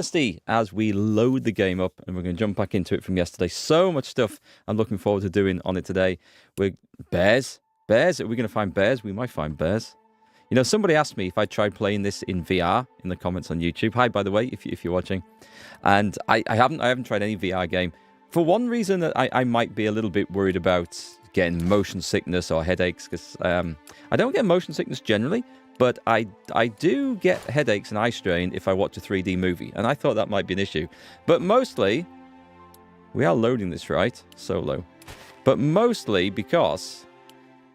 Dynasty as we load the game up, and we're going to jump back into it from yesterday. So much stuff I'm looking forward to doing on it today. Bears. Are we going to find bears? We might find bears. You know, somebody asked me if I tried playing this in VR in the comments on YouTube. Hi, by the way, if you're watching. And I haven't tried any VR game. For one reason, that I might be a little bit worried about getting motion sickness or headaches, because I don't get motion sickness generally, but I do get headaches and eye strain if I watch a 3D movie, and I thought that might be an issue. But mostly, we are loading this, right? Solo. But mostly because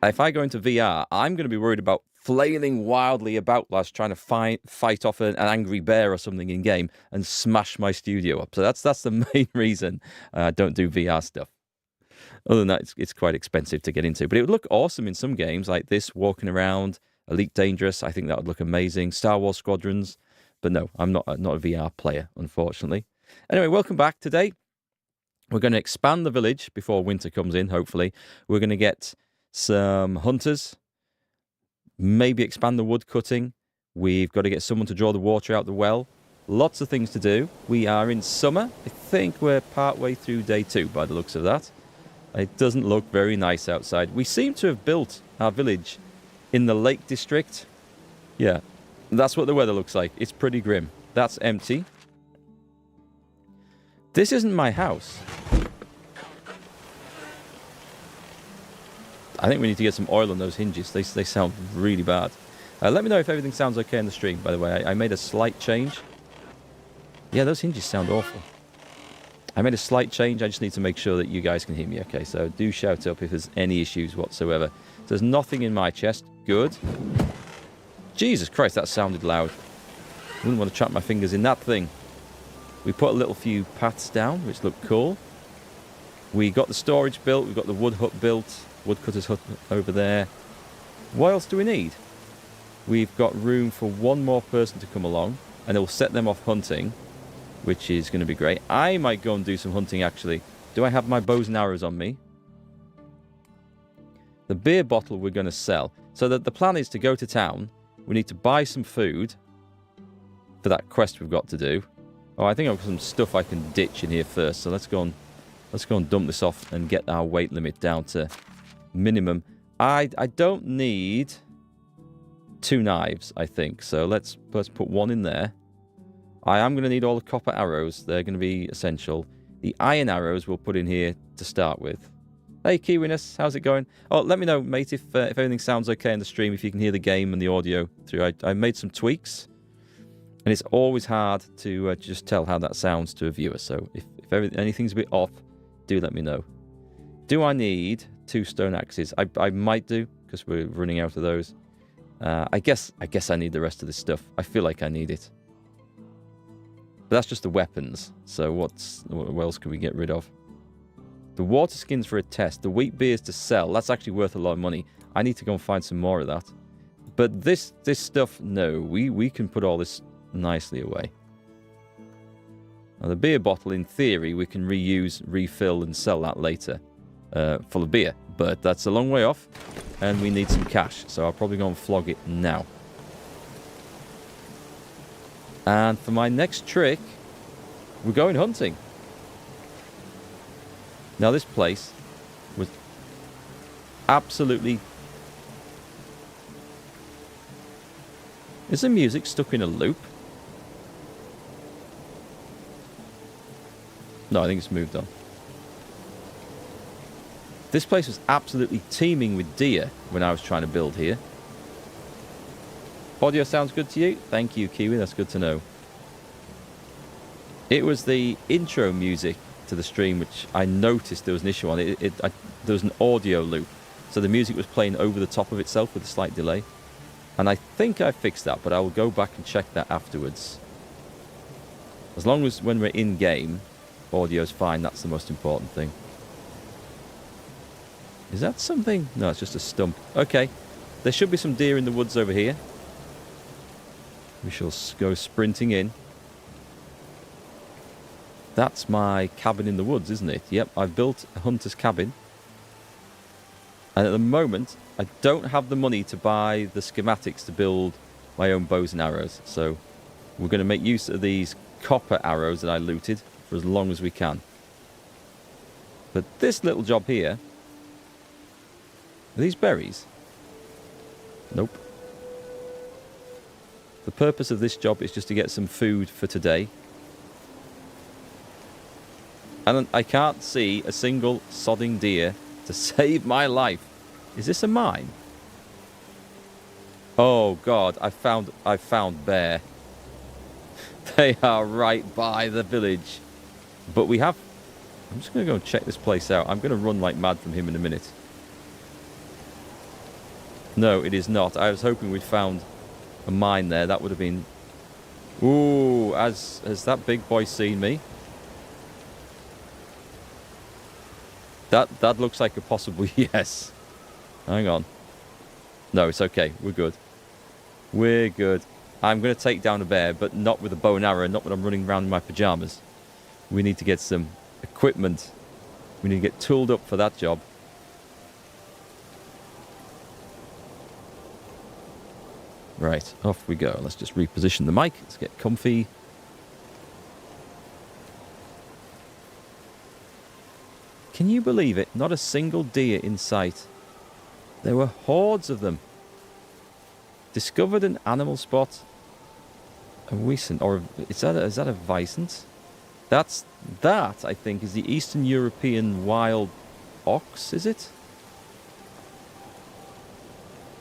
if I go into VR, I'm going to be worried about flailing wildly about whilst trying to fight off an angry bear or something in game and smash my studio up. So that's the main reason I don't do VR stuff. Other than that, it's quite expensive to get into. But it would look awesome in some games like this, walking around, Elite Dangerous. I think that would look amazing. Star Wars Squadrons. But no, I'm not a VR player, unfortunately. Anyway, welcome back. Today, we're going to expand the village before winter comes in, hopefully. We're going to get some hunters. Maybe expand the wood cutting. We've got to get someone to draw the water out the well. Lots of things to do. We are in summer. I think we're partway through day 2 by the looks of that. It doesn't look very nice outside. We seem to have built our village in the Lake District. Yeah, that's what the weather looks like. It's pretty grim. That's empty. This isn't my house. I think we need to get some oil on those hinges. They sound really bad. Let me know if everything sounds okay in the stream, by the way. I made a slight change. Yeah, those hinges sound awful. I made a slight change. I just need to make sure that you guys can hear me okay. So do shout up if there's any issues whatsoever. There's nothing in my chest. Good. Jesus Christ, that sounded loud. Wouldn't want to trap my fingers in that thing. We put a little few paths down, which look cool. We got the storage built. We've got the wood hut built. Woodcutter's hut over there. What else do we need? We've got room for one more person to come along, and it will set them off hunting, which is going to be great. I might go and do some hunting, actually. Do I have my bows and arrows on me? The beer bottle we're going to sell. So that the plan is to go to town. We need to buy some food for that quest we've got to do. Oh, I think I've got some stuff I can ditch in here first. So let's go and dump this off and get our weight limit down to minimum. I don't need 2 knives, I think. So let's put one in there. I am going to need all the copper arrows. They're going to be essential. The iron arrows we'll put in here to start with. Hey, Kiwiness, how's it going? Oh, let me know, mate, if everything sounds okay in the stream, if you can hear the game and the audio through. I made some tweaks, and it's always hard to just tell how that sounds to a viewer. So if anything's a bit off, do let me know. Do I need 2 stone axes? I might do, because we're running out of those. I guess I need the rest of this stuff. I feel like I need it. But that's just the weapons. So what else can we get rid of? The water skins for a test. The wheat beers to sell. That's actually worth a lot of money. I need to go and find some more of that. But this stuff, no. We can put all this nicely away. Now the beer bottle, in theory, we can reuse, refill, and sell that later. Full of beer. But that's a long way off. And we need some cash. So I'll probably go and flog it now. And for my next trick, we're going hunting. Now this place was absolutely... Is the music stuck in a loop? No, I think it's moved on. This place was absolutely teeming with deer when I was trying to build here. Audio sounds good to you? Thank you, Kiwi. That's good to know. It was the intro music to the stream which I noticed there was an issue on. There was an audio loop. So the music was playing over the top of itself with a slight delay. And I think I fixed that, but I will go back and check that afterwards. As long as when we're in-game, audio's fine. That's the most important thing. Is that something? No, it's just a stump. Okay. There should be some deer in the woods over here. We shall go sprinting in. That's my cabin in the woods, isn't it? Yep, I've built a hunter's cabin. And at the moment, I don't have the money to buy the schematics to build my own bows and arrows. So we're going to make use of these copper arrows that I looted for as long as we can. But this little job here... Are these berries? Nope. The purpose of this job is just to get some food for today. And I can't see a single sodding deer to save my life. Is this a mine? Oh God, I found bear. They are right by the village. But we have... I'm just going to go and check this place out. I'm going to run like mad from him in a minute. No, it is not. I was hoping we'd found a mine there. That would have been... Ooh, has that big boy seen me? That looks like a possible yes. Hang on. No, it's okay. We're good. We're good. I'm going to take down a bear, but not with a bow and arrow, not when I'm running around in my pajamas. We need to get some equipment. We need to get tooled up for that job. Right, off we go. Let's just reposition the mic. Let's get comfy. Can you believe it? Not a single deer in sight. There were hordes of them. Discovered an animal spot. A Wiesent, or is that a Weisent? That I think is the Eastern European wild ox, is it?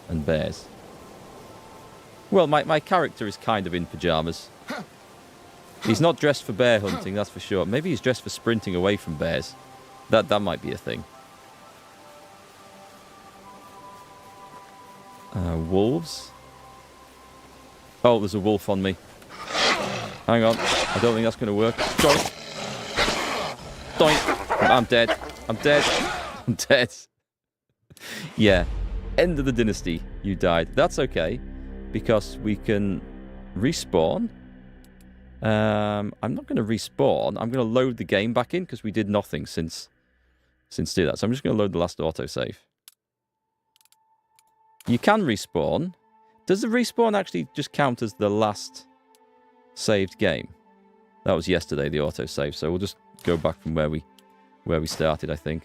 And bears. Well, my character is kind of in pajamas. He's not dressed for bear hunting, that's for sure. Maybe he's dressed for sprinting away from bears. That might be a thing. Wolves. Oh, there's a wolf on me. Hang on. I don't think that's going to work. Doink. Doink. I'm dead. I'm dead. I'm dead. Yeah. End of the dynasty. You died. That's okay. Because we can respawn. I'm not going to respawn. I'm going to load the game back in because we did nothing since do that. So I'm just going to load the last autosave. You can respawn. Does the respawn actually just count as the last saved game? That was yesterday, the autosave. So we'll just go back from where we started, I think.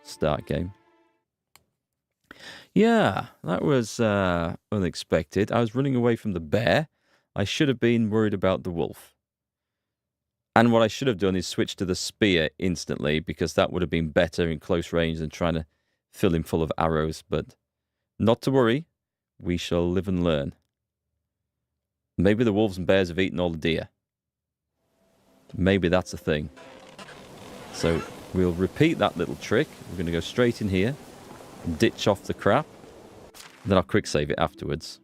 Start game. Yeah, that was unexpected. I was running away from the bear. I should have been worried about the wolf. And what I should have done is switch to the spear instantly, because that would have been better in close range than trying to fill him full of arrows. But not to worry, we shall live and learn. Maybe the wolves and bears have eaten all the deer. Maybe that's a thing. So we'll repeat that little trick. We're going to go straight in here, ditch off the crap, then I'll quick save it afterwards.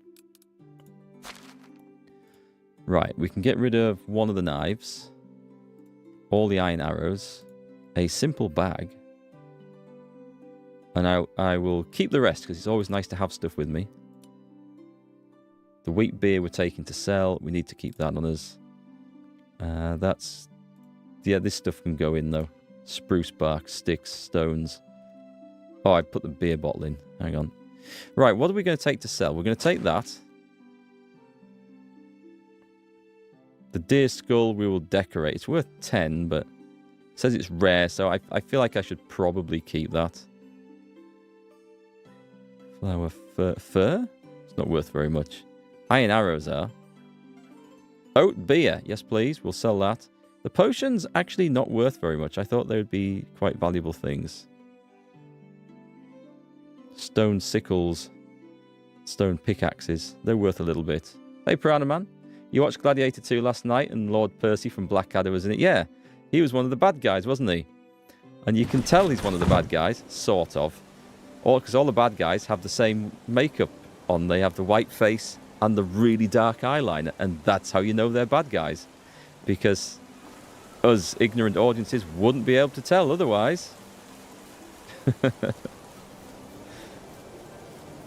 Right, we can get rid of one of the knives, all the iron arrows, a simple bag, and I will keep the rest because it's always nice to have stuff with me. The wheat beer we're taking to sell, we need to keep that on us. Yeah, this stuff can go in though. Spruce bark, sticks, stones. Oh, I put the beer bottle in. Hang on. Right, what are we going to take to sell? We're going to take that. The deer skull we will decorate. It's worth 10, but it says it's rare, so I feel like I should probably keep that. Flower fur? It's not worth very much. Iron arrows are. Oat beer. Yes, please. We'll sell that. The potions actually not worth very much. I thought they would be quite valuable things. Stone sickles. Stone pickaxes. They're worth a little bit. Hey, Piranha Man. You watched Gladiator 2 last night and Lord Percy from Blackadder was in it? Yeah. He was one of the bad guys, wasn't he? And you can tell he's one of the bad guys. Sort of. Because all the bad guys have the same makeup on. They have the white face and the really dark eyeliner. And that's how you know they're bad guys. Because us ignorant audiences wouldn't be able to tell otherwise.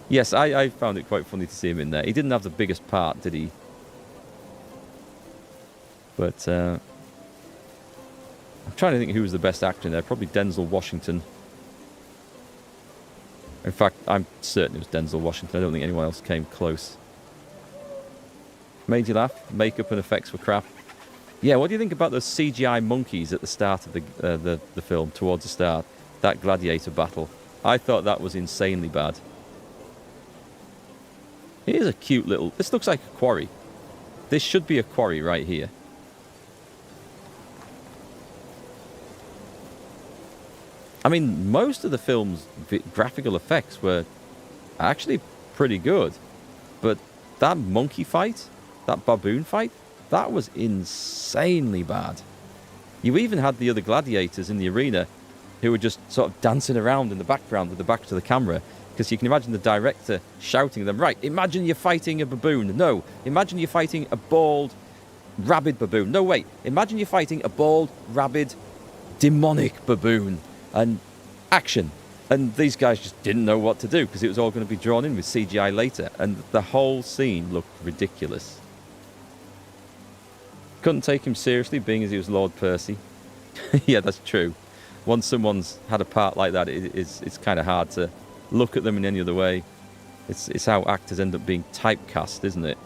Yes, I found it quite funny to see him in there. He didn't have the biggest part, did he? But I'm trying to think who was the best actor in there. Probably Denzel Washington. In fact, I'm certain it was Denzel Washington. I don't think anyone else came close. Made you laugh? Makeup and effects were crap. Yeah, what do you think about those CGI monkeys at the start of the film, towards the start? That gladiator battle. I thought that was insanely bad. Here's a cute little... This looks like a quarry. This should be a quarry right here. I mean, most of the film's graphical effects were actually pretty good. But that monkey fight, that baboon fight, that was insanely bad. You even had the other gladiators in the arena who were just sort of dancing around in the background with the back to the camera. Because you can imagine the director shouting at them, right, imagine you're fighting a baboon. No, imagine you're fighting a bald, rabid baboon. No, wait, imagine you're fighting a bald, rabid, demonic baboon. And action. And these guys just didn't know what to do because it was all going to be drawn in with CGI later. And the whole scene looked ridiculous. Couldn't take him seriously, being as he was Lord Percy. Yeah, that's true. Once someone's had a part like that, it's kind of hard to look at them in any other way. It's how actors end up being typecast, isn't it?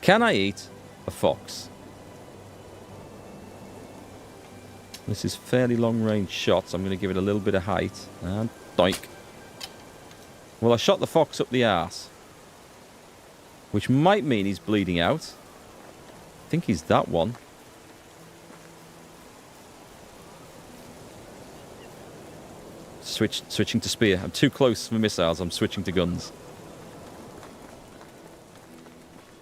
Can I eat a fox? This is fairly long-range shots. I'm going to give it a little bit of height. And doink. Well, I shot the fox up the arse. Which might mean he's bleeding out. I think he's that one. Switching to spear. I'm too close for missiles. I'm switching to guns.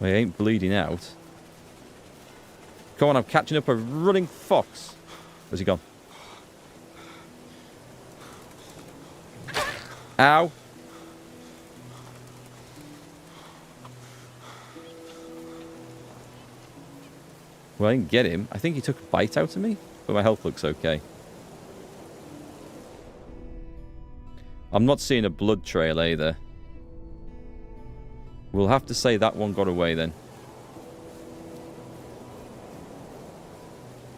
Well, he ain't bleeding out. Come on, I'm catching up a running fox. Where's he gone? Ow. Well, I didn't get him. I think he took a bite out of me, but my health looks okay. I'm not seeing a blood trail either. We'll have to say that one got away then.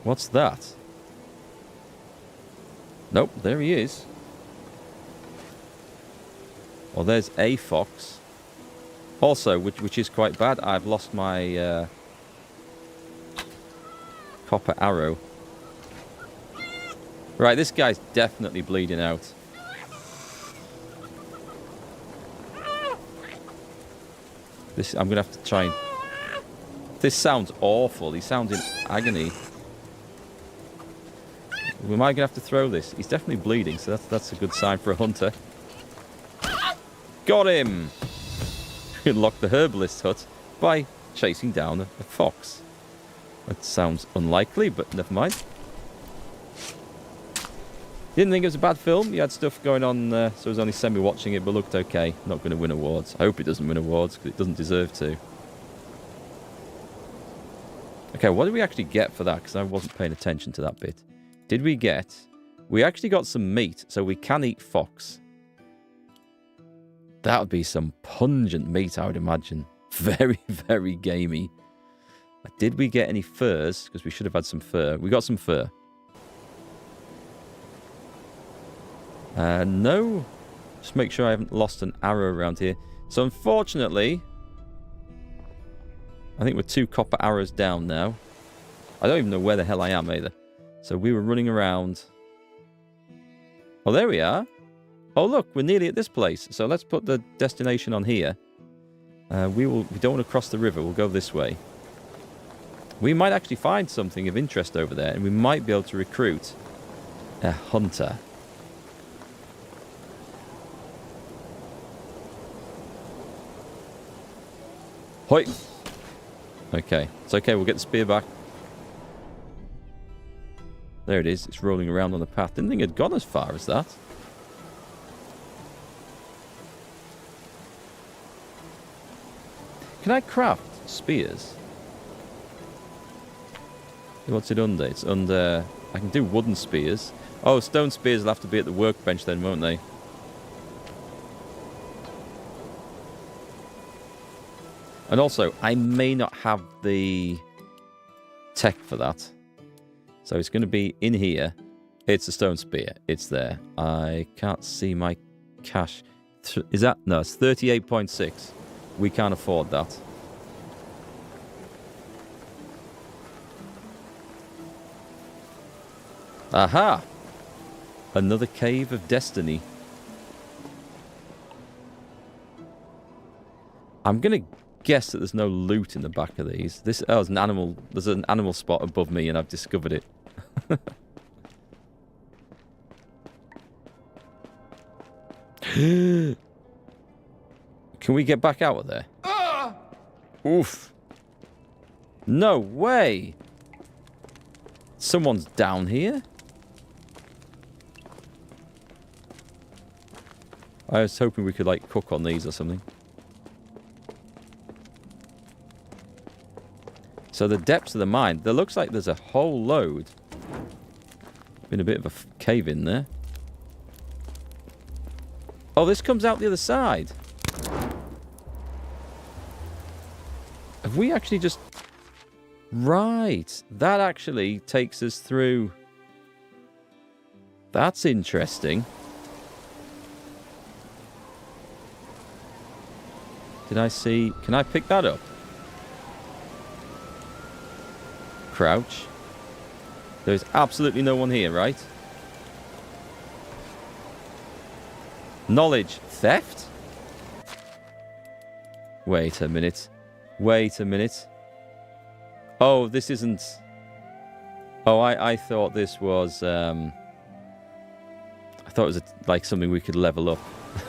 What's that? Nope, there he is. Well, there's a fox. Also, which is quite bad, I've lost my copper arrow. Right, this guy's definitely bleeding out. I'm going to have to try and... This sounds awful. He sounds in agony. We might have to throw this. He's definitely bleeding, so that's a good sign for a hunter. Got him! Unlocked the herbalist hut by chasing down a fox. That sounds unlikely, but never mind. Didn't think it was a bad film. You had stuff going on, so I was only semi-watching it, but looked okay. Not going to win awards. I hope it doesn't win awards, because it doesn't deserve to. Okay, what did we actually get for that? Because I wasn't paying attention to that bit. Did we get... We actually got some meat, so we can eat fox. That would be some pungent meat, I would imagine. Very, very gamey. Did we get any furs? Because we should have had some fur. We got some fur. No. Just make sure I haven't lost an arrow around here. So unfortunately, I think we're 2 copper arrows down now. I don't even know where the hell I am either. So we were running around. Oh, there we are. Oh, look, we're nearly at this place. So let's put the destination on here. We don't want to cross the river. We'll go this way. We might actually find something of interest over there, and we might be able to recruit a hunter. Hoi! Okay, it's okay, we'll get the spear back. There it is, it's rolling around on the path. Didn't think it had gone as far as that. Can I craft spears? What's it under? It's under... I can do wooden spears. Oh, stone spears will have to be at the workbench then, won't they? And also, I may not have the tech for that. So it's going to be in here. It's a stone spear. It's there. I can't see my cash. Is that? No, it's 38.6. We can't afford that. Aha! Another cave of destiny. I'm going to guess that there's no loot in the back of these. This, oh, there's an animal spot above me and I've discovered it. Can we get back out of there? Oof. No way. Someone's down here. I was hoping we could, like, cook on these or something. So the depths of the mine, there looks like there's a whole load. Been a bit of a cave in there. Oh, this comes out the other side. Have we actually just... Right. That actually takes us through... That's interesting. Did I see... Can I pick that up? Crouch. There's absolutely no one here, right? Knowledge. Theft? Wait a minute. Wait a minute. Oh, this isn't... Oh, I thought this was... I thought it was like something we could level up.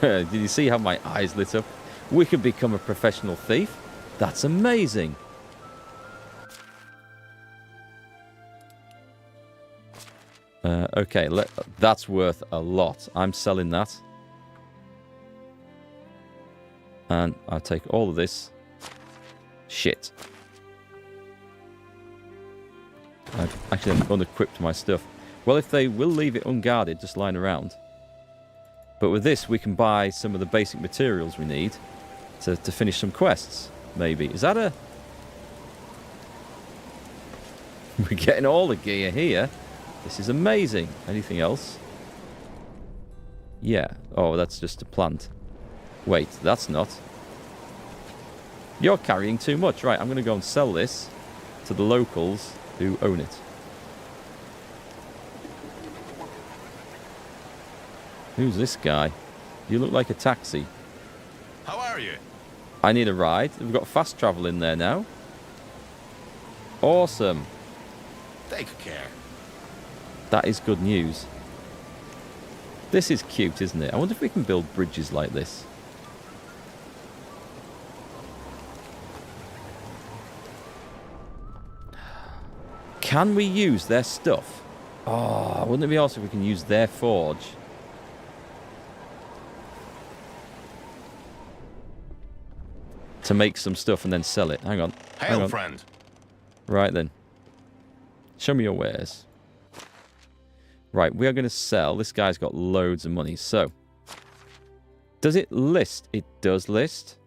Did you see how my eyes lit up? We could become a professional thief? That's amazing. Okay, that's worth a lot. I'm selling that. And I'll take all of this. Shit. I've actually unequipped my stuff. Well, if they will leave it unguarded, just lying around. But with this, we can buy some of the basic materials we need to finish some quests, maybe. Is that a... We're getting all the gear here. This is amazing. Anything else? Yeah. Oh, that's just a plant. Wait, that's not. You're carrying too much. Right, I'm going to go and sell this to the locals who own it. Who's this guy? You look like a taxi. How are you? I need a ride. We've got fast travel in there now. Awesome. Take care. That is good news. This is cute, isn't it? I wonder if we can build bridges like this. Can we use their stuff? Oh, wouldn't it be awesome if we can use their forge? To make some stuff and then sell it. Hang on. Hail, friend. Right then. Show me your wares. Right, we are going to sell. This guy's got loads of money. So, does it list? It does list.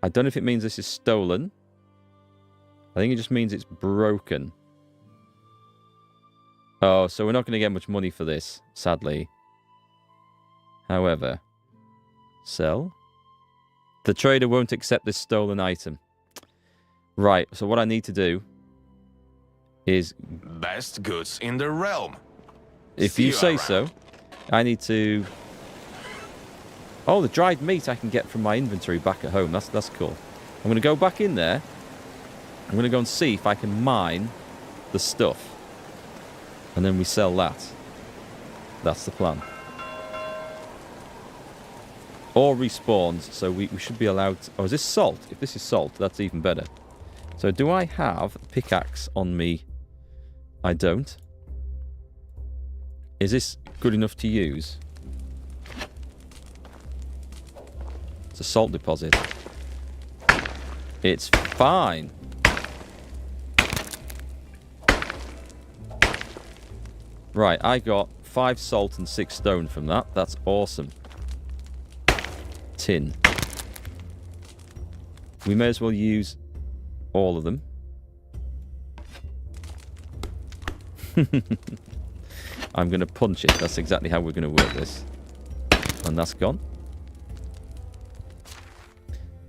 I don't know if it means this is stolen. I think it just means it's broken. Oh, so we're not going to get much money for this, sadly. However, sell. The trader won't accept this stolen item. Right, so what I need to do is... Best goods in the realm. If you say so, I need to... Oh, the dried meat I can get from my inventory back at home. That's cool. I'm going to go back in there. I'm going to go and see if I can mine the stuff. And then we sell that. That's the plan. Or respawns, so we should be allowed to... Oh, is this salt? If this is salt, that's even better. So do I have a pickaxe on me? I don't. Is this good enough to use? It's a salt deposit. It's fine. Right, I got 5 salt and 6 stone from that. That's awesome. Tin. We may as well use all of them. I'm going to punch it. That's exactly how we're going to work this. And that's gone.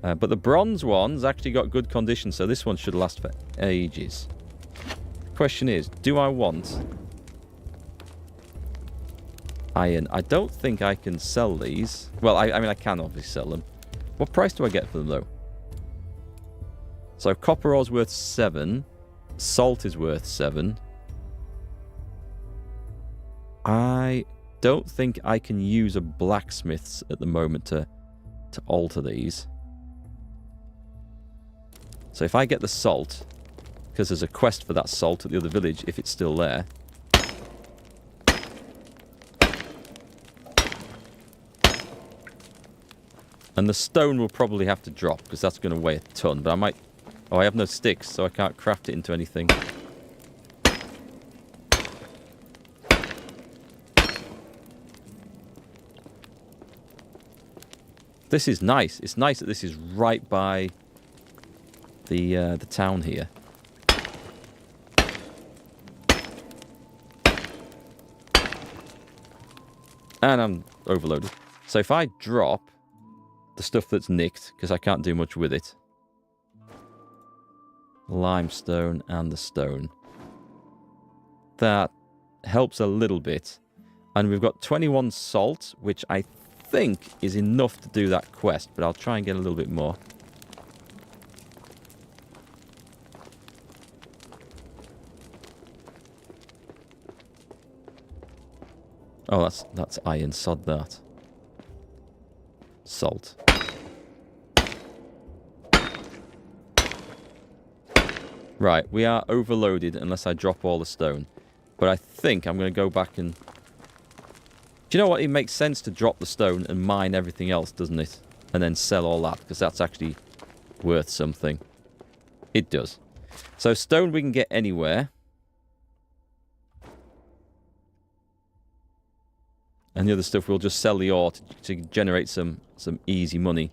But the bronze one's actually got good condition, so this one should last for ages. The question is, do I want Iron. I don't think I can sell these. Well, I mean, I can obviously sell them. What price do I get for them, though? So copper ore's worth 7. Salt is worth 7. I don't think I can use a blacksmith's at the moment to alter these. So if I get the salt, because there's a quest for that salt at the other village, if it's still there. And the stone will probably have to drop, because that's going to weigh a ton. But I might... Oh, I have no sticks, so I can't craft it into anything. This is nice. It's nice that this is right by the town here. And I'm overloaded. So if I drop the stuff that's nicked, because I can't do much with it. Limestone and the stone. That helps a little bit. And we've got 21 salt, which I think is enough to do that quest, but I'll try and get a little bit more. Oh, that's iron. Sod that. Salt. Right, we are overloaded unless I drop all the stone. But I think I'm going to go back and... Do you know what? It makes sense to drop the stone and mine everything else, doesn't it? And then sell all that, because that's actually worth something. It does. So stone we can get anywhere. And the other stuff we'll just sell the ore to generate some easy money.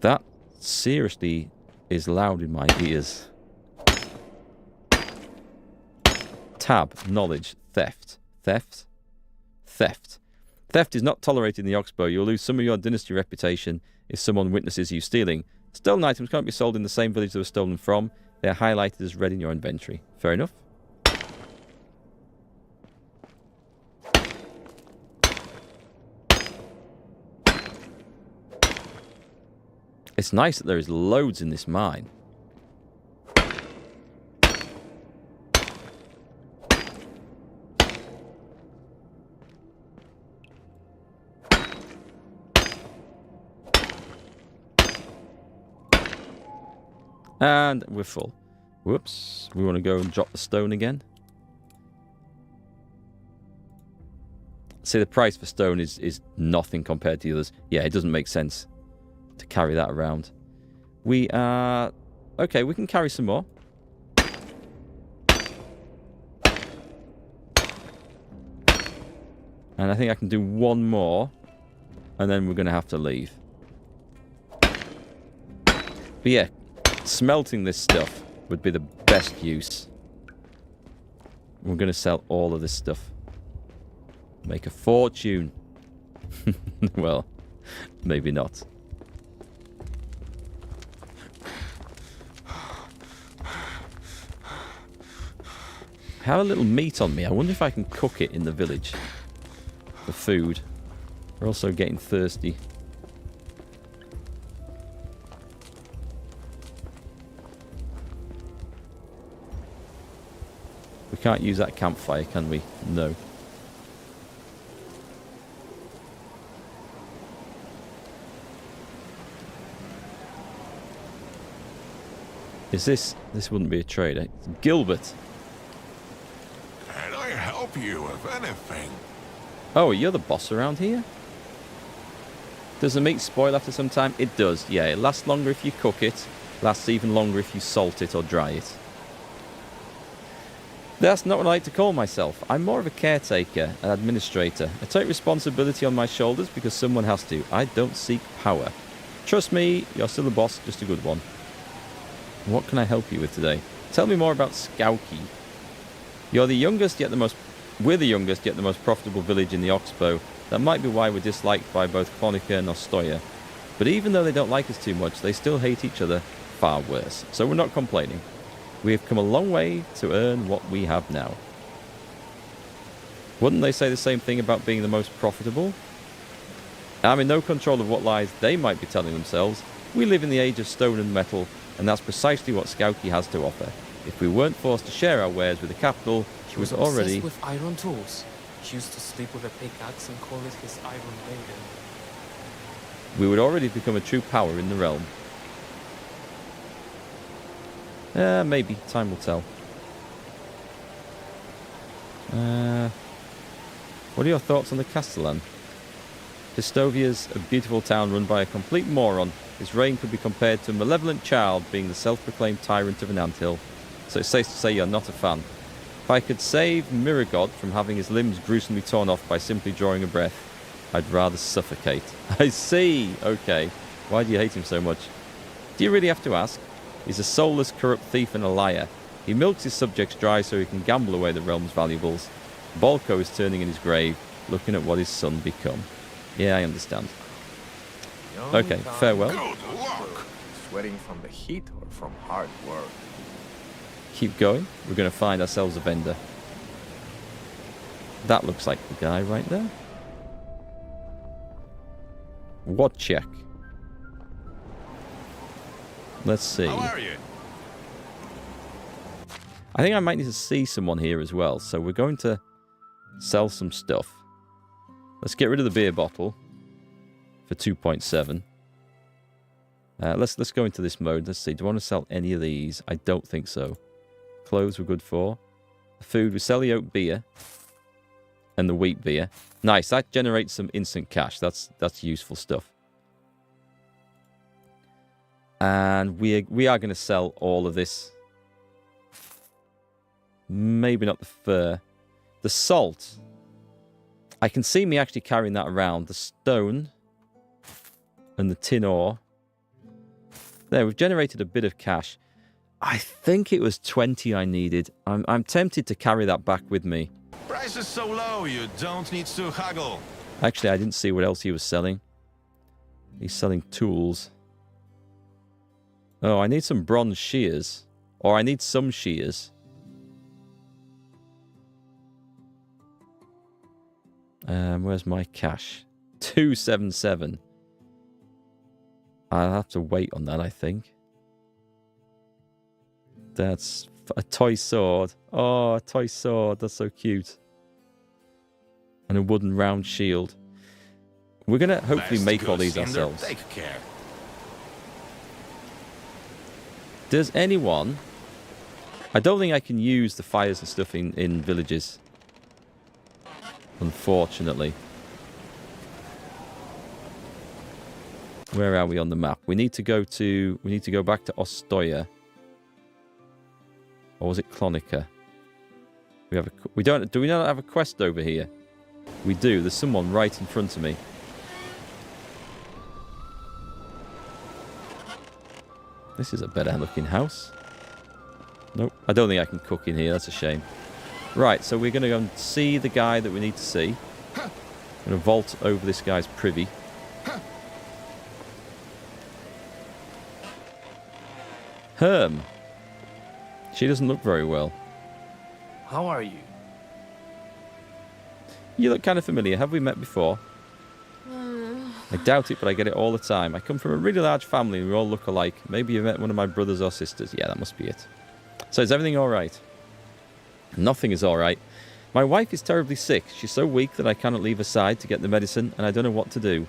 That seriously is loud in my ears. Tab, knowledge, theft. Theft? Theft. Theft is not tolerated in the Oxbow. You'll lose some of your dynasty reputation if someone witnesses you stealing. Stolen items can't be sold in the same village they were stolen from. They are highlighted as red in your inventory. Fair enough. It's nice that there is loads in this mine. And we're full. Whoops. We want to go and drop the stone again. See, the price for stone is nothing compared to the others. Yeah, it doesn't make sense to carry that around. We are... Okay, we can carry some more. And I think I can do one more. And then we're going to have to leave. But yeah, smelting this stuff would be the best use. We're going to sell all of this stuff. Make a fortune. Well, maybe not. I have a little meat on me. I wonder if I can cook it in the village for food. We're also getting thirsty. We can't use that campfire, can we? No. Is this... This wouldn't be a trader. Gilbert. Can I help you with anything? Oh, you're the boss around here? Does the meat spoil after some time? It does, yeah. It lasts longer if you cook it. Lasts even longer if you salt it or dry it. That's not what I like to call myself. I'm more of a caretaker, an administrator. I take responsibility on my shoulders because someone has to. I don't seek power. Trust me, you're still a boss, just a good one. What can I help you with today? Tell me more about Skauki. You're the youngest, yet the most... We're the youngest, yet the most profitable village in the Oxbow. That might be why we're disliked by both Clonica and Ostoya. But even though they don't like us too much, they still hate each other far worse. So we're not complaining. We have come a long way to earn what we have now. Wouldn't they say the same thing about being the most profitable? I'm in no control of what lies they might be telling themselves. We live in the age of stone and metal, and that's precisely what Skauki has to offer. If we weren't forced to share our wares with the capital, He was already... obsessed with iron tools. He used to sleep with a pickaxe and call it his Iron Maiden. We would already become a true power in the realm. Maybe. Time will tell. What are your thoughts on the Castellan? Pistovia's a beautiful town run by a complete moron. His reign could be compared to a malevolent child being the self-proclaimed tyrant of an anthill. So it's safe to say you're not a fan. If I could save Miragod from having his limbs gruesomely torn off by simply drawing a breath, I'd rather suffocate. I see. Okay. Why do you hate him so much? Do you really have to ask? He's a soulless, corrupt thief and a liar. He milks his subjects dry so he can gamble away the realm's valuables. Balko is turning in his grave, looking at what his son become. Yeah, I understand. Okay, farewell. Good luck. Sweating from the heat or from hard work? Keep going. We're going to find ourselves a vendor. That looks like the guy right there. What check? Let's see. How are you? I think I might need to see someone here as well. So we're going to sell some stuff. Let's get rid of the beer bottle for 2.7. Let's go into this mode. Let's see. Do I want to sell any of these? I don't think so. Clothes we're good for. Food, we sell the oat beer and the wheat beer. Nice. That generates some instant cash. That's useful stuff. And we are going to sell all of this. Maybe not the fur. The salt. I can see me actually carrying that around. The stone and the tin ore. There, we've generated a bit of cash. I think it was 20 I needed. I'm tempted to carry that back with me. Price is so low, you don't need to haggle. Actually, I didn't see what else he was selling. He's selling tools. Oh, I need some bronze shears. Or I need some shears. Where's my cash? 277. I'll have to wait on that, I think. That's a toy sword. Oh, a toy sword. That's so cute. And a wooden round shield. We're going to hopefully make all these ourselves. Take care. Does anyone... I don't think I can use the fires and stuff in villages. Unfortunately. Where are we on the map? We need to go back to Ostoya. Or was it Clonica? Do we not have a quest over here? We do. There's someone right in front of me. This is a better looking house. Nope. I don't think I can cook in here. That's a shame. Right, so we're going to go and see the guy that we need to see. I'm going to vault over this guy's privy. Herm. She doesn't look very well. How are you? You look kind of familiar. Have we met before? I doubt it, but I get it all the time. I come from a really large family and we all look alike. Maybe you met one of my brothers or sisters. Yeah, that must be it. So is everything all right? Nothing is all right. My wife is terribly sick. She's so weak that I cannot leave her side to get the medicine, and I don't know what to do.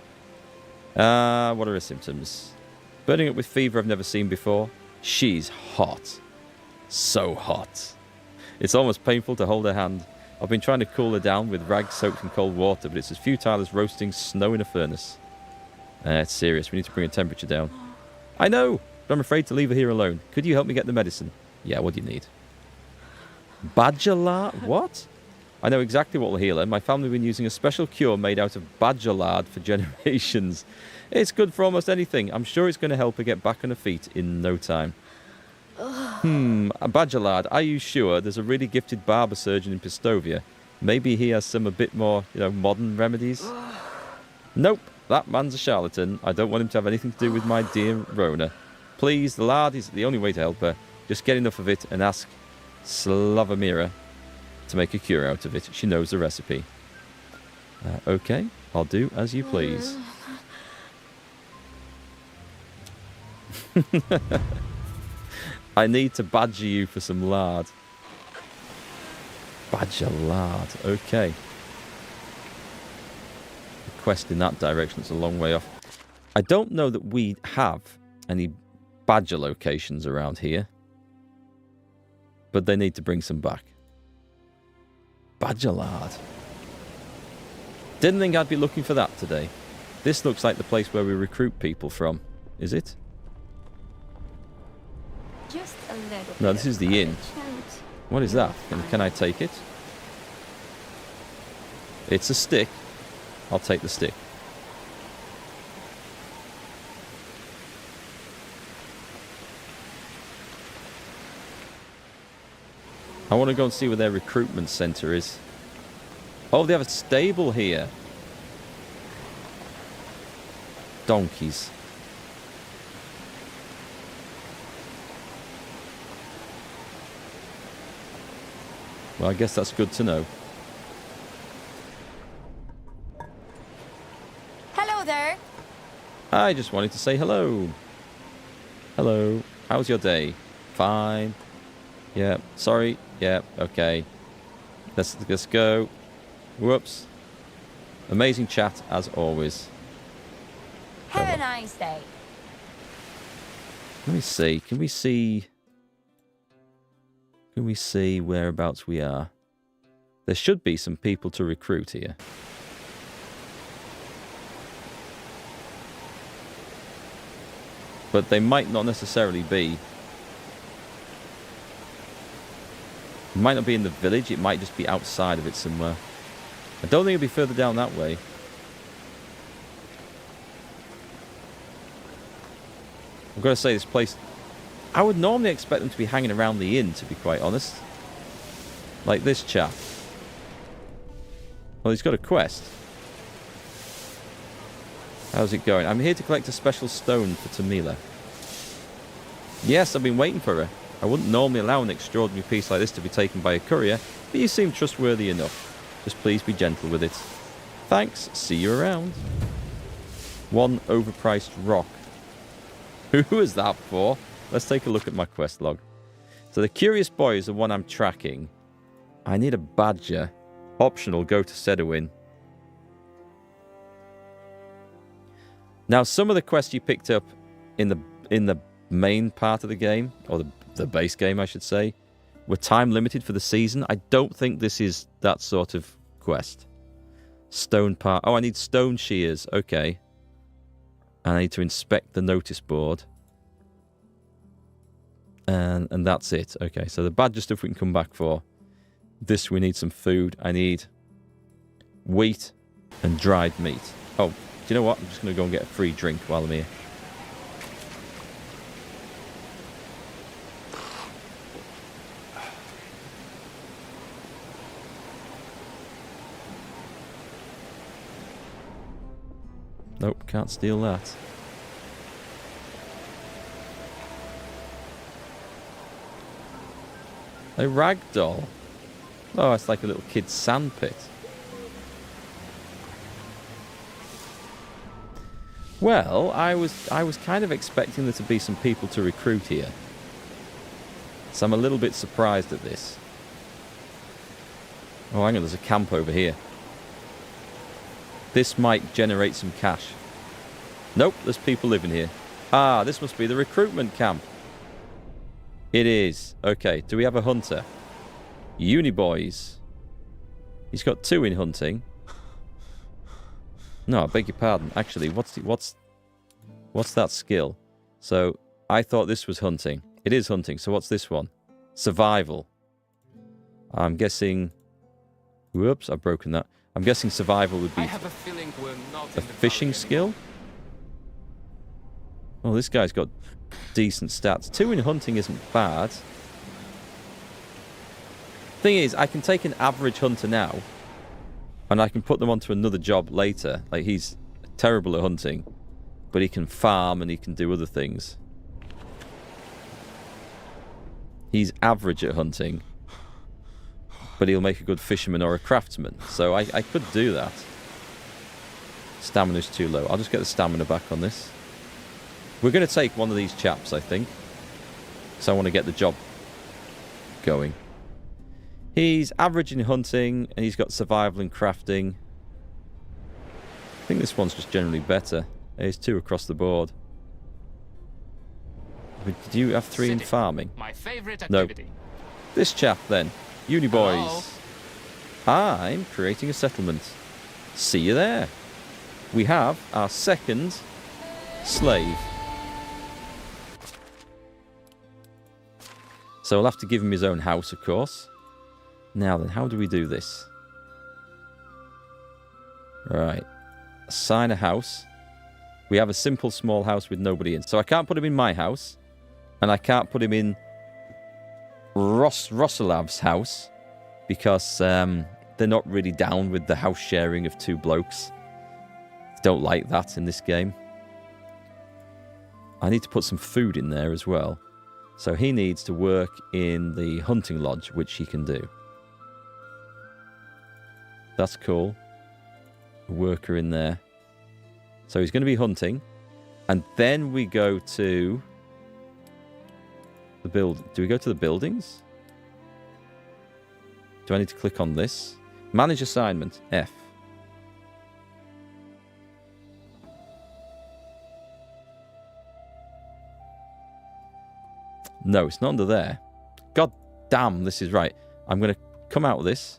What are her symptoms? Burning up with fever I've never seen before. She's hot. So hot. It's almost painful to hold her hand. I've been trying to cool her down with rags soaked in cold water, but it's as futile as roasting snow in a furnace. It's serious. We need to bring her temperature down. I know, but I'm afraid to leave her here alone. Could you help me get the medicine? Yeah, what do you need? Badger lard? What? I know exactly what will heal her. My family have been using a special cure made out of badger lard for generations. It's good for almost anything. I'm sure it's going to help her get back on her feet in no time. A badger lard. Are you sure? There's a really gifted barber surgeon in Pistovia. Maybe he has some a bit more, modern remedies. Nope, that man's a charlatan. I don't want him to have anything to do with my dear Rona. Please, the lard is the only way to help her. Just get enough of it and ask Slavomira to make a cure out of it. She knows the recipe. Okay, I'll do as you please. I need to badger you for some lard. Badger lard, okay. The quest in that direction is a long way off. I don't know that we have any badger locations around here. But they need to bring some back. Badger lard. Didn't think I'd be looking for that today. This looks like the place where we recruit people from. Is it? Just a little No, bit this is of the inn. courage. What is that? Can I take it? It's a stick. I'll take the stick. I want to go and see where their recruitment centre is. Oh, they have a stable here. Donkeys. Well, I guess that's good to know. Hello there. I just wanted to say hello. Hello. How's your day? Fine. Yeah. Sorry. Yeah. Okay. Let's go. Whoops. Amazing chat as always. Have a nice day. Let me see. Can we see? Can we see whereabouts we are? There should be some people to recruit here. But they might not necessarily be. It might not be in the village. It might just be outside of it somewhere. I don't think it'll be further down that way. I've got to say, this place... I would normally expect them to be hanging around the inn, to be quite honest. Like this chap. Well, he's got a quest. How's it going? I'm here to collect a special stone for Tamila. Yes, I've been waiting for her. I wouldn't normally allow an extraordinary piece like this to be taken by a courier, but you seem trustworthy enough. Just please be gentle with it. Thanks. See you around. One overpriced rock. Who is that for? Let's take a look at my quest log. So the curious boy is the one I'm tracking. I need a badger. Optional, go to Sedowin. Now, some of the quests you picked up in the main part of the game, or the base game, I should say, were time limited for the season. I don't think this is that sort of quest. Stone part. Oh, I need stone shears. Okay. And I need to inspect the notice board. And that's it. Okay, so the badger stuff we can come back for. This, we need some food. I need wheat and dried meat. Oh, do you know what? I'm just going to go and get a free drink while I'm here. Nope, can't steal that. A ragdoll. Oh, it's like a little kid's sandpit. Well, I was kind of expecting there to be some people to recruit here. So I'm a little bit surprised at this. Oh, hang on, there's a camp over here. This might generate some cash. Nope, there's people living here. Ah, this must be the recruitment camp. It is. Okay, do we have a hunter? Uniboys. He's got 2 in hunting. No, I beg your pardon. Actually, what's that skill? So, I thought this was hunting. It is hunting. So what's this one? Survival. I'm guessing... Whoops, I've broken that. I'm guessing survival would be I have a feeling we're not a in the fishing valley skill. anymore. Oh, this guy's got decent stats. 2 in hunting isn't bad. Thing is, I can take an average hunter now, and I can put them onto another job later. Like, he's terrible at hunting, but he can farm and he can do other things. He's average at hunting, but he'll make a good fisherman or a craftsman. So I could do that. Stamina's too low. I'll just get the stamina back on this. We're going to take one of these chaps, I think. So I want to get the job going. He's average in hunting, and he's got survival and crafting. I think this one's just generally better. There's 2 across the board. But did you have 3 in farming? My favorite No. activity. This chap, then. Uni boys. I'm creating a settlement. See you there. We have our second slave. So I'll have to give him his own house, of course. Now then, how do we do this? Right. Assign a house. We have a simple small house with nobody in. So I can't put him in my house. And I can't put him in Rossalav's house. Because they're not really down with the house sharing of 2 blokes. Don't like that in this game. I need to put some food in there as well. So he needs to work in the hunting lodge, which he can do. That's cool. A worker in there. So he's going to be hunting. And then we go to the build. Do we go to the buildings? Do I need to click on this? Manage assignment. F. No, it's not under there. God damn, this is right. I'm going to come out of this.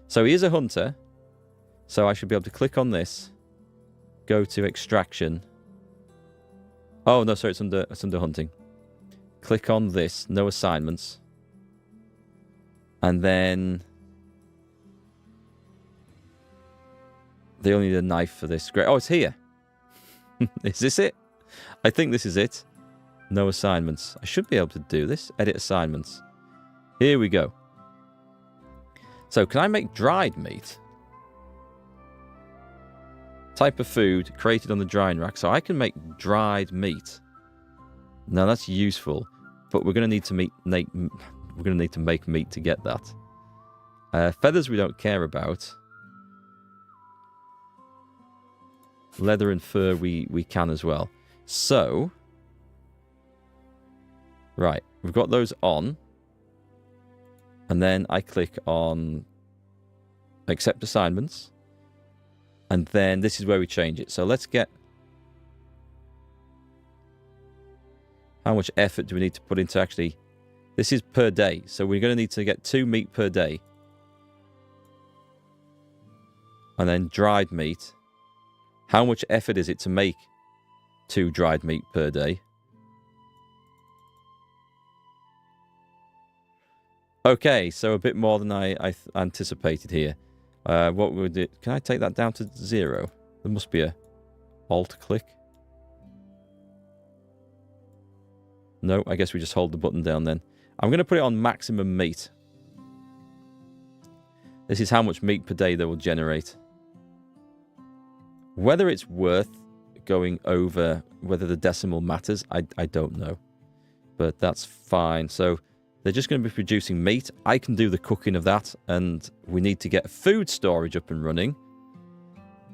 So he is a hunter. So I should be able to click on this. Go to extraction. Oh, no, sorry, it's under hunting. Click on this. No assignments. And then they only need a knife for this. Great. Oh, it's here. Is this it? I think this is it. No assignments. I should be able to do this. Edit assignments. Here we go. So, can I make dried meat? Type of food created on the drying rack. So I can make dried meat. Now that's useful, but we're going to need to make meat to get that. Feathers we don't care about. Leather and fur we can as well. So, right, we've got those on. And then I click on accept assignments. And then this is where we change it. So let's get... How much effort do we need to put into actually... This is per day. So we're going to need to get 2 meat per day. And then dried meat. How much effort is it to make 2 dried meat per day? Okay, so a bit more than I anticipated here. What would it... Can I take that down to 0? There must be a alt click. No, I guess we just hold the button down then. I'm going to put it on maximum meat. This is how much meat per day they will generate. Whether it's worth going over, whether the decimal matters, I don't know. But that's fine. So they're just going to be producing meat. I can do the cooking of that. And we need to get food storage up and running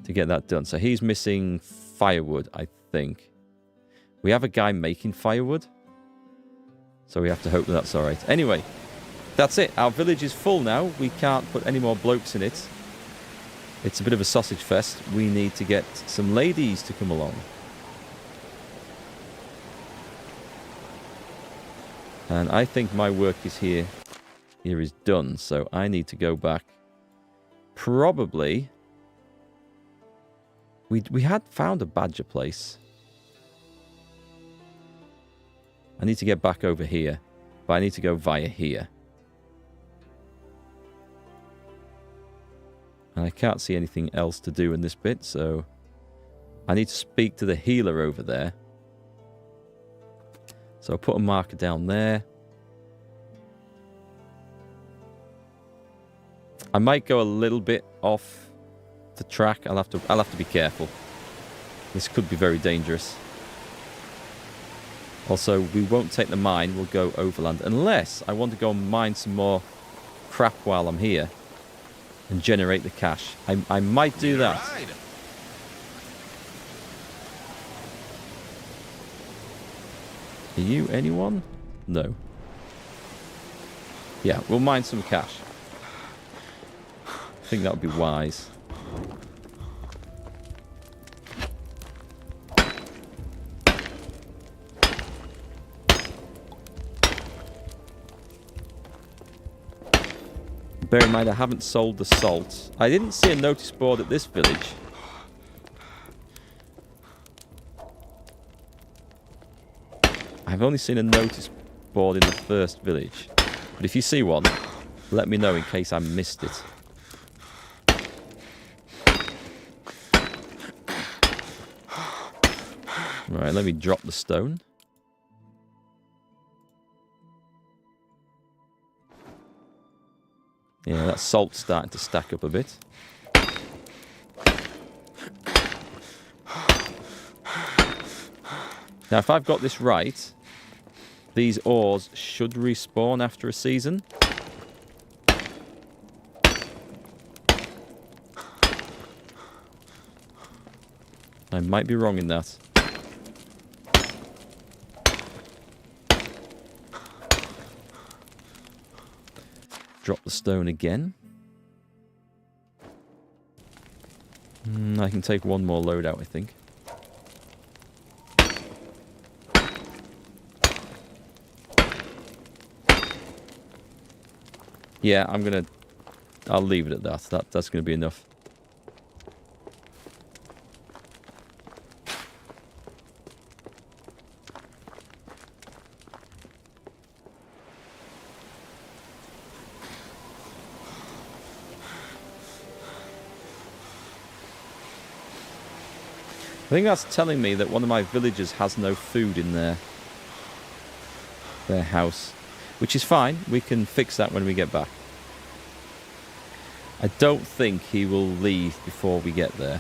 to get that done. So he's missing firewood, I think. We have a guy making firewood. So we have to hope that that's all right. Anyway, that's it. Our village is full now. We can't put any more blokes in it. It's a bit of a sausage fest. We need to get some ladies to come along. And I think my work is here is done. So I need to go back. Probably. We had found a badger place. I need to get back over here. But I need to go via here. And I can't see anything else to do in this bit, so I need to speak to the healer over there. So I'll put a marker down there. I might go a little bit off the track. I'll have to be careful. This could be very dangerous. Also, we won't take the mine. We'll go overland. Unless I want to go and mine some more crap while I'm here. And generate the cash. I might do that. Right. Are you anyone? No. Yeah, we'll mine some cash. I think that would be wise. Bear in mind, I haven't sold the salt. I didn't see a notice board at this village. I've only seen a notice board in the first village. But if you see one, let me know in case I missed it. Right, let me drop the stone. Yeah, that salt's starting to stack up a bit. Now, if I've got this right, these ores should respawn after a season. I might be wrong in that. Drop the stone again. I can take one more load out, I think. Yeah, I'll leave it at that. That's gonna be enough. I think that's telling me that one of my villagers has no food in their house, which is fine. We can fix that when we get back. I don't think he will leave before we get there.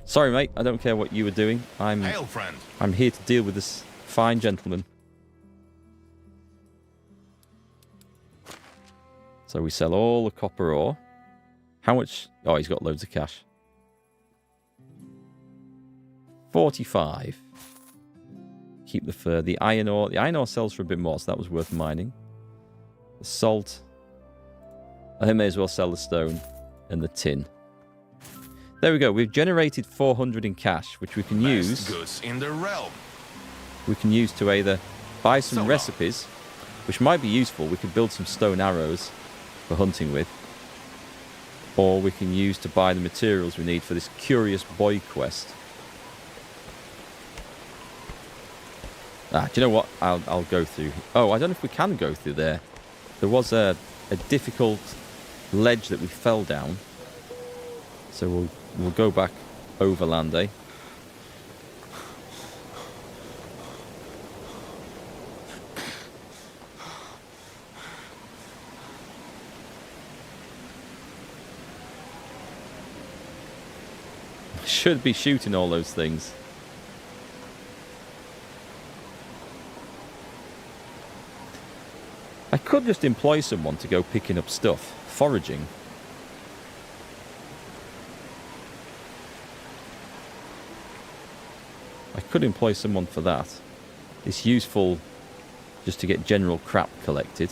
Sorry, mate. I don't care what you were doing. Hail, friend. I'm here to deal with this fine gentleman. So we sell all the copper ore. How much? Oh, he's got loads of cash. 45. Keep the fur. The iron ore. The iron ore sells for a bit more, so that was worth mining. The salt. I may as well sell the stone and the tin. There we go. We've generated 400 in cash, which we can use. Best goods in the realm. We can use to either buy some So long. recipes, which might be useful. We could build some stone arrows for hunting with. Or we can use to buy the materials we need for this curious boy quest. Do you know what? I'll go through. Oh, I don't know if we can go through there. There was a difficult ledge that we fell down. So we'll go back overland, eh? Should be shooting all those things. I could just employ someone to go picking up stuff. Foraging. I could employ someone for that. It's useful just to get general crap collected.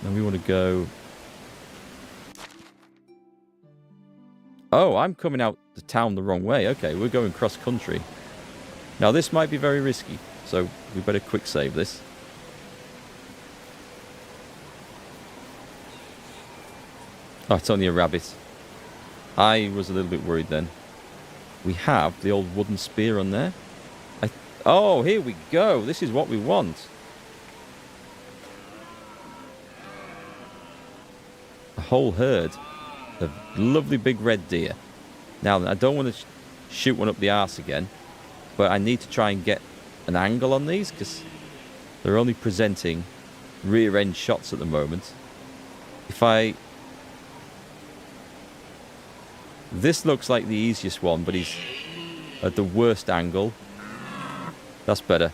Then we want to go... Oh, I'm coming out the town the wrong way. Okay, we're going cross country. Now this might be very risky, so we better quick save this. Oh, it's only a rabbit. I was a little bit worried then. We have the old wooden spear on there. Oh, here we go. This is what we want. A whole herd of lovely big red deer. Now, I don't want to shoot one up the arse again, but I need to try and get an angle on these because they're only presenting rear end shots at the moment. If I This looks like the easiest one, but he's at the worst angle. That's better.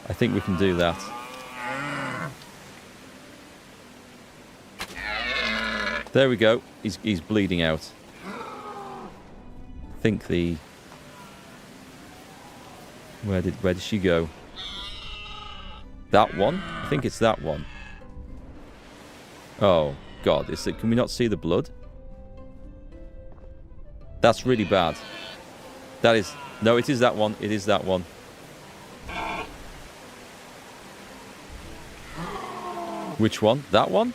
I think we can do that. There we go. He's bleeding out. I think the... Where did she go? That one? I think it's that one. Oh, God. Can we not see the blood? That's really bad. That is... No, it is that one. It is that one. Which one? That one?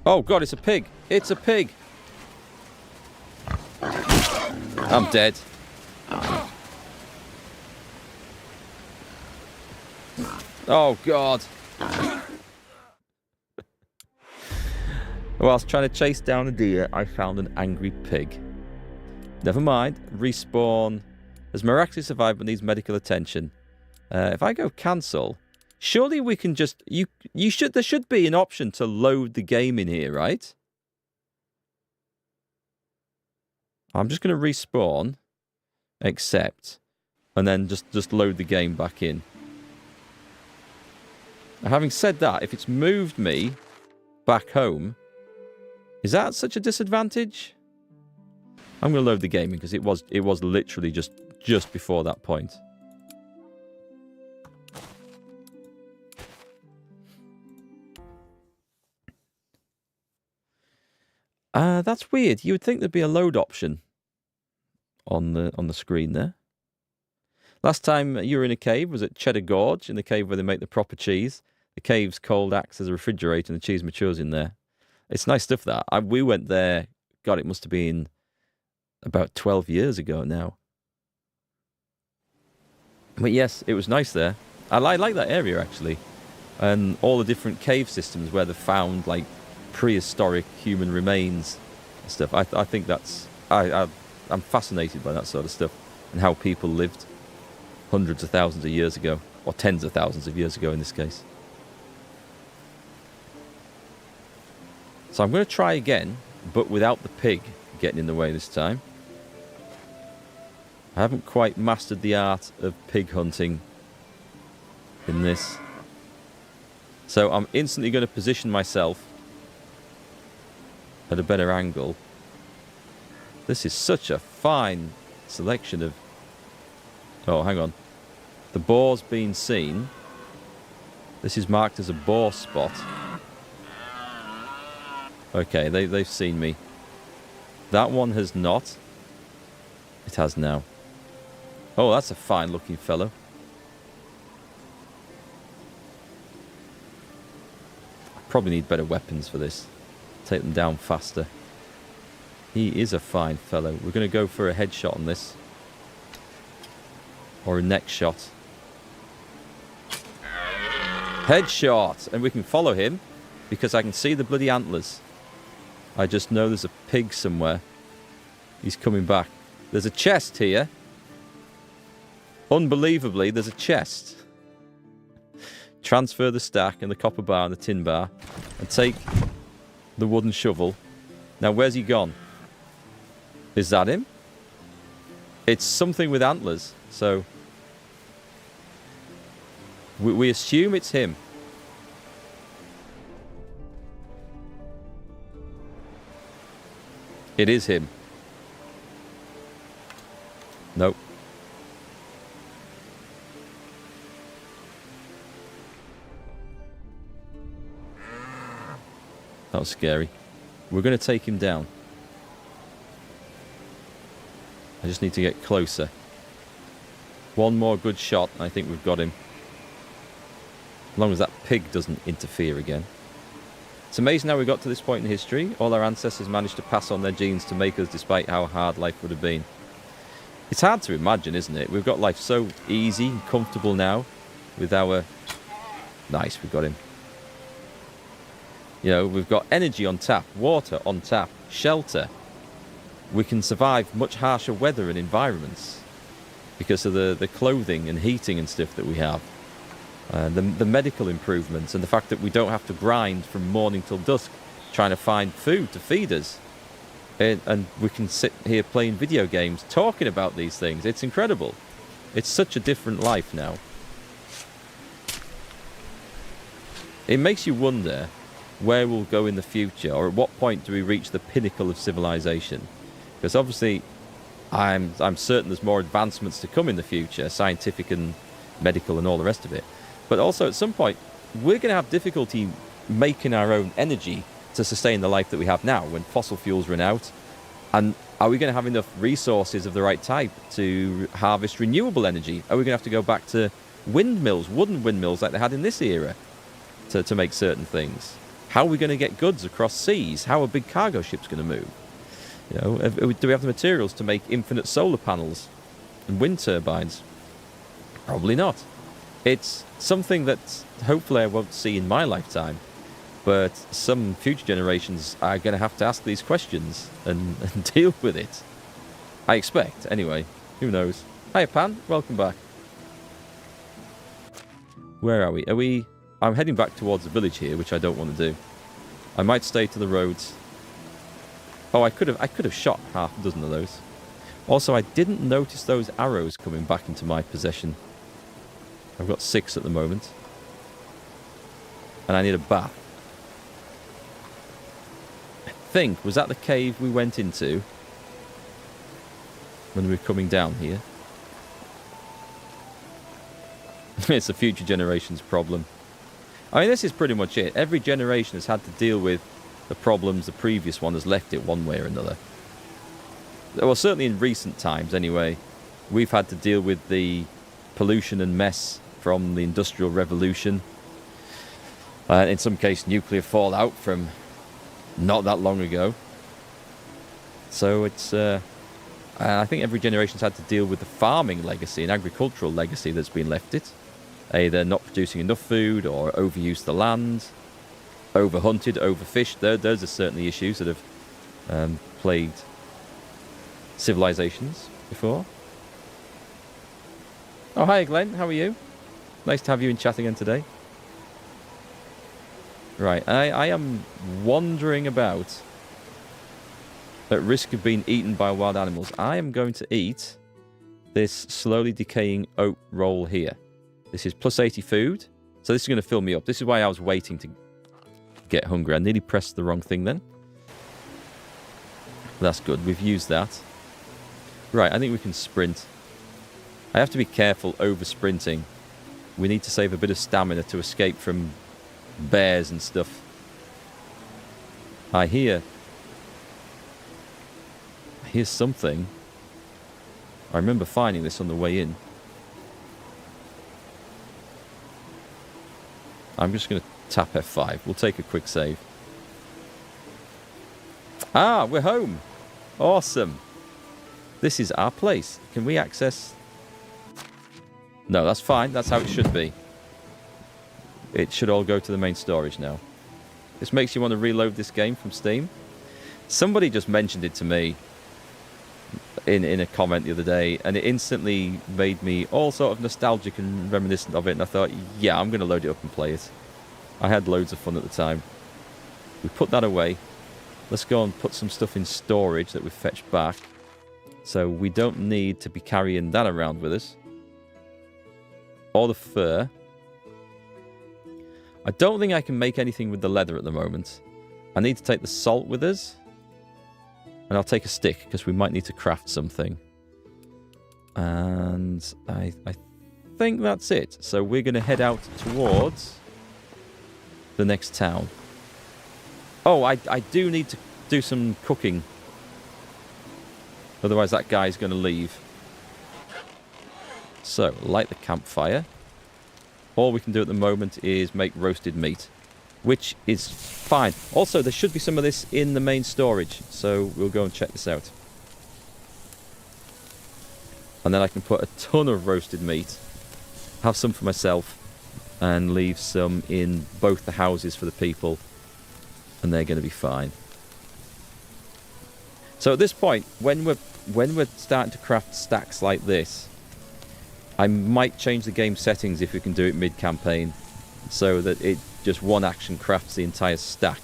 Oh, God, it's a pig. It's a pig. I'm dead. Oh, God. Whilst trying to chase down a deer, I found an angry pig. Never mind. Respawn has miraculously survived but needs medical attention. If I go cancel, surely we can just... There should be an option to load the game in here, right? I'm just going to respawn, accept, and then just load the game back in. Now, having said that, if it's moved me back home, is that such a disadvantage? I'm going to load the game in because it was literally just before that point. That's weird. You would think there'd be a load option on the screen there. Last time you were in a cave was at Cheddar Gorge, in the cave where they make the proper cheese. The cave's cold acts as a refrigerator and the cheese matures in there. It's nice stuff, that. We went there, God, it must have been about 12 years ago now. But yes, it was nice there. I like that area, actually. And all the different cave systems where they've found, like, prehistoric human remains and stuff. I think that's... I'm fascinated by that sort of stuff and how people lived hundreds of thousands of years ago, or tens of thousands of years ago in this case. So I'm going to try again, but without the pig getting in the way this time. I haven't quite mastered the art of pig hunting in this. So I'm instantly going to position myself at a better angle. This is such a fine selection of... Oh, hang on. The boar's been seen. This is marked as a boar spot. Okay, they've seen me. That one has not. It has now. Oh, that's a fine looking fellow. Probably need better weapons for this. Take them down faster. He is a fine fellow. We're going to go for a headshot on this. Or a neck shot. Headshot! And we can follow him because I can see the bloody antlers. I just know there's a pig somewhere. He's coming back. There's a chest here. Unbelievably, there's a chest. Transfer the stack and the copper bar and the tin bar. And take the wooden shovel. Now, where's he gone? Is that him? It's something with antlers, so... We assume it's him. It is him. Nope. That was scary. We're going to take him down. I just need to get closer. One more good shot, and I think we've got him. As long as that pig doesn't interfere again. It's amazing how we got to this point in history. All our ancestors managed to pass on their genes to make us, despite how hard life would have been. It's hard to imagine, isn't it? We've got life so easy and comfortable now with our... Nice, we've got him. You know, we've got energy on tap, water on tap, shelter. We can survive much harsher weather and environments because of the clothing and heating and stuff that we have. The medical improvements and the fact that we don't have to grind from morning till dusk trying to find food to feed us. And we can sit here playing video games, talking about these things. It's incredible. It's such a different life now. It makes you wonder where we'll go in the future, or at what point do we reach the pinnacle of civilization? Because obviously, I'm certain there's more advancements to come in the future, scientific and medical and all the rest of it. But also, at some point, we're going to have difficulty making our own energy to sustain the life that we have now when fossil fuels run out. And are we going to have enough resources of the right type to harvest renewable energy? Are we going to have to go back to windmills, wooden windmills like they had in this era to make certain things? How are we going to get goods across seas? How are big cargo ships going to move? You know, do we have the materials to make infinite solar panels and wind turbines? Probably not. It's something that hopefully I won't see in my lifetime, but some future generations are going to have to ask these questions and deal with it. I expect, anyway. Who knows? Hiya, Pan. Welcome back. Where are we? I'm heading back towards the village here, which I don't want to do. I might stay to the roads. Oh, I could have shot half a dozen of those. Also, I didn't notice those arrows coming back into my possession. I've got 6 at the moment. And I need a bath. I think, was that the cave we went into when we were coming down here? It's a future generation's problem. I mean, this is pretty much it. Every generation has had to deal with the problems the previous one has left it one way or another. Well, certainly in recent times anyway, we've had to deal with the pollution and mess from the Industrial Revolution. In some case, nuclear fallout from not that long ago. So it's... I think every generation's had to deal with the farming legacy and agricultural legacy that's been left it. Either not producing enough food or overuse the land, overhunted, overfished. Those are certainly issues that have plagued civilizations before. Oh, hi Glenn, how are you? Nice to have you in chat again today. Right, I am wandering about at risk of being eaten by wild animals. I am going to eat this slowly decaying oat roll here. This is plus 80 food, so this is going to fill me up. This is why I was waiting to get hungry. I nearly pressed the wrong thing then. That's good, we've used that. Right, I think we can sprint. I have to be careful over sprinting. We need to save a bit of stamina to escape from bears and stuff. I hear something. I remember finding this on the way in. I'm just going to tap F5. We'll take a quick save. Ah, we're home. Awesome. This is our place. Can we access... No, that's fine. That's how it should be. It should all go to the main storage now. This makes you want to reload this game from Steam. Somebody just mentioned it to me in a comment the other day, and it instantly made me all sort of nostalgic and reminiscent of it, and I thought, yeah, I'm going to load it up and play it. I had loads of fun at the time. We put that away. Let's go and put some stuff in storage that we've fetched back, so we don't need to be carrying that around with us. All the fur. I don't think I can make anything with the leather at the moment. I need to take the salt with us. And I'll take a stick, because we might need to craft something. And I think that's it. So we're going to head out towards the next town. Oh, I do need to do some cooking. Otherwise that guy's going to leave. So, light the campfire. All we can do at the moment is make roasted meat, which is fine. Also, there should be some of this in the main storage, so we'll go and check this out. And then I can put a ton of roasted meat, have some for myself, and leave some in both the houses for the people, and they're going to be fine. So at this point, when we're starting to craft stacks like this, I might change the game settings if we can do it mid-campaign, so that it just one action crafts the entire stack.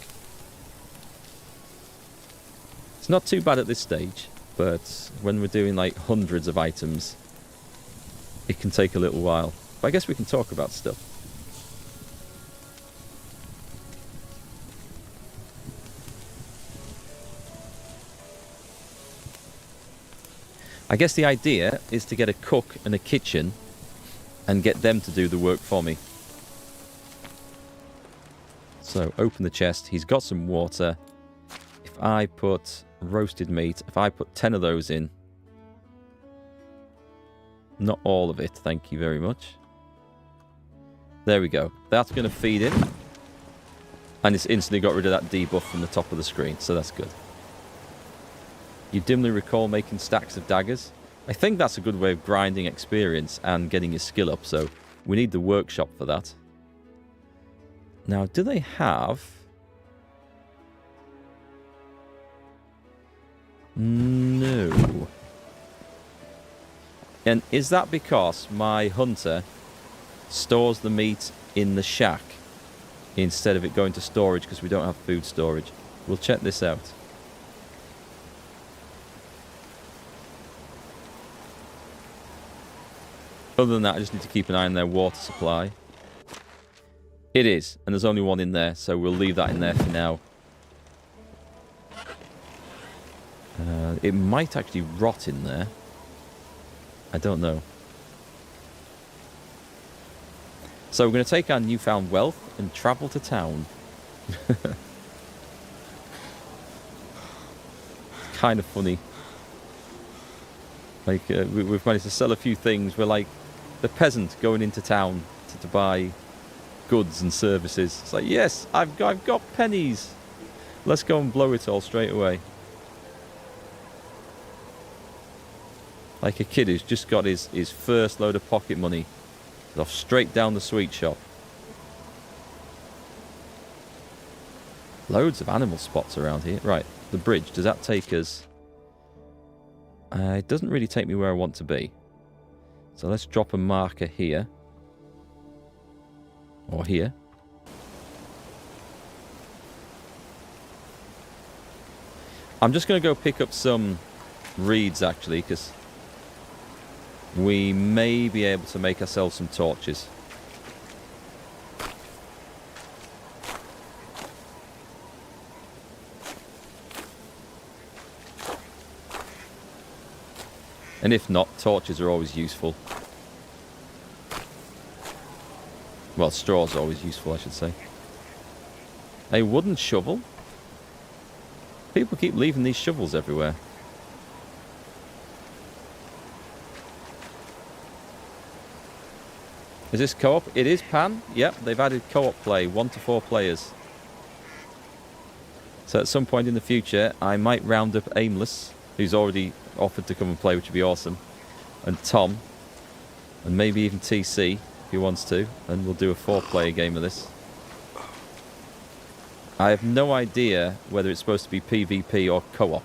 It's not too bad at this stage, but when we're doing like hundreds of items, it can take a little while. But I guess we can talk about stuff. I guess the idea is to get a cook and a kitchen and get them to do the work for me. So open the chest. He's got some water. If I put roasted meat, if I put 10 of those in, not all of it, thank you very much. There we go. That's going to feed in. And it's instantly got rid of that debuff from the top of the screen, so that's good. You dimly recall making stacks of daggers. I think that's a good way of grinding experience and getting your skill up, so we need the workshop for that. Now, do they have... No. And is that because my hunter stores the meat in the shack instead of it going to storage because we don't have food storage? We'll check this out. Other than that, I just need to keep an eye on their water supply. It is, and there's only one in there, so we'll leave that in there for now. It might actually rot in there. I don't know. So we're going to take our newfound wealth and travel to town. Kind of funny. Like, we've managed to sell a few things. We're like the peasant going into town to buy goods and services. It's like, yes, I've got pennies. Let's go and blow it all straight away. Like a kid who's just got his first load of pocket money. Off straight down the sweet shop. Loads of animal spots around here. Right, the bridge. Does that take us... it doesn't really take me where I want to be. So let's drop a marker here. Or here. I'm just going to go pick up some reeds, actually, because we may be able to make ourselves some torches. And if not, torches are always useful. Well, straw's always useful, I should say. A wooden shovel? People keep leaving these shovels everywhere. Is this co-op? It is Pan. Yep, they've added co-op play, 1 to 4 players. So at some point in the future, I might round up Aimless, who's already offered to come and play, which would be awesome, and Tom, and maybe even TC, if he wants to, and we'll do a 4-player game of this. I have no idea whether it's supposed to be PvP or co-op,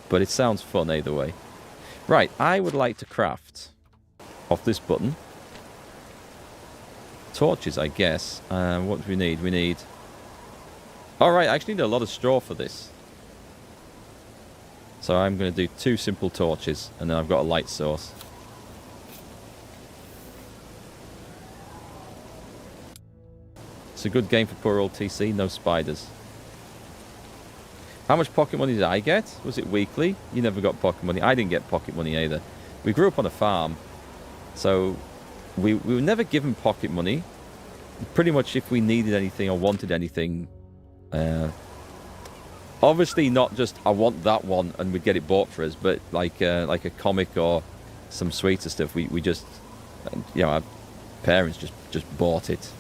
but it sounds fun either way. Right, I would like to craft, off this button, torches, I guess. What do we need? We need... Alright, I actually need a lot of straw for this. So I'm going to do 2 simple torches, and then I've got a light source. It's a good game for poor old TC, no spiders. How much pocket money did I get? Was it weekly? You never got pocket money. I didn't get pocket money either. We grew up on a farm, so we were never given pocket money. Pretty much if we needed anything or wanted anything, obviously not just I want that one and we'd get it bought for us, but like a comic or some sweeter stuff, we just, you know, our parents just bought it.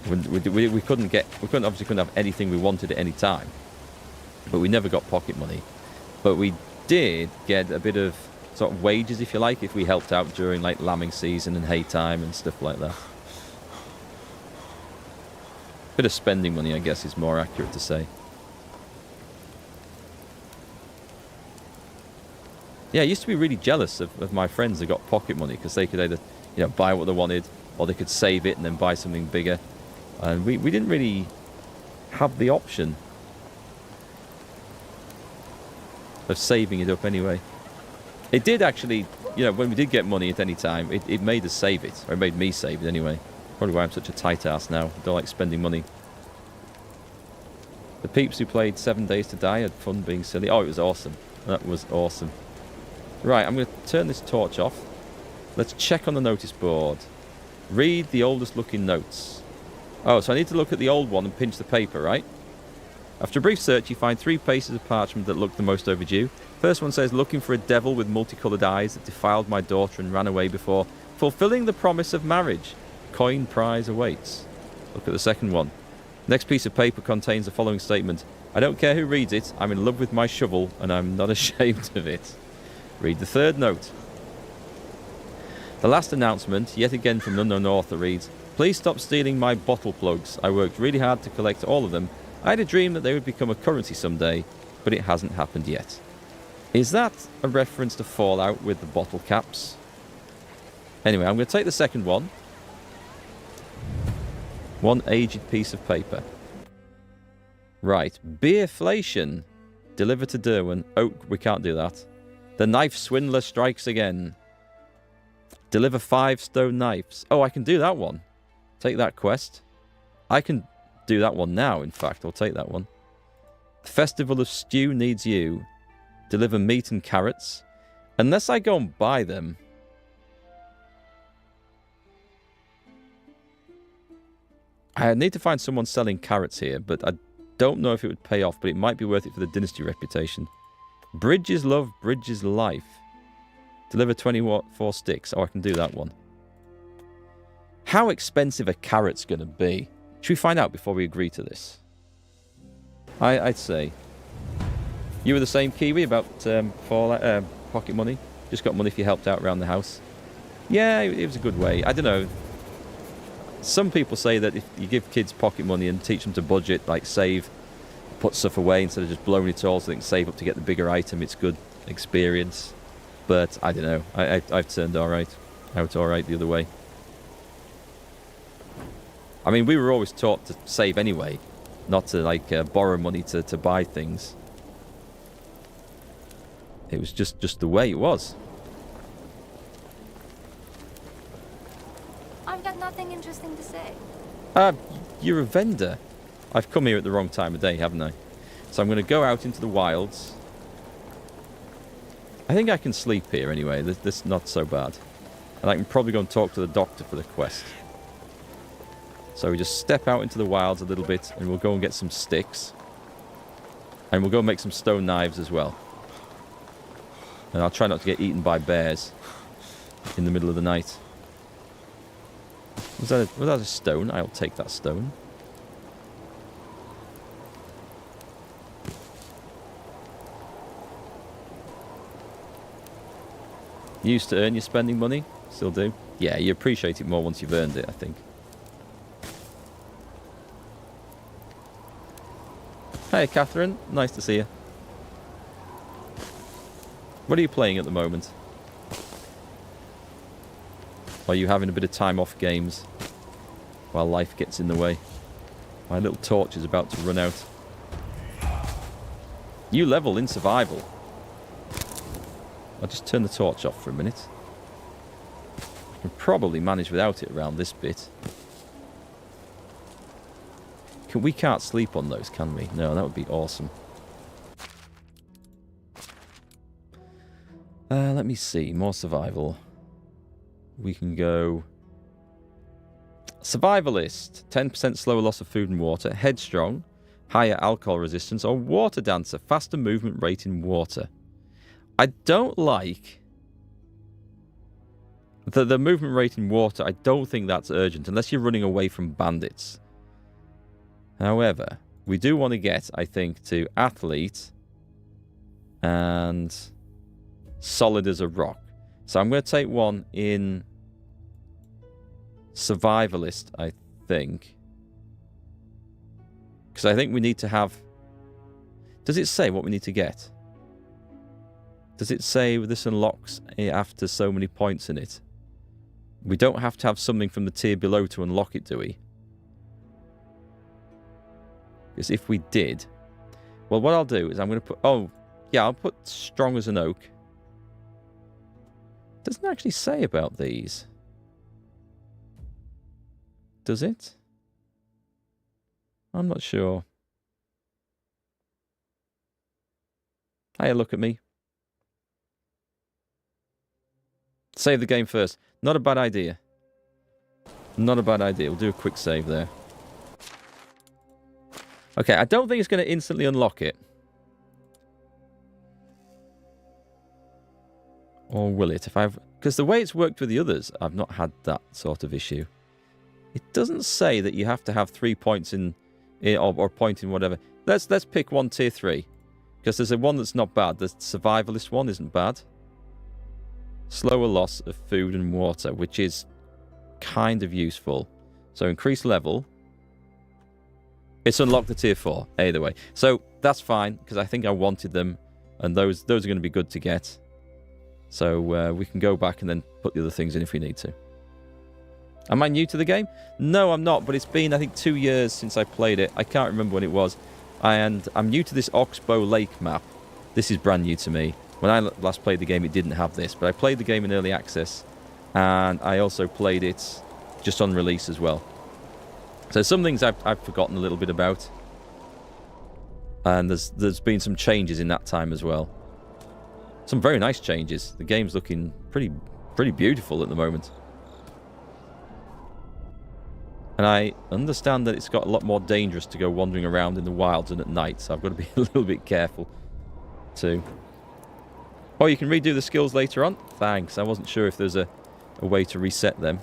We couldn't have anything we wanted at any time, but we never got pocket money. But we did get a bit of sort of wages, if you like, if we helped out during like lambing season and hay time and stuff like that. Bit of spending money, I guess, is more accurate to say. Yeah, I used to be really jealous of my friends that got pocket money, because they could either, you know, buy what they wanted, or they could save it and then buy something bigger. And we didn't really have the option. of saving it up anyway. It did actually, you know, when we did get money at any time, it made us save it. Or it made me save it anyway. Probably why I'm such a tight ass now. I don't like spending money. The peeps who played 7 Days to Die had fun being silly. Oh, it was awesome. That was awesome. Right, I'm going to turn this torch off. Let's check on the notice board. Read the oldest looking notes. Oh, so I need to look at the old one and pinch the paper, right? After a brief search, you find 3 pieces of parchment that look the most overdue. First one says, looking for a devil with multicoloured eyes that defiled my daughter and ran away before fulfilling the promise of marriage. Coin prize awaits. Look at the second one. Next piece of paper contains the following statement. I don't care who reads it, I'm in love with my shovel and I'm not ashamed of it. Read the third note. The last announcement, yet again from an unknown author, reads, please stop stealing my bottle plugs. I worked really hard to collect all of them. I had a dream that they would become a currency someday, but it hasn't happened yet. Is that a reference to Fallout with the bottle caps? Anyway, I'm going to take the second one. One aged piece of paper. Right. Beerflation. Deliver to Derwin. Oh, we can't do that. The knife swindler strikes again. Deliver 5 stone knives. Oh, I can do that one. Take that quest. I can do that one now, in fact. I'll take that one. The Festival of Stew needs you. Deliver meat and carrots. Unless I go and buy them. I need to find someone selling carrots here, but I don't know if it would pay off, but it might be worth it for the dynasty reputation. Bridges love, bridges life. Deliver 24 sticks. Oh, I can do that one. How expensive are carrots going to be? Should we find out before we agree to this? I'd say. You were the same, Kiwi, about pocket money? Just got money if you helped out around the house? Yeah, it was a good way. I don't know. Some people say that if you give kids pocket money and teach them to budget, like save, put stuff away instead of just blowing it all so they can save up to get the bigger item, it's good experience. But I don't know. I've turned out alright the other way. I mean, we were always taught to save anyway, not to like borrow money to buy things. It was just the way it was. I've got nothing interesting to say. You're a vendor. I've come here at the wrong time of day, haven't I? So I'm going to go out into the wilds. I think I can sleep here anyway. This is not so bad. And I can probably go and talk to the doctor for the quest. So we just step out into the wilds a little bit and we'll go and get some sticks. And we'll go make some stone knives as well. And I'll try not to get eaten by bears in the middle of the night. Was that a stone? I'll take that stone. You used to earn your spending money? Still do? Yeah, you appreciate it more once you've earned it, I think. Hey, Catherine. Nice to see you. What are you playing at the moment? Are you having a bit of time off games while life gets in the way? My little torch is about to run out. You level in survival. I'll just turn the torch off for a minute. I can probably manage without it around this bit. We can't sleep on those, can we? No, that would be awesome. Let me see. More survival. We can go... Survivalist. 10% slower loss of food and water. Headstrong. Higher alcohol resistance. Or Water Dancer. Faster movement rate in water. I don't like... The movement rate in water, I don't think that's urgent. Unless you're running away from bandits. However, we do want to get, I think, to Athlete. And... Solid as a rock. So I'm going to take one in... Survivalist, I think. Because I think we need to have... Does it say what we need to get? Does it say this unlocks after so many points in it? We don't have to have something from the tier below to unlock it, do we? Because if we did... Well, what I'll do is I'm going to put... Oh, Yeah, I'll put strong as an oak. Doesn't actually say about these. Does it? I'm not sure. Hey, look at me. Save the game first. Not a bad idea. Not a bad idea. We'll do a quick save there. Okay, I don't think it's going to instantly unlock it. Or will it? Because the way it's worked with the others, I've not had that sort of issue. It doesn't say that you have to have 3 points in or point in whatever. Let's pick one tier 3. Because there's a one that's not bad. The survivalist one isn't bad. Slower loss of food and water, which is kind of useful. So increase level. It's unlocked the tier 4, either way. So that's fine, because I think I wanted them. And those are going to be good to get. So we can go back and then put the other things in if we need to. Am I new to the game? No, I'm not, but it's been, I think, 2 years since I played it. I can't remember when it was. And I'm new to this Oxbow Lake map. This is brand new to me. When I last played the game, it didn't have this. But I played the game in early access. And I also played it just on release as well. So some things I've forgotten a little bit about. And there's been some changes in that time as well. Some very nice changes. The game's looking pretty beautiful at the moment. And I understand that it's got a lot more dangerous to go wandering around in the wilds and at night, so I've got to be a little bit careful too. Oh, you can redo the skills later on? Thanks. I wasn't sure if there's a way to reset them.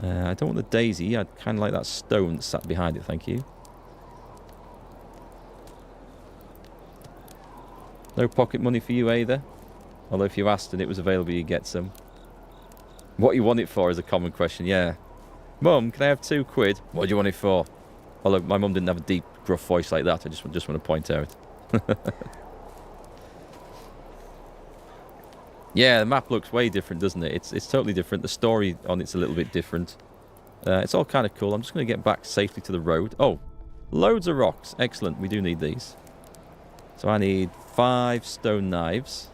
I don't want the daisy. I'd kind of like that stone that sat behind it, thank you. No pocket money for you either. Although if you asked and it was available, you get some. What you want it for is a common question, yeah. Mum, can I have £2? What do you want it for? Although my mum didn't have a deep, gruff voice like that. I just want to point out. Yeah, the map looks way different, doesn't it? It's totally different. The story on it's a little bit different. It's all kind of cool. I'm just going to get back safely to the road. Oh, loads of rocks. Excellent. We do need these. So I need 5 stone knives.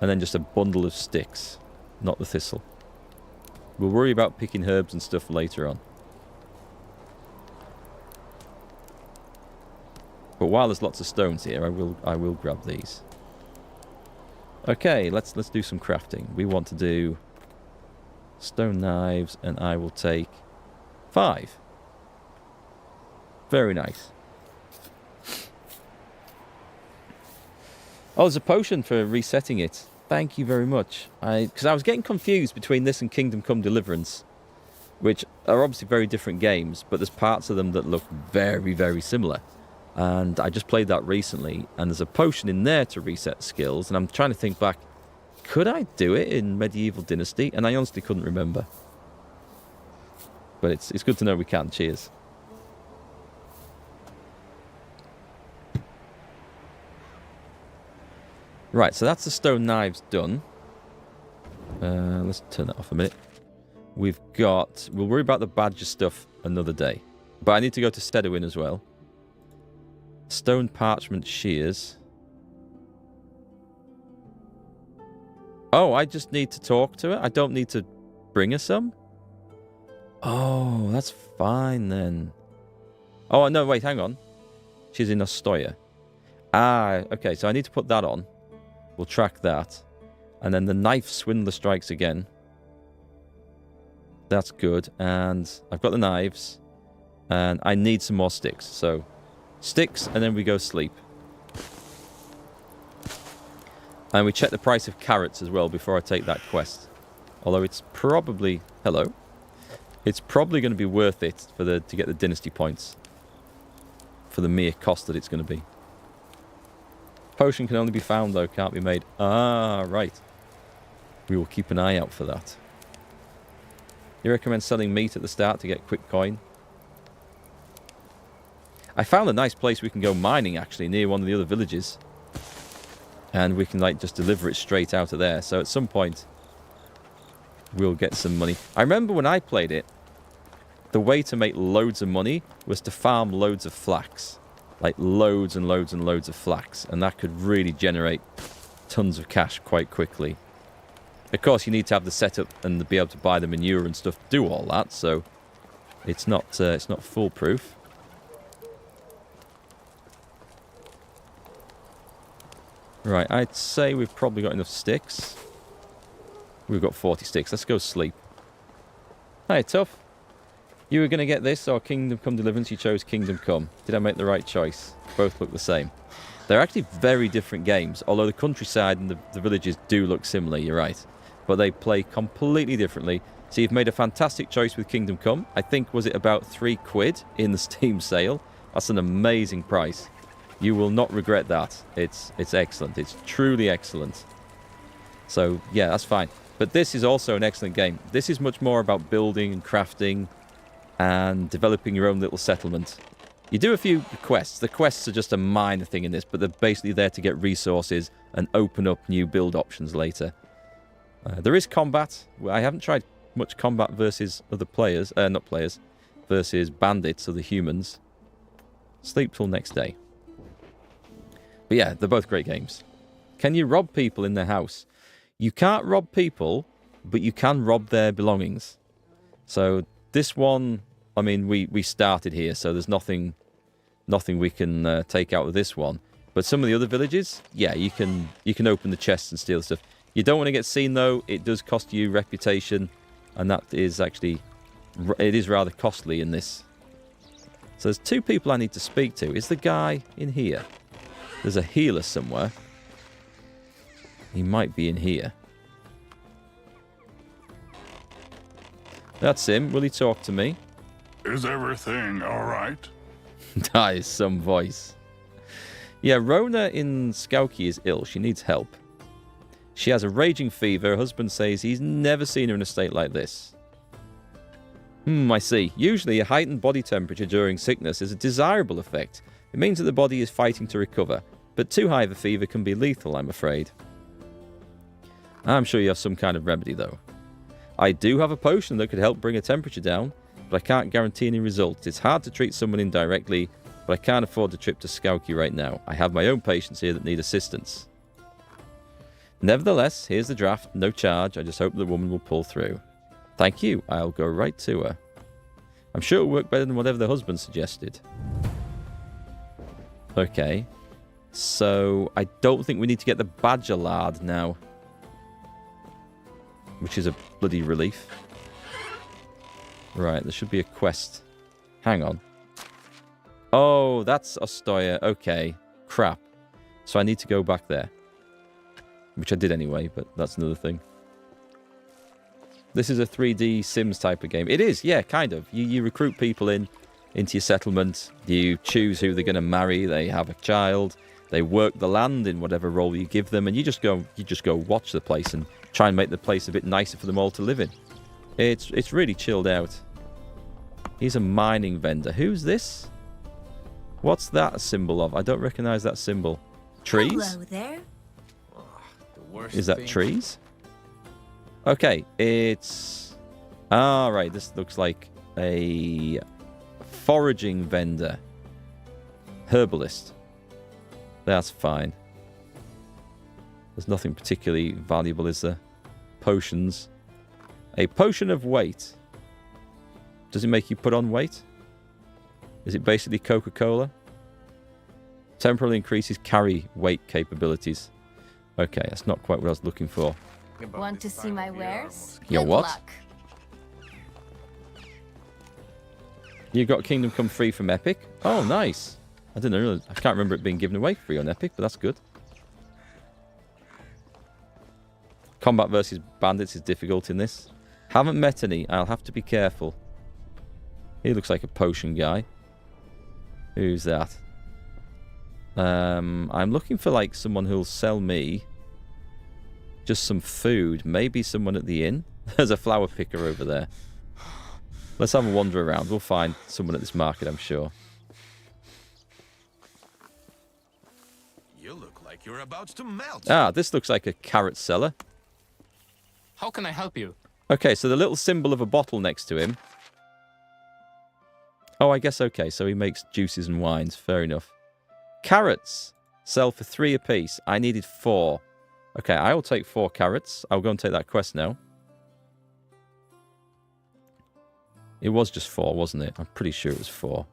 And then just a bundle of sticks. Not the thistle. We'll worry about picking herbs and stuff later on. But while there's lots of stones here, I will grab these. Okay, let's do some crafting. We want to do stone knives, and I will take 5. Very nice. Oh, there's a potion for resetting it. Thank you very much. Because I was getting confused between this and Kingdom Come Deliverance, which are obviously very different games, but there's parts of them that look very, very similar. And I just played that recently, and there's a potion in there to reset skills, and I'm trying to think back, could I do it in Medieval Dynasty? And I honestly couldn't remember. But it's good to know we can. Cheers. Right, so that's the stone knives done. Let's turn that off a minute. We'll worry about the badger stuff another day. But I need to go to Stedowin as well. Stone parchment shears. Oh, I just need to talk to her? I don't need to bring her some? Oh, that's fine then. Oh, no, wait, hang on. She's in Ostoya. Ah, okay, so I need to put that on. We'll track that. And then the knife swindler strikes again. That's good. And I've got the knives. And I need some more sticks, so... Sticks, and then we go sleep. And we check the price of carrots as well before I take that quest. Although it's probably... Hello. It's probably going to be worth it to get the dynasty points. For the mere cost that it's going to be. Potion can only be found though, can't be made. Ah, right. We will keep an eye out for that. You recommend selling meat at the start to get quick coin? I found a nice place we can go mining, actually, near one of the other villages. And we can, like, just deliver it straight out of there. So at some point, we'll get some money. I remember when I played it, the way to make loads of money was to farm loads of flax. Like loads and loads and loads of flax. And that could really generate tons of cash quite quickly. Of course, you need to have the setup and be able to buy the manure and stuff to do all that. So it's not foolproof. Right, I'd say we've probably got enough sticks. We've got 40 sticks. Let's go sleep. Hey, tough. You were going to get this or Kingdom Come Deliverance? You chose Kingdom Come. Did I make the right choice? Both look the same. They're actually very different games, although the countryside and the villages do look similar, you're right. But they play completely differently. So you've made a fantastic choice with Kingdom Come. I think, was it about £3 in the Steam sale? That's an amazing price. You will not regret that. It's excellent. It's truly excellent. So, yeah, that's fine. But this is also an excellent game. This is much more about building and crafting and developing your own little settlement. You do a few quests. The quests are just a minor thing in this, but they're basically there to get resources and open up new build options later. There is combat. I haven't tried much combat versus other players. Not players. Versus bandits or the humans. Sleep till next day. But yeah, they're both great games. Can you rob people in their house? You can't rob people, but you can rob their belongings. So this one, I mean, we started here, so there's nothing we can take out of this one. But some of the other villages, yeah, you can open the chests and steal stuff. You don't want to get seen, though. It does cost you reputation, and that is actually, it is rather costly in this. So there's two people I need to speak to. Is the guy in here? There's a healer somewhere. He might be in here. That's him. Will he talk to me? Is everything all right? That is some voice. Yeah, Rona in Skauki is ill. She needs help. She has a raging fever. Her husband says he's never seen her in a state like this. I see. Usually a heightened body temperature during sickness is a desirable effect. It means that the body is fighting to recover. But too high of a fever can be lethal, I'm afraid. I'm sure you have some kind of remedy, though. I do have a potion that could help bring her temperature down, but I can't guarantee any results. It's hard to treat someone indirectly, but I can't afford the trip to Skauki right now. I have my own patients here that need assistance. Nevertheless, here's the draft. No charge. I just hope the woman will pull through. Thank you. I'll go right to her. I'm sure it'll work better than whatever the husband suggested. Okay. So, I don't think we need to get the badger lard now. Which is a bloody relief. Right, there should be a quest. Hang on. Oh, that's Ostoya. Okay. Crap. So I need to go back there. Which I did anyway, but that's another thing. This is a 3D Sims type of game. It is, yeah, kind of. You recruit people into your settlement. You choose who they're going to marry. They have a child. They work the land in whatever role you give them, and you just go watch the place and try and make the place a bit nicer for them all to live in. It's really chilled out. He's a mining vendor. Who's this? What's that a symbol of? I don't recognize that symbol. Trees? Hello there. Is that trees? Okay, it's... Ah, right, this looks like a foraging vendor. Herbalist. That's fine. There's nothing particularly valuable, is there? Potions. A potion of weight. Does it make you put on weight? Is it basically Coca-Cola? Temporarily increases carry weight capabilities. Okay, that's not quite what I was looking for. Want to see my wares? Your Good what? luck. You got Kingdom Come free from Epic? Oh, nice. I didn't know. I can't remember it being given away free on Epic, but that's good. Combat versus bandits is difficult in this. Haven't met any. I'll have to be careful. He looks like a potion guy. Who's that? I'm looking for like someone who'll sell me just some food. Maybe someone at the inn. There's a flower picker over there. Let's have a wander around. We'll find someone at this market, I'm sure. You look like you're about to melt. Ah, this looks like a carrot seller. How can I help you? Okay, so the little symbol of a bottle next to him. Oh, I guess okay. So he makes juices and wines. Fair enough. Carrots sell for 3 apiece. I needed 4. Okay, I will take 4 carrots. I'll go and take that quest now. It was just 4, wasn't it? I'm pretty sure it was 4.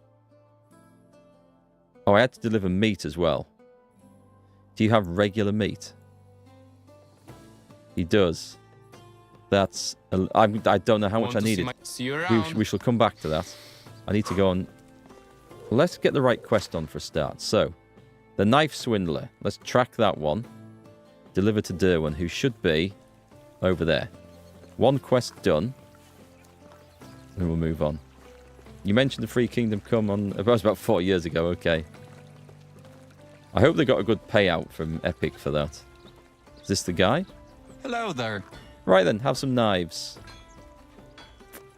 Oh, I had to deliver meat as well. Do you have regular meat? He does. That's... I don't know how much I needed. We shall come back to that. I need to go on... Let's get the right quest on for a start. So, the knife swindler. Let's track that one. Deliver to Derwin, who should be over there. 1 quest done. And we'll move on. You mentioned the Free Kingdom Come on... That was about 4 years ago. Okay. I hope they got a good payout from Epic for that. Is this the guy? Hello there. Right then, have some knives.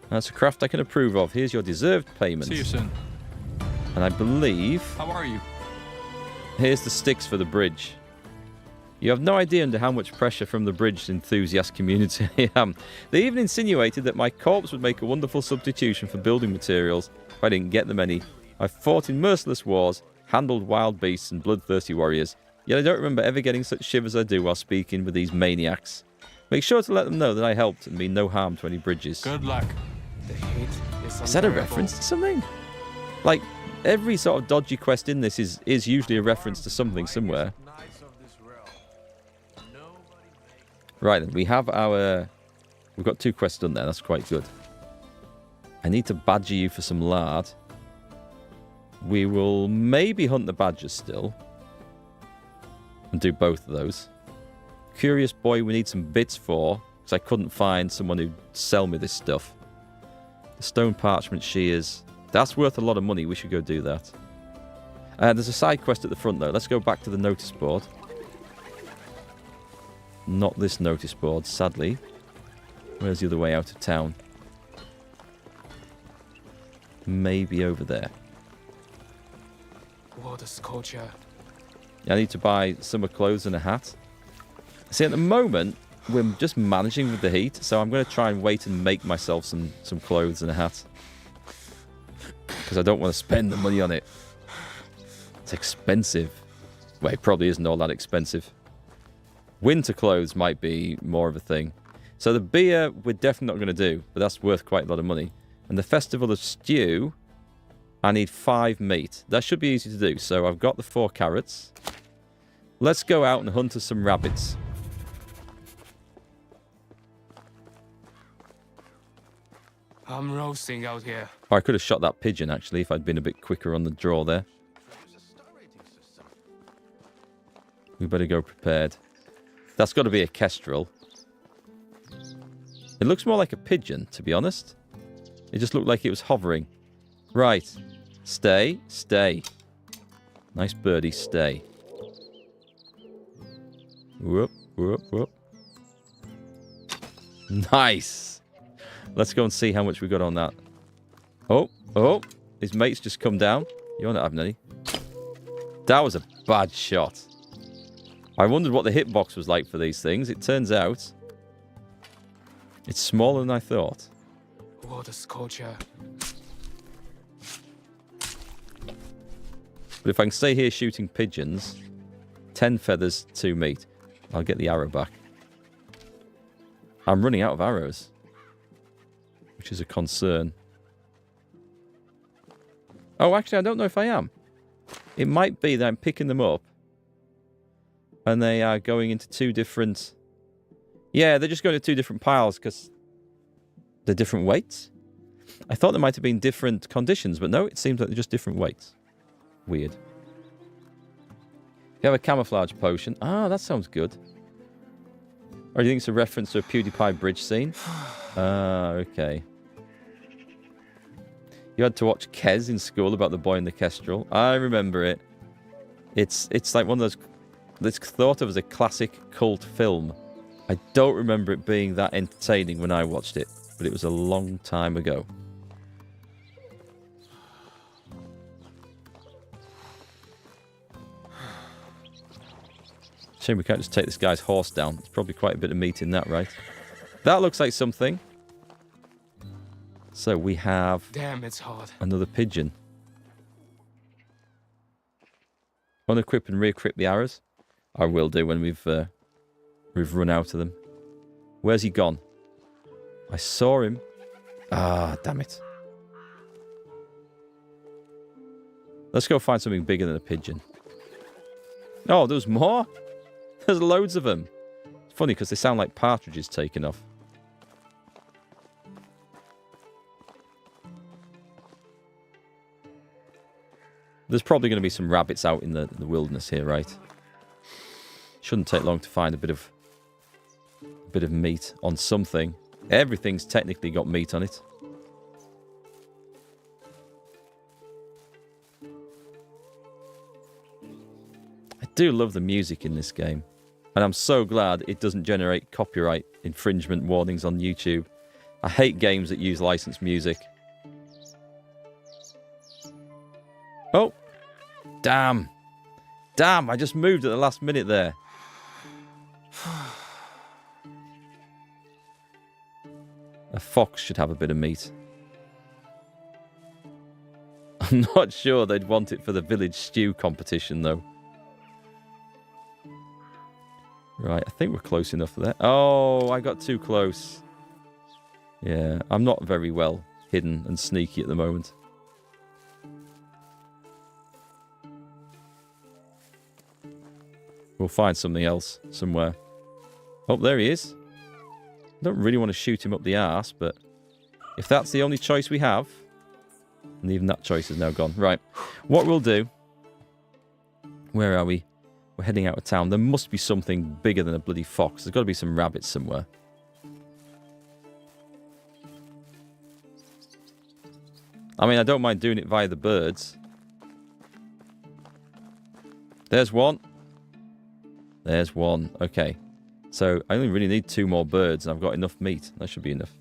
That's a craft I can approve of. Here's your deserved payment. See you soon. And I believe... How are you? Here's the sticks for the bridge. You have no idea under how much pressure from the bridge enthusiast community I am. They even insinuated that my corpse would make a wonderful substitution for building materials if I didn't get them any. I've fought in merciless wars, handled wild beasts and bloodthirsty warriors, yet I don't remember ever getting such shivers as I do while speaking with these maniacs. Make sure to let them know that I helped and mean no harm to any bridges. Good luck. The heat Is that a reference to something? Like, every sort of dodgy quest in this is usually a reference to something somewhere. Right then, we have our... We've got 2 quests done there, that's quite good. I need to badger you for some lard. We will maybe hunt the badgers still. And do both of those. Curious boy we need some bits for, because I couldn't find someone who'd sell me this stuff. The stone parchment shears. That's worth a lot of money, we should go do that. There's a side quest at the front though. Let's go back to the notice board. Not this notice board, sadly. Where's the other way out of town? Maybe over there. What a sculpture. I need to buy summer clothes and a hat. See, at the moment, we're just managing with the heat, so I'm going to try and wait and make myself some clothes and a hat. Because I don't want to spend the money on it. It's expensive. Well, it probably isn't all that expensive. Winter clothes might be more of a thing. So the beer, we're definitely not going to do, but that's worth quite a lot of money. And the Festival of Stew, I need 5 meat. That should be easy to do. So I've got the 4 carrots. Let's go out and hunt us some rabbits. I'm roasting out here. Oh, I could have shot that pigeon, actually, if I'd been a bit quicker on the draw there. We better go prepared. That's got to be a kestrel. It looks more like a pigeon, to be honest. It just looked like it was hovering. Right. Stay. Stay. Nice birdie, stay. Whoop, whoop, whoop. Nice. Let's go and see how much we got on that. Oh, oh. His mate's just come down. You're not having any. That was a bad shot. I wondered what the hitbox was like for these things. It turns out it's smaller than I thought. What a sculpture. But if I can stay here shooting pigeons, 10 feathers, 2 meat. I'll get the arrow back. I'm running out of arrows, which is a concern. Oh, actually, I don't know if I am. It might be that I'm picking them up and they are going into 2 different... Yeah, they're just going to 2 different piles because they're different weights. I thought there might have been different conditions, but no, it seems like they're just different weights. Weird. You have a camouflage potion. Ah, that sounds good. Or do you think it's a reference to a PewDiePie bridge scene? Ah, okay. You had to watch Kez in school about the boy and the kestrel. I remember it. It's like one of those... It's thought of as a classic cult film. I don't remember it being that entertaining when I watched it, but it was a long time ago. Shame we can't just take this guy's horse down. There's probably quite a bit of meat in that, right? That looks like something. So we have Damn, it's hard. another pigeon. Unequip and re-equip the arrows. I will do when we've run out of them. Where's he gone? I saw him. Ah, damn it. Let's go find something bigger than a pigeon. Oh, there's more? There's loads of them. It's funny because they sound like partridges taking off. There's probably going to be some rabbits out in the wilderness here, right? Shouldn't take long to find a bit of meat on something. Everything's technically got meat on it. I do love the music in this game. And I'm so glad it doesn't generate copyright infringement warnings on YouTube. I hate games that use licensed music. Oh! Damn! Damn, I just moved at the last minute there. A fox should have a bit of meat. I'm not sure they'd want it for the village stew competition, though. Right, I think we're close enough for that. Oh, I got too close. Yeah, I'm not very well hidden and sneaky at the moment. We'll find something else somewhere. Oh, there he is. I don't really want to shoot him up the arse, but if that's the only choice we have, and even that choice is now gone. Right, what we'll do... Where are we? We're heading out of town. There must be something bigger than a bloody fox. There's got to be some rabbits somewhere. I mean, I don't mind doing it via the birds. There's one. There's one. Okay. So I only really need 2 more birds and I've got enough meat. That should be enough.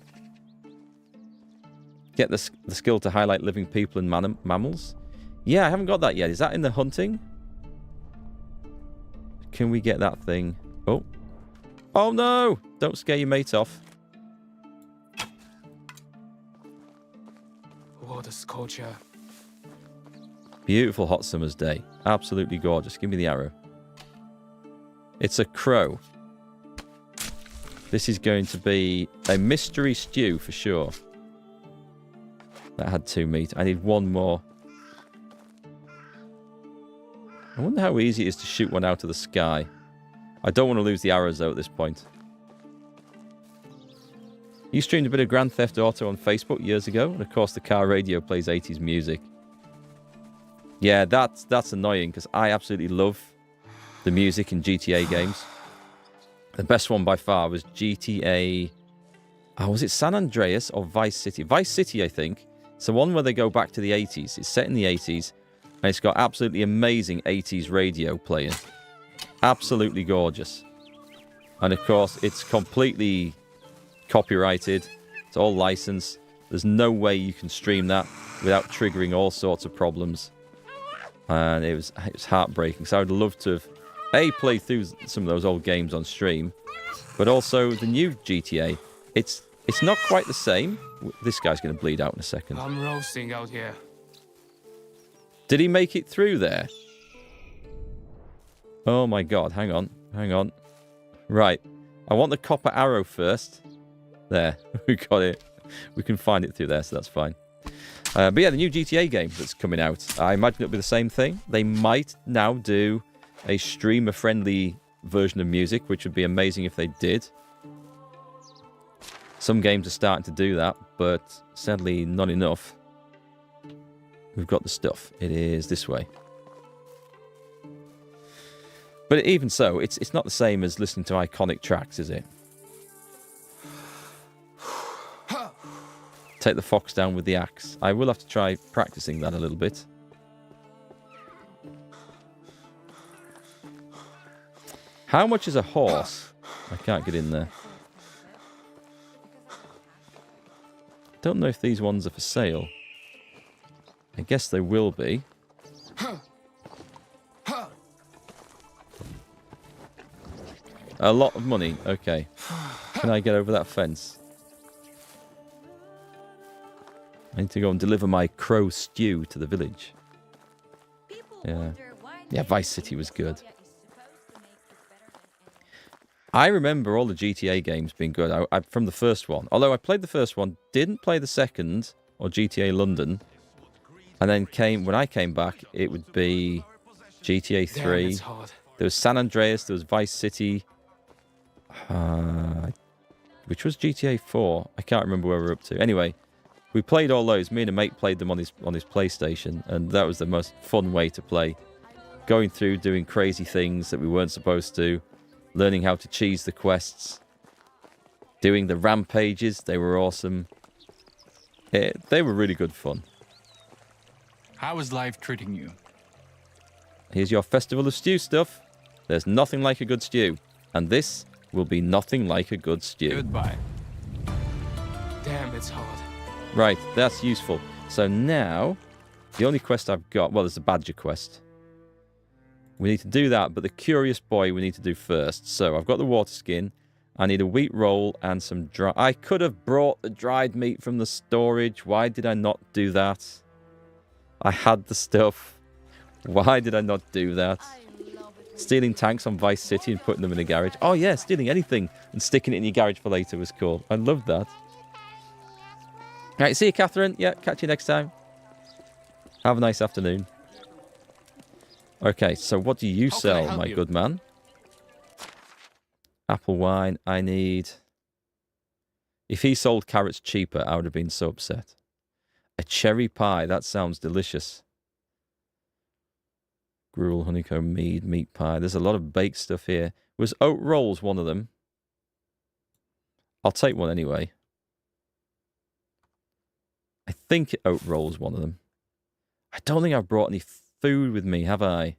Get the skill to highlight living people and mammals. Yeah, I haven't got that yet. Is that in the hunting? Can we get that thing? Oh. Oh no! Don't scare your mate off. What a sculpture. Beautiful hot summer's day. Absolutely gorgeous. Give me the arrow. It's a crow. This is going to be a mystery stew for sure. That had 2 meat. I need 1 more. I wonder how easy it is to shoot one out of the sky. I don't want to lose the arrows though at this point. You streamed a bit of Grand Theft Auto on Facebook years ago, and of course the car radio plays 80s music. Yeah, that's annoying because I absolutely love the music in GTA games. The best one by far was GTA... Oh, was it San Andreas or Vice City? Vice City, I think. It's the one where they go back to the 80s. It's set in the 80s, and it's got absolutely amazing 80s radio playing. Absolutely gorgeous. And of course, it's completely copyrighted. It's all licensed. There's no way you can stream that without triggering all sorts of problems. And it was heartbreaking. So I would love to have played through some of those old games on stream, but also the new GTA. It's not quite the same. This guy's going to bleed out in a second. I'm roasting out here. Did he make it through there? Oh my god, hang on. Hang on. Right. I want the copper arrow first. There. We got it. We can find it through there, so that's fine. But yeah, the new GTA game that's coming out. I imagine it'll be the same thing. They might now do a streamer-friendly version of music, which would be amazing if they did. Some games are starting to do that, but sadly not enough. We've got the stuff. It is this way. But even so, it's not the same as listening to iconic tracks, is it? Take the fox down with the axe. I will have to try practicing that a little bit. How much is a horse? I can't get in there. Don't know if these ones are for sale. I guess they will be. A lot of money. Okay. Can I get over that fence? I need to go and deliver my crow stew to the village. Yeah. Yeah, Vice City was good. I remember all the GTA games being good from the first one. Although I played the first one, didn't play the second, or GTA London. And then when I came back, it would be GTA 3. There was San Andreas, there was Vice City. Which was GTA 4. I can't remember where we're up to. Anyway, we played all those. Me and a mate played them on his PlayStation, and that was the most fun way to play. Going through, doing crazy things that we weren't supposed to, learning how to cheese the quests, doing the rampages. They were awesome. They were really good fun. How is life treating you? Here's your Festival of Stew stuff. There's nothing like a good stew, and this will be nothing like a good stew. Goodbye. Damn, it's hard. Right, that's useful. So now, the only quest I've got, well, there's a badger quest. We need to do that, but the curious boy we need to do first. So I've got the water skin. I need a wheat roll and some dry... I could have brought the dried meat from the storage. Why did I not do that? I had the stuff. Why did I not do that? Stealing tanks on Vice City and putting them in the garage. Oh yeah, stealing anything and sticking it in your garage for later was cool. I loved that. Right, see you, Catherine. Yeah, catch you next time. Have a nice afternoon. Okay, so what do you sell, my good man? Apple wine, I need... If he sold carrots cheaper, I would have been so upset. A cherry pie, that sounds delicious. Gruel, honeycomb, meat pie. There's a lot of baked stuff here. Was oat rolls one of them? I'll take one anyway. I think oat rolls one of them. I don't think I've brought any food with me, have I?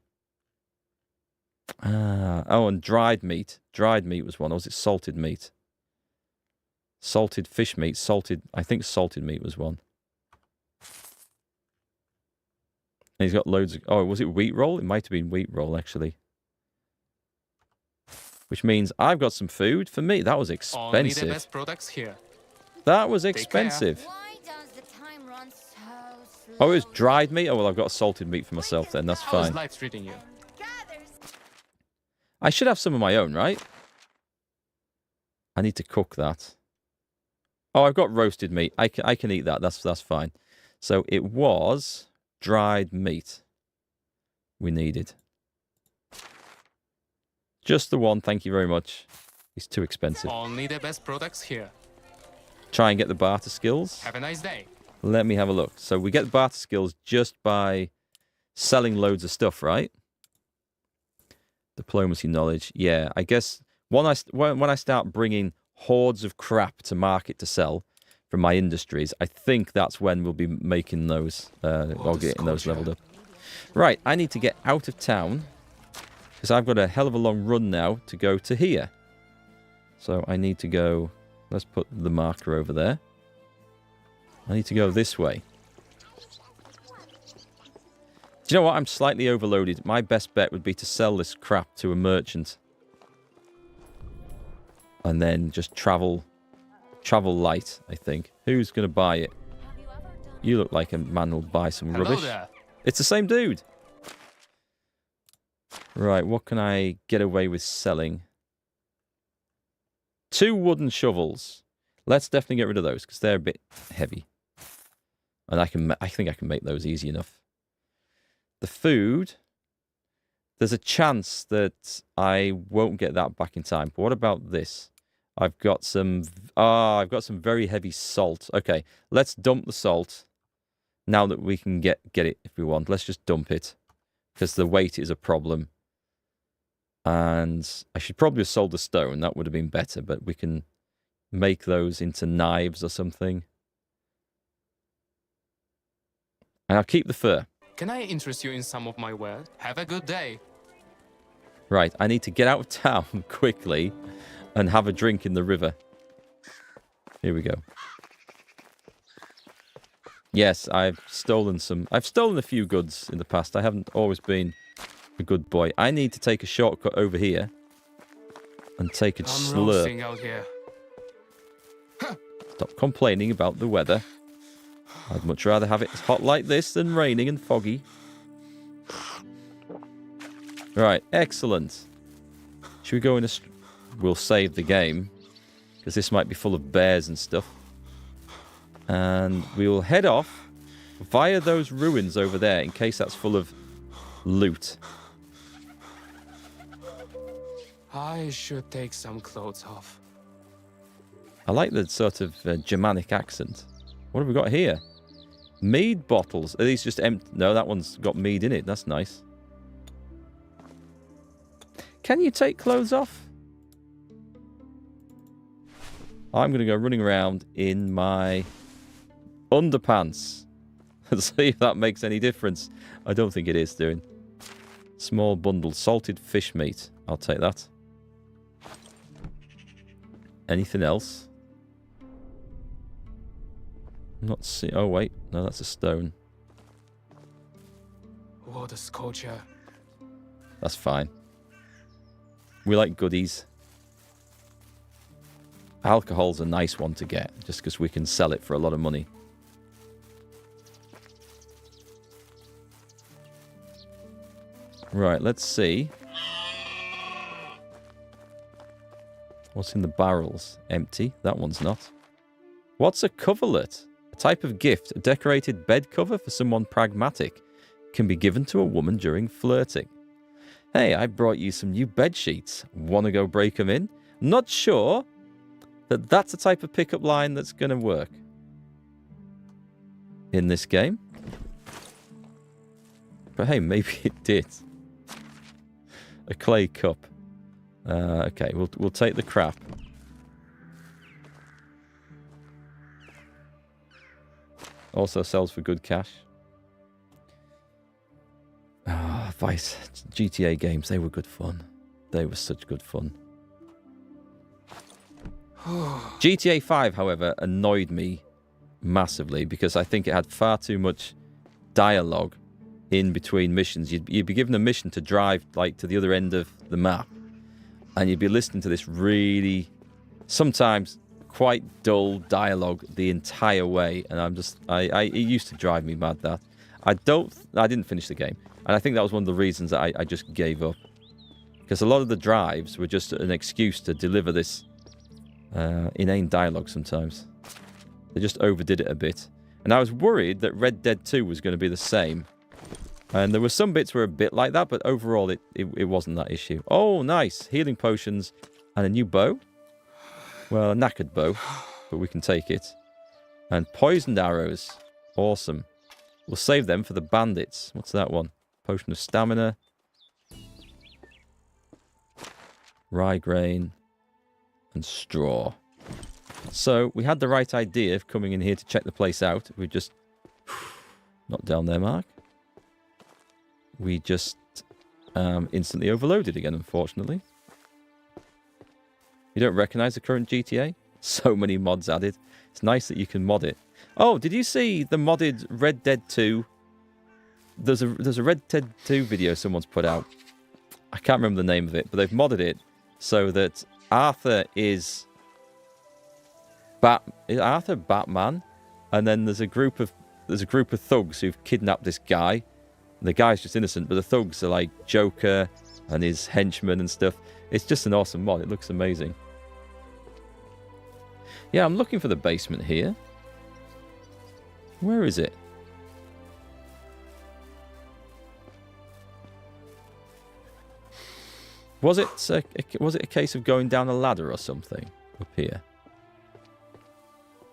Oh, and dried meat. Dried meat was one. Or was it salted meat? Salted fish meat. I think salted meat was one. And he's got loads of... Oh, was it wheat roll? It might have been wheat roll, actually. Which means I've got some food for me. That was expensive. Only the best products here. That was expensive. Oh, it was dried meat? Oh, well, I've got salted meat for myself then. That's fine. How's life treating you? I should have some of my own, right? I need to cook that. Oh, I've got roasted meat. I can eat that. That's fine. So it was dried meat we needed. Just the one. Thank you very much. It's too expensive. Only the best products here. Try and get the barter skills. Have a nice day. Let me have a look. So we get the barter skills just by selling loads of stuff, right? Diplomacy knowledge. Yeah, I guess when I start bringing hordes of crap to market to sell from my industries, I think that's when we'll be making those, or getting those leveled up. Right, I need to get out of town because I've got a hell of a long run now to go to here. So I need to go, let's put the marker over there. I need to go this way. Do you know what? I'm slightly overloaded. My best bet would be to sell this crap to a merchant. And then just travel light, I think. Who's going to buy it? You look like a man who'll buy some rubbish. There. It's the same dude. Right, what can I get away with selling? 2 wooden shovels. Let's definitely get rid of those because they're a bit heavy. And I think I can make those easy enough. The food, there's a chance that I won't get that back in time. But what about this? I've got some very heavy salt. Okay, let's dump the salt now that we can get it if we want. Let's just dump it because the weight is a problem. And I should probably have sold the stone. That would have been better, but we can make those into knives or something. And I'll keep the fur. Can I interest you in some of my wares? Have a good day. Right, I need to get out of town quickly and have a drink in the river. Here we go. Yes, I've stolen a few goods in the past. I haven't always been a good boy. I need to take a shortcut over here and take a slurp. Out here. Stop complaining about the weather. I'd much rather have it hot like this than raining and foggy. Right, excellent. Should we go in a... We'll save the game, because this might be full of bears and stuff. And we will head off via those ruins over there, in case that's full of loot. I should take some clothes off. I like the sort of Germanic accent. What have we got here? Mead bottles. Are these just empty? No, that one's got mead in it. That's nice. Can you take clothes off? I'm going to go running around in my underpants and see if that makes any difference. I don't think it is doing. Small bundle. Salted fish meat. I'll take that. Anything else? Not see. Oh, wait. No, that's a stone. What a sculpture. That's fine. We like goodies. Alcohol's a nice one to get, just because we can sell it for a lot of money. Right, let's see. What's in the barrels? Empty. That one's not. What's a coverlet? A type of gift, a decorated bed cover for someone pragmatic. Can be given to a woman during flirting. Hey, I brought you some new bed sheets. Want to go break them in? Not sure that that's the type of pickup line that's going to work in this game. But hey, maybe it did. A clay cup. Okay, we'll take the crap. Also sells for good cash. Ah, Vice. GTA games, they were good fun. They were such good fun. GTA 5, however, annoyed me massively because I think it had far too much dialogue in between missions. You'd be given a mission to drive like to the other end of the map, and you'd be listening to this really, sometimes quite dull dialogue the entire way, and it used to drive me mad. That I didn't finish the game, and I think that was one of the reasons that I just gave up, because a lot of the drives were just an excuse to deliver this inane dialogue. Sometimes they just overdid it a bit, and I was worried that Red Dead 2 was going to be the same. And there were some bits were a bit like that, but overall it wasn't that issue. Oh, nice. Healing potions and a new bow. Well, a knackered bow, but we can take it. And poisoned arrows. Awesome. We'll save them for the bandits. What's that one? Potion of stamina. Rye grain. And straw. So, we had the right idea of coming in here to check the place out. We just... Not down there, Mark. We just instantly overloaded again, unfortunately. You don't recognize the current GTA? So many mods added. It's nice that you can mod it. Oh, did you see the modded Red Dead 2? There's a Red Dead 2 video someone's put out. I can't remember the name of it, but they've modded it so that Arthur is Arthur Batman, and then there's a group of thugs who've kidnapped this guy. The guy's just innocent, but the thugs are like Joker and his henchmen and stuff. It's just an awesome mod. It looks amazing. Yeah, I'm looking for the basement here. Where is it? Was it a case of going down a ladder or something up here?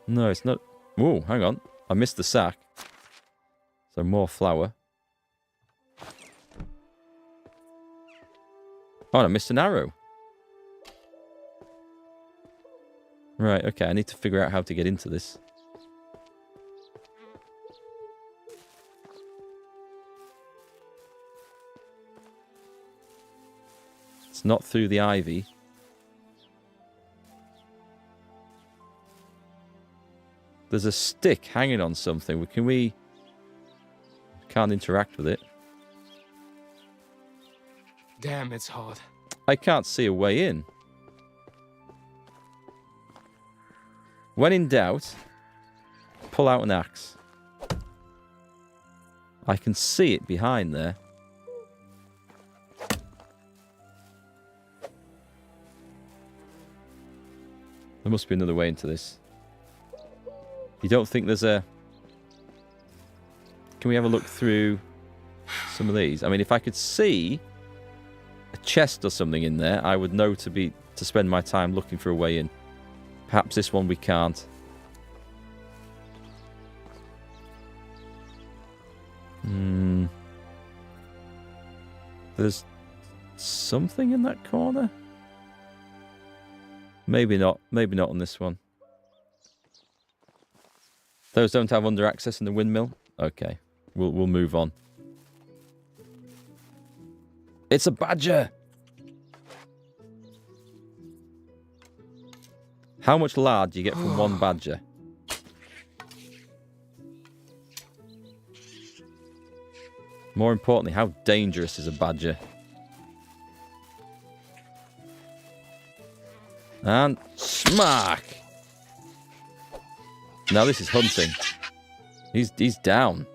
No, it's not. Oh, hang on. I missed the sack. So more flour. Oh, I missed an arrow. Right, okay, I need to figure out how to get into this. It's not through the ivy. There's a stick hanging on something. Can't interact with it. Damn, it's hot. I can't see a way in. When in doubt, pull out an axe. I can see it behind there. There must be another way into this. You don't think there's a... Can we have a look through some of these? I mean, if I could see a chest or something in there, I would know to spend my time looking for a way in. Perhaps this one we can't. There's something in that corner? Maybe not. Maybe not on this one. Those don't have under access in the windmill? Okay. We'll move on. It's a badger! How much lard do you get from one badger? More importantly, how dangerous is a badger? And smack! Now this is hunting. He's down.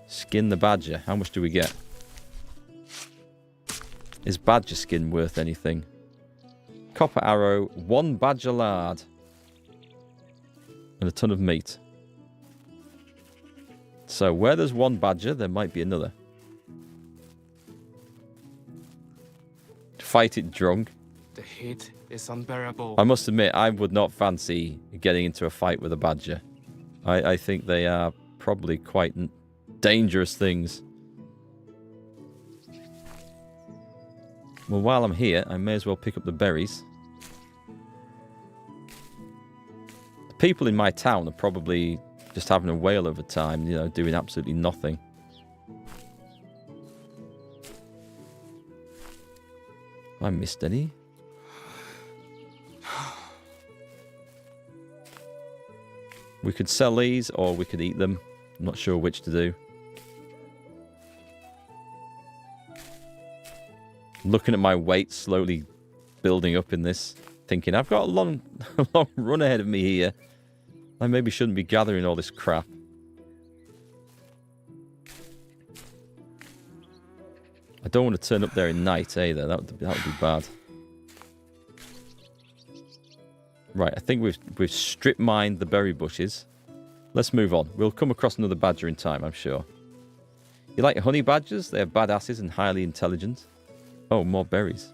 Skin the badger. How much do we get? Is badger skin worth anything? Copper arrow, 1 badger lard, and a ton of meat. So where there's one badger, there might be another. Fight it drunk. The heat is unbearable. I must admit, I would not fancy getting into a fight with a badger. I think they are probably quite dangerous things. Well, while I'm here, I may as well pick up the berries. The people in my town are probably just having a whale of a time, you know, doing absolutely nothing. Have I missed any? We could sell these, or we could eat them. I'm not sure which to do. Looking at my weight slowly building up in this, thinking I've got a long run ahead of me here. I maybe shouldn't be gathering all this crap. I don't want to turn up there in night either. That would be bad. Right, I think we've strip mined the berry bushes. Let's move on. We'll come across another badger in time, I'm sure. You like honey badgers? They're badasses and highly intelligent. Oh, more berries.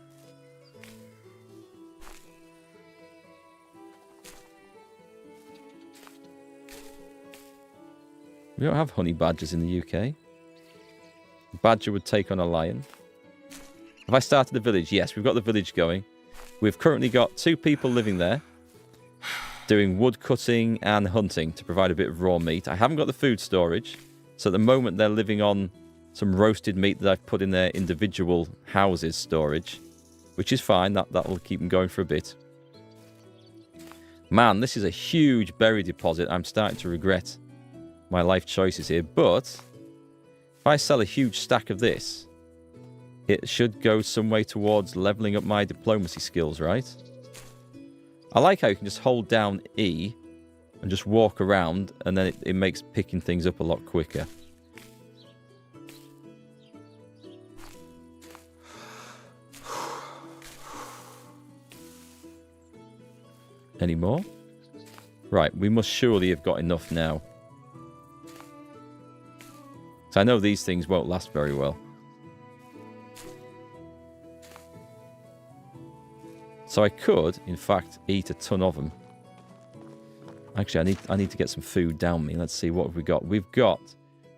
We don't have honey badgers in the UK. A badger would take on a lion. Have I started the village? Yes, we've got the village going. We've currently got 2 people living there, doing wood cutting and hunting to provide a bit of raw meat. I haven't got the food storage, so at the moment they're living on some roasted meat that I've put in their individual houses storage, which is fine. That'll keep them going for a bit. Man, this is a huge berry deposit. I'm starting to regret my life choices here, but if I sell a huge stack of this, it should go some way towards leveling up my diplomacy skills, right? I like how you can just hold down E and just walk around, and then it makes picking things up a lot quicker. Any more? Right, we must surely have got enough now. So I know these things won't last very well. So I could, in fact, eat a ton of them. Actually, I need to get some food down me. Let's see, what have we got? We've got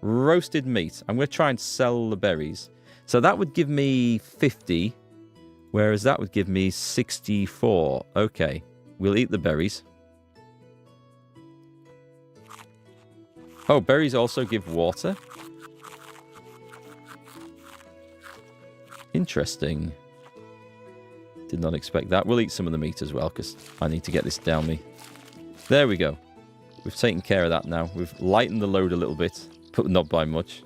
roasted meat. I'm going to try and sell the berries. So that would give me 50, whereas that would give me 64. Okay, we'll eat the berries. Oh, berries also give water. Interesting. Did not expect that. We'll eat some of the meat as well, because I need to get this down me. There we go. We've taken care of that now. We've lightened the load a little bit, but not by much.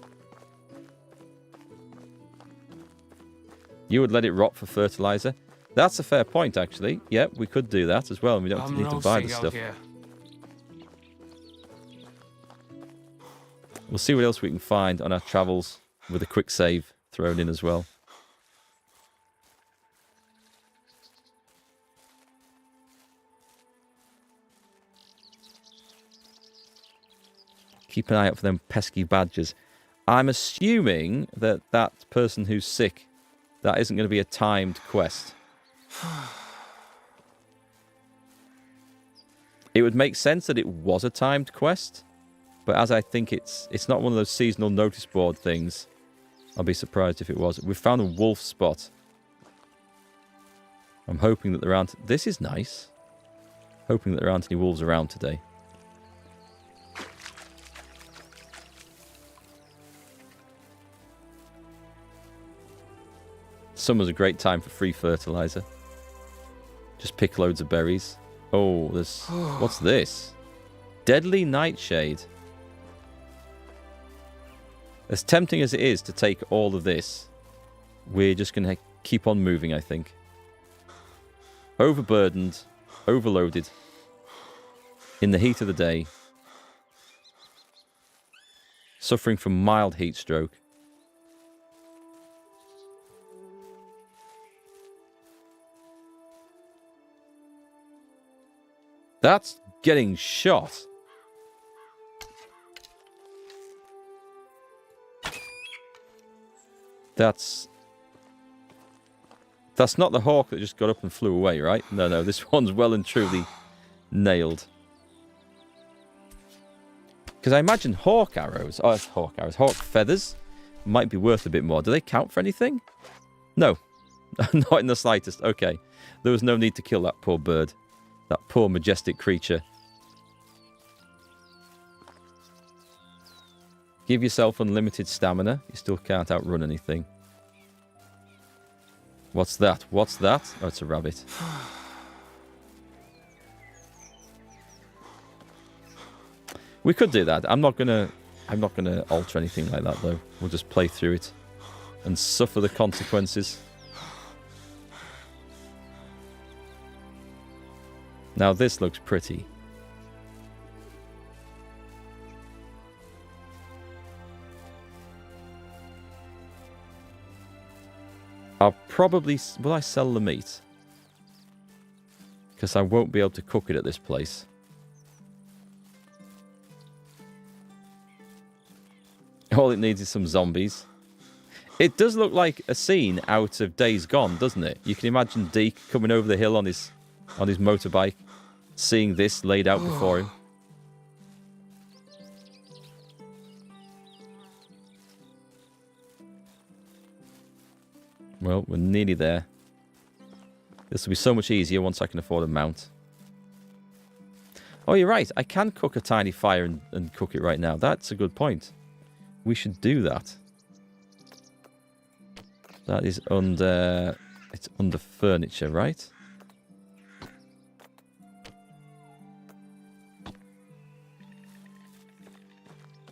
You would let it rot for fertilizer? That's a fair point, actually. Yep, we could do that as well, and we don't need to buy the stuff. We'll see what else we can find on our travels with a quick save thrown in as well. Keep an eye out for them pesky badgers. I'm assuming that that person who's sick, that isn't going to be a timed quest. It would make sense that it was a timed quest, but as I think it's not one of those seasonal notice board things, I'll be surprised if it was. We've found a wolf spot. I'm hoping that there aren't... This is nice. Hoping that there aren't any wolves around today. Summer's a great time for free fertilizer. Just pick loads of berries. Oh, there's... What's this? Deadly Nightshade. As tempting as it is to take all of this, we're just going to keep on moving, I think. Overburdened, overloaded, in the heat of the day, suffering from mild heat stroke. That's getting shot. That's not the hawk that just got up and flew away, right? No, this one's well and truly nailed. Because I imagine hawk arrows, hawk feathers might be worth a bit more. Do they count for anything? No, not in the slightest. Okay, there was no need to kill that poor bird. That poor majestic creature. Give yourself unlimited stamina. You still can't outrun anything. What's that? What's that? Oh, it's a rabbit. We could do that. I'm not gonna alter anything like that though. We'll just play through it and suffer the consequences. Now this looks pretty. I'll probably... Will I sell the meat? Because I won't be able to cook it at this place. All it needs is some zombies. It does look like a scene out of Days Gone, doesn't it? You can imagine Deke coming over the hill on his motorbike, seeing this laid out before him. Well, we're nearly there. This will be so much easier once I can afford a mount. Oh, you're right. I can cook a tiny fire and cook it right now. That's a good point. We should do that. That is under... It's under furniture, right?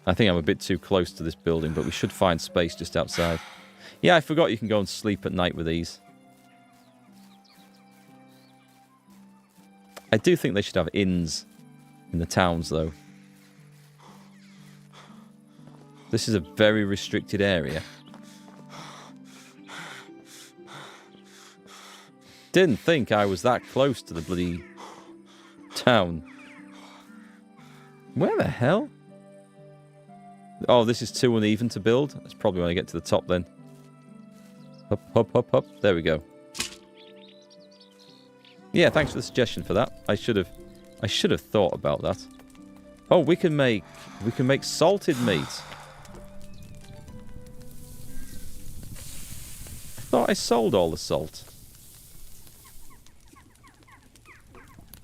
I think I'm a bit too close to this building, but we should find space just outside. Yeah, I forgot you can go and sleep at night with these. I do think they should have inns in the towns, though. This is a very restricted area. Didn't think I was that close to the bloody town. Where the hell? Oh, this is too uneven to build. That's probably when I get to the top then. Up, up, up, up. There we go. Yeah, thanks for the suggestion for that. I should have thought about that. Oh, we can make salted meat. I thought I sold all the salt.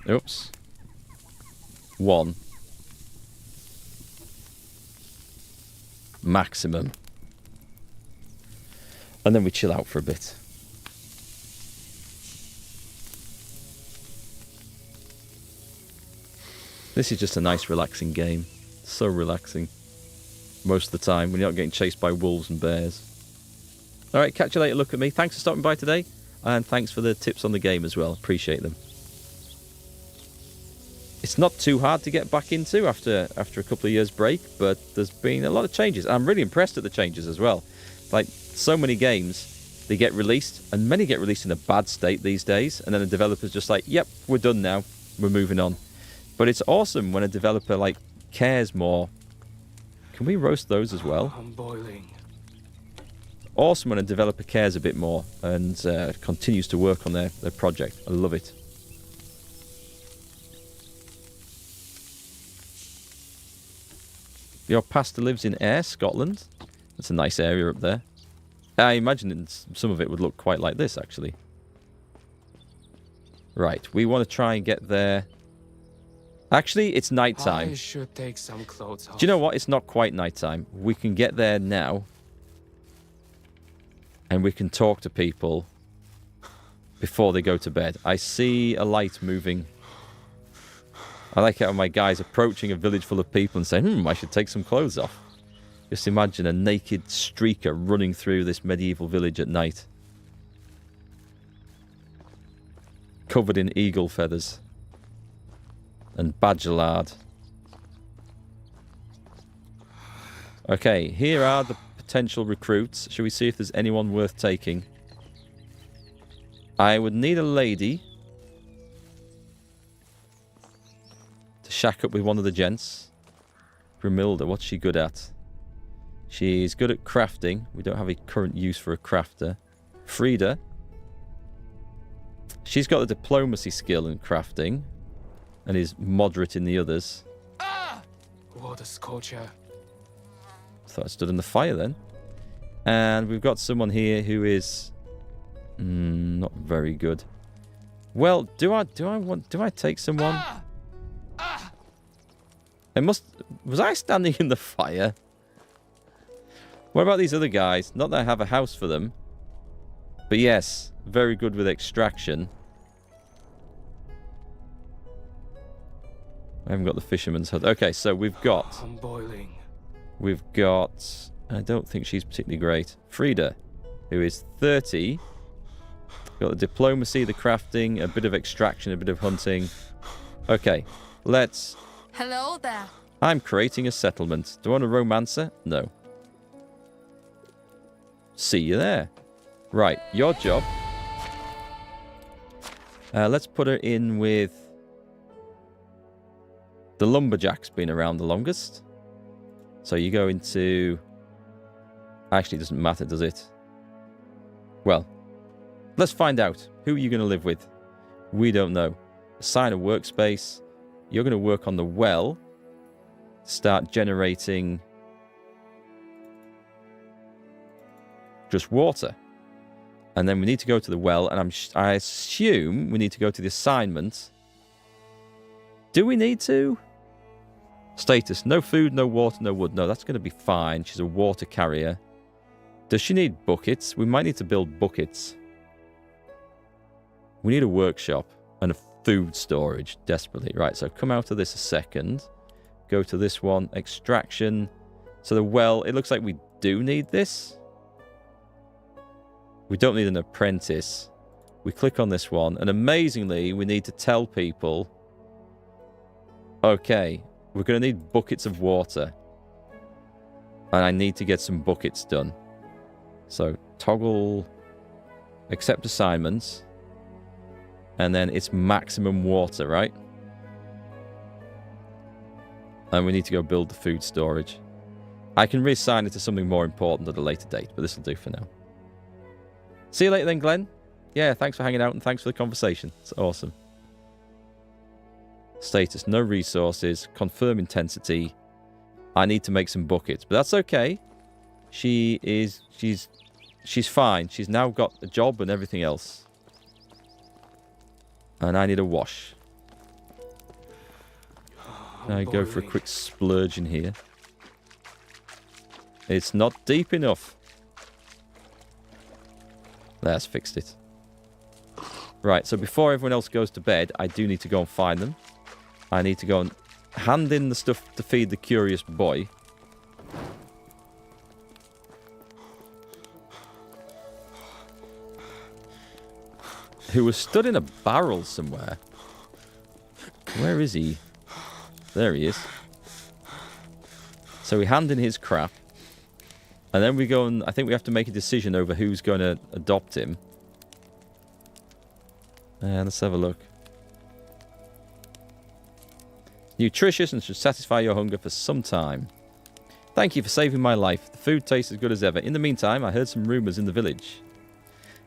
Oops. One. Maximum. And then we chill out for a bit. This is just a nice relaxing game. So relaxing. Most of the time when you're not getting chased by wolves and bears. Alright, catch you later, look at me. Thanks for stopping by today. And thanks for the tips on the game as well. Appreciate them. It's not too hard to get back into after a couple of years break, but there's been a lot of changes. I'm really impressed at the changes as well. Like, so many games, they get released, and many get released in a bad state these days, and then the developer's just like, yep, we're done now, we're moving on. But it's awesome when a developer, like, cares more. Can we roast those as well? I'm boiling. Awesome when a developer cares a bit more and continues to work on their project. I love it. Your pastor lives in Ayr, Scotland. That's a nice area up there. I imagine some of it would look quite like this, actually. Right, we want to try and get there. Actually, it's nighttime. I should take some clothes off. Do you know what? It's not quite nighttime. We can get there now. And we can talk to people before they go to bed. I see a light moving. I like how my guy's approaching a village full of people and saying, I should take some clothes off. Just imagine a naked streaker running through this medieval village at night. Covered in eagle feathers. And badger lard. Okay, here are the potential recruits. Shall we see if there's anyone worth taking? I would need a lady to shack up with one of the gents. Grimilda, what's she good at? She's good at crafting. We don't have a current use for a crafter. Frida. She's got the diplomacy skill in crafting and is moderate in the others. What a scorcher. Thought I stood in the fire then. And we've got someone here who is not very good. Well, do I take someone? Was I standing in the fire? What about these other guys? Not that I have a house for them. But yes, very good with extraction. I haven't got the fisherman's hut. Okay, so we've got... I'm boiling. We've got... I don't think she's particularly great. Frida, who is 30. Got the diplomacy, the crafting, a bit of extraction, a bit of hunting. Okay, let's... Hello there. I'm creating a settlement. Do I want a romancer? No. See you there. Right, your job. Let's put her in with... The lumberjack's been around the longest. So you go into... Actually, it doesn't matter, does it? Well, let's find out. Who are you going to live with? We don't know. Assign a workspace. You're going to work on the well. Start generating... just water. And then we need to go to the well. And I assume we need to go to the assignment. Do we need to? Status. No food, no water, no wood. No, that's going to be fine. She's a water carrier. Does she need buckets? We might need to build buckets. We need a workshop and a food storage desperately. Right, so come out of this a second. Go to this one. Extraction. So the well, it looks like we do need this. We don't need an apprentice. We click on this one. And amazingly, we need to tell people... Okay, we're going to need buckets of water. And I need to get some buckets done. So, toggle... Accept assignments. And then it's maximum water, right? And we need to go build the food storage. I can reassign it to something more important at a later date, but this will do for now. See you later then, Glenn. Yeah, thanks for hanging out and thanks for the conversation. It's awesome. Status, no resources. Confirm intensity. I need to make some buckets, but that's okay. She's fine. She's now got a job and everything else. And I need a wash. I go for a quick splurge in here. It's not deep enough. That's fixed it. Right, so before everyone else goes to bed, I do need to go and find them. I need to go and hand in the stuff to feed the curious boy. Who was stood in a barrel somewhere. Where is he? There he is. So we hand in his crap. And then we go and I think we have to make a decision over who's going to adopt him. Let's have a look. Nutritious and should satisfy your hunger for some time. Thank you for saving my life. The food tastes as good as ever. In the meantime, I heard some rumours in the village.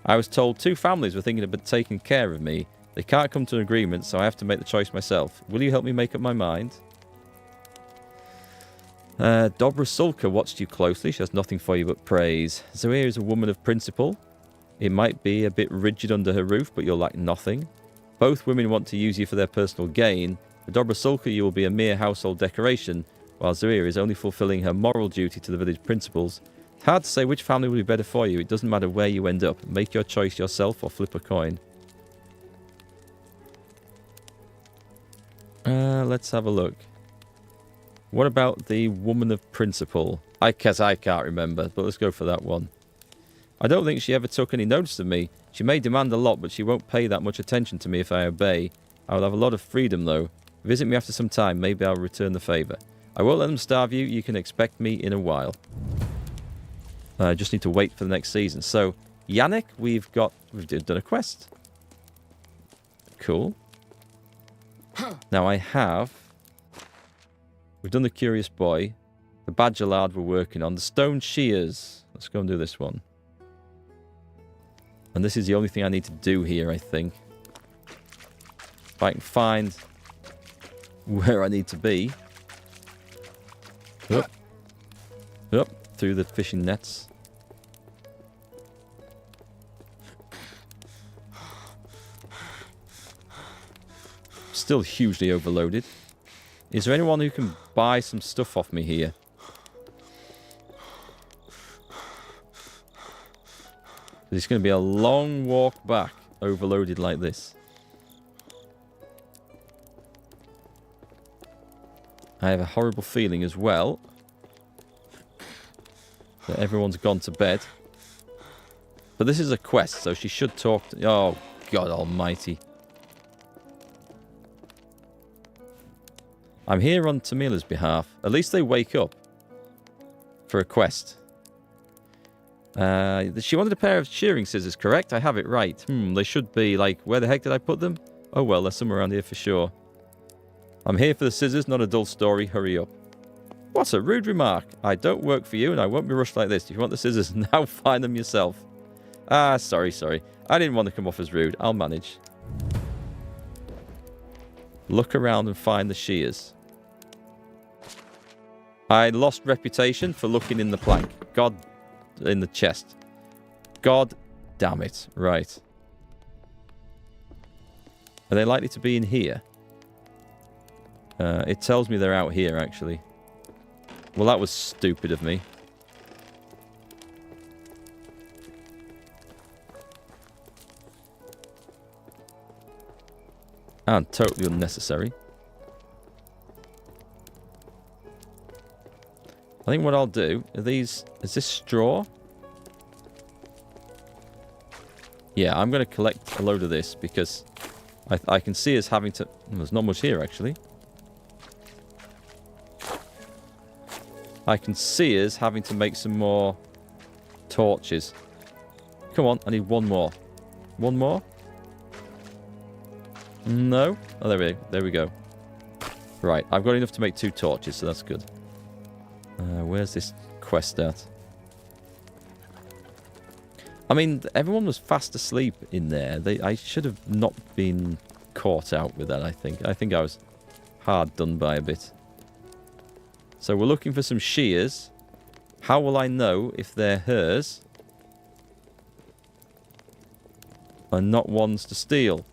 I was told 2 families were thinking about taking care of me. They can't come to an agreement, so I have to make the choice myself. Will you help me make up my mind? Dobra Sulka watched you closely. She has nothing for you but praise. Zoe is a woman of principle. It might be a bit rigid under her roof, but you'll lack nothing. Both women want to use you for their personal gain. For Dobra Sulka, you will be a mere household decoration, while Zoe is only fulfilling her moral duty to the village principles. It's hard to say which family will be better for you. It doesn't matter where you end up. Make your choice yourself or flip a coin. Let's have a look. What about the woman of principle? I guess I can't remember, but let's go for that one. I don't think she ever took any notice of me. She may demand a lot, but she won't pay that much attention to me if I obey. I will have a lot of freedom, though. Visit me after some time. Maybe I'll return the favour. I won't let them starve you. You can expect me in a while. I just need to wait for the next season. So, Yannick, we've done a quest. Cool. Now we've done the Curious Boy, the Badger Lad we're working on, the Stone Shears. Let's go and do this one. And this is the only thing I need to do here, I think. If I can find where I need to be. Up. Up. Through the fishing nets. Still hugely overloaded. Is there anyone who can buy some stuff off me here? It's going to be a long walk back, overloaded like this. I have a horrible feeling as well that everyone's gone to bed. But this is a quest, so she should talk to... Oh, God almighty. I'm here on Tamila's behalf. At least they wake up for a quest. She wanted a pair of shearing scissors, correct? I have it right. They should be like... Where the heck did I put them? Oh, well, they're somewhere around here for sure. I'm here for the scissors, not a dull story. Hurry up. What a rude remark. I don't work for you and I won't be rushed like this. If you want the scissors, now find them yourself. Ah, sorry. I didn't want to come off as rude. I'll manage. Look around and find the shears. I lost reputation for looking in the plank. God, in the chest. God damn it. Right. Are they likely to be in here? It tells me they're out here, actually. Well, that was stupid of me. And totally unnecessary. I think what I'll do... Is this straw? Yeah, I'm going to collect a load of this because I can see us having to... There's not much here, actually. I can see us having to make some more torches. Come on, I need one more. One more? No? Oh, there we go. Right, I've got enough to make 2 torches, so that's good. Where's this quest at? I mean, everyone was fast asleep in there. I should have not been caught out with that, I think. I think I was hard done by a bit. So we're looking for some shears. How will I know if they're hers and not ones to steal?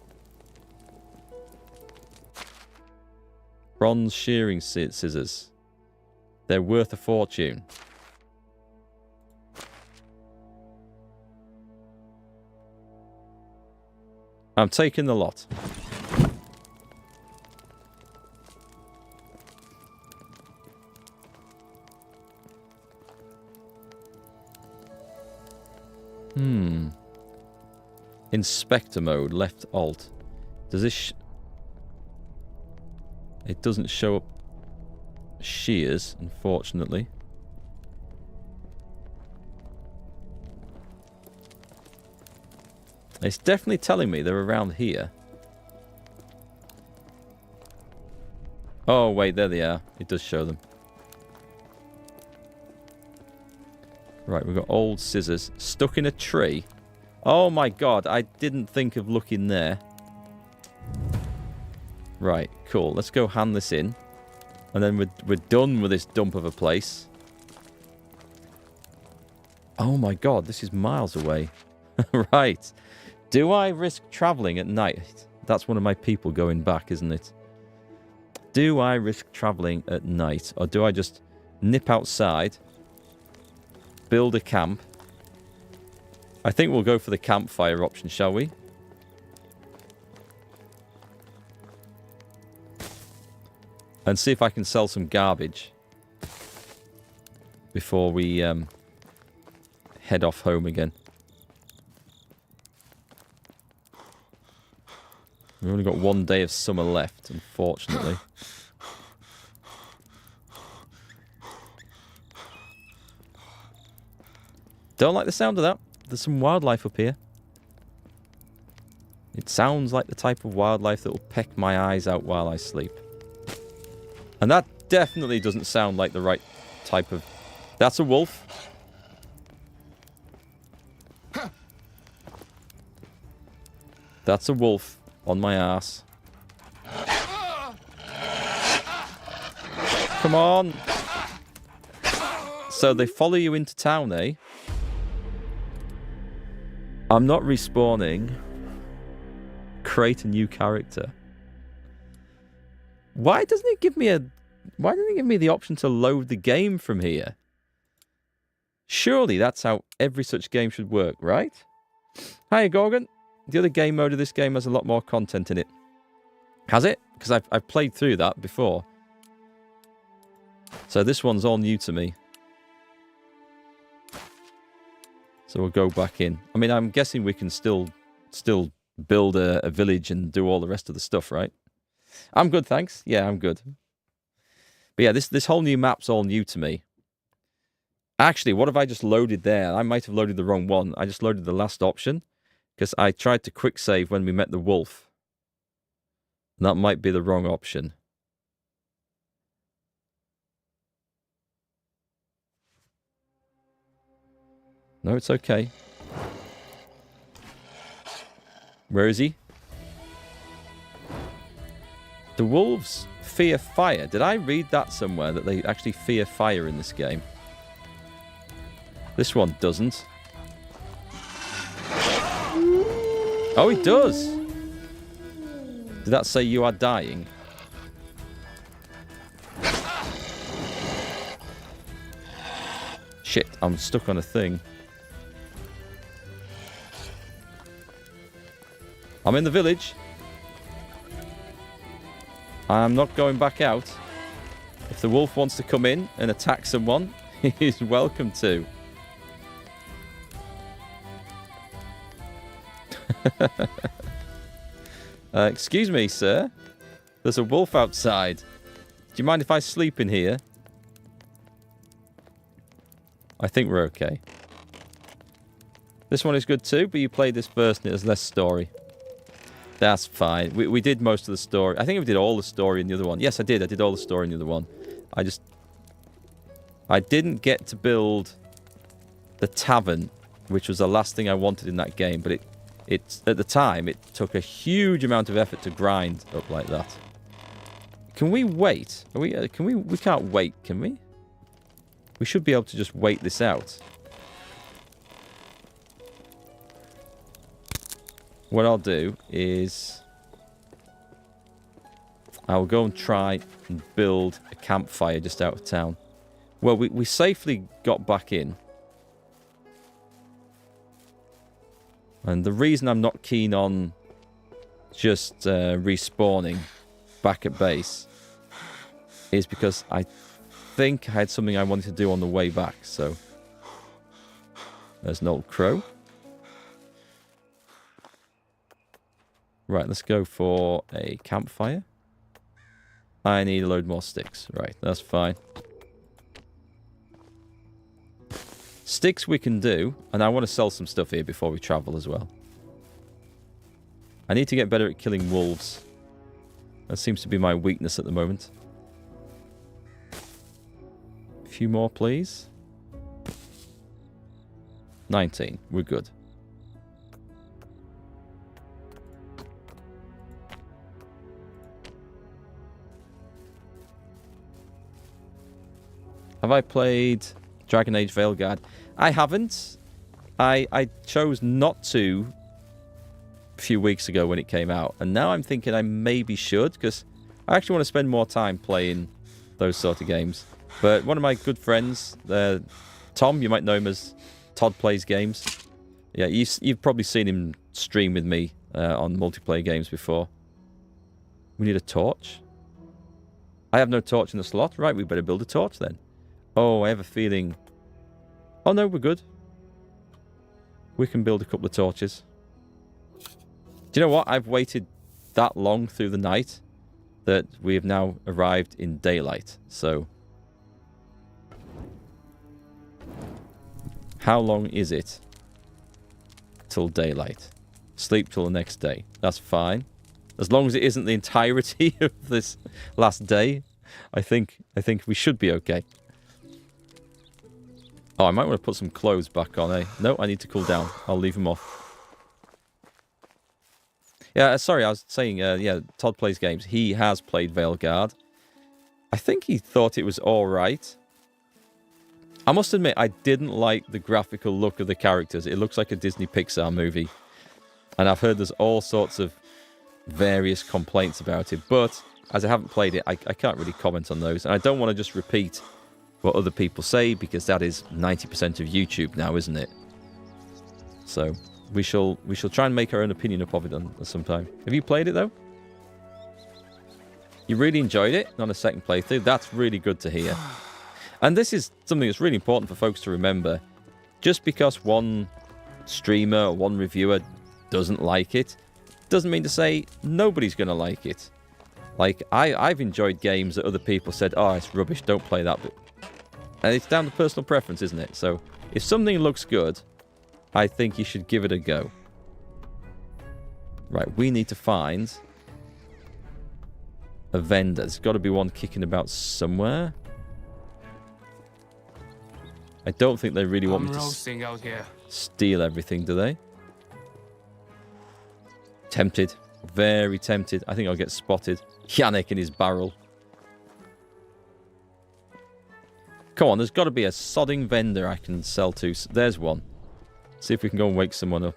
Bronze shearing scissors. They're worth a fortune. I'm taking the lot. Inspector mode, left alt. Does this... It doesn't show up shears, unfortunately. It's definitely telling me they're around here. Oh, wait, there they are. It does show them. Right, we've got old scissors stuck in a tree. Oh my god, I didn't think of looking there. Right, cool. Let's go hand this in. And then we're done with this dump of a place. Oh my god, this is miles away. Right. Do I risk travelling at night? That's one of my people going back, isn't it? Do I risk travelling at night? Or do I just nip outside, build a camp? I think we'll go for the campfire option, shall we? And see if I can sell some garbage before we head off home again. We've only got one day of summer left, unfortunately. Don't like the sound of that. There's some wildlife up here. It sounds like the type of wildlife that will peck my eyes out while I sleep. And that definitely doesn't sound like the right type of... That's a wolf. That's a wolf on my ass. Come on. So they follow you into town, eh? I'm not respawning. Create a new character. Why doesn't it give me the option to load the game from here? Surely that's how every such game should work, right? Hiya, Gorgon. The other game mode of this game has a lot more content in it. Has it? Because I've played through that before. So this one's all new to me. So we'll go back in. I mean, I'm guessing we can still build a village and do all the rest of the stuff, right? I'm good, thanks. Yeah, I'm good. But yeah, this whole new map's all new to me. Actually, what have I just loaded there? I might have loaded the wrong one. I just loaded the last option. Because I tried to quick save when we met the wolf. And that might be the wrong option. No, it's okay. Where is he? The wolves fear fire. Did I read that somewhere, that they actually fear fire in this game? This one doesn't. Oh, it does. Did that say you are dying? Shit, I'm stuck on a thing. I'm in the village. I'm not going back out. If the wolf wants to come in and attack someone, he's welcome to. Excuse me, sir. There's a wolf outside. Do you mind if I sleep in here? I think we're okay. This one is good too, but you played this first and it has less story. That's fine. We did most of the story. I think we did all the story in the other one. Yes, I did. I did all the story in the other one. I didn't get to build the tavern, which was the last thing I wanted in that game, but it's at the time, it took a huge amount of effort to grind up like that. Can we wait? We can't wait, can we? We should be able to just wait this out. What I'll do is I'll go and try and build a campfire just out of town. Well, we safely got back in. And the reason I'm not keen on just respawning back at base is because I think I had something I wanted to do on the way back. So there's an old crow. Right, let's go for a campfire. I need a load more sticks. Right, that's fine. Sticks we can do, and I want to sell some stuff here before we travel as well. I need to get better at killing wolves. That seems to be my weakness at the moment. A few more, please. 19. We're good. Have I played Dragon Age Veilguard? I haven't. I chose not to a few weeks ago when it came out. And now I'm thinking I maybe should, because I actually want to spend more time playing those sort of games. But one of my good friends, Tom, you might know him as Todd Plays Games. Yeah, you've probably seen him stream with me on multiplayer games before. We need a torch. I have no torch in the slot. Right, we better build a torch then. Oh, I have a feeling... Oh, no, we're good. We can build a couple of torches. Do you know what? I've waited that long through the night that we have now arrived in daylight. So... how long is it till daylight? Sleep till the next day. That's fine. As long as it isn't the entirety of this last day, I think we should be okay. Oh, I might want to put some clothes back on, eh? No, I need to cool down. I'll leave them off. Yeah, sorry, I was saying, yeah, Todd Plays Games. He has played Veilguard. I think he thought it was alright. I must admit, I didn't like the graphical look of the characters. It looks like a Disney Pixar movie. And I've heard there's all sorts of various complaints about it. But, as I haven't played it, I can't really comment on those. And I don't want to just repeat what other people say, because that is 90% of YouTube now, isn't it? So, we shall try and make our own opinion up of it on some time. Have you played it, though? You really enjoyed it? Not a second playthrough? That's really good to hear. And this is something that's really important for folks to remember. Just because one streamer or one reviewer doesn't like it, doesn't mean to say nobody's going to like it. Like, I've enjoyed games that other people said, oh, it's rubbish, don't play that. And it's down to personal preference, isn't it? So, if something looks good, I think you should give it a go. Right, we need to find a vendor. There's got to be one kicking about somewhere. I don't think they really want me to out here. steal everything, do they? Tempted. Very tempted. I think I'll get spotted. Yannick in his barrel. Come on, there's got to be a sodding vendor I can sell to. There's one. See if we can go and wake someone up.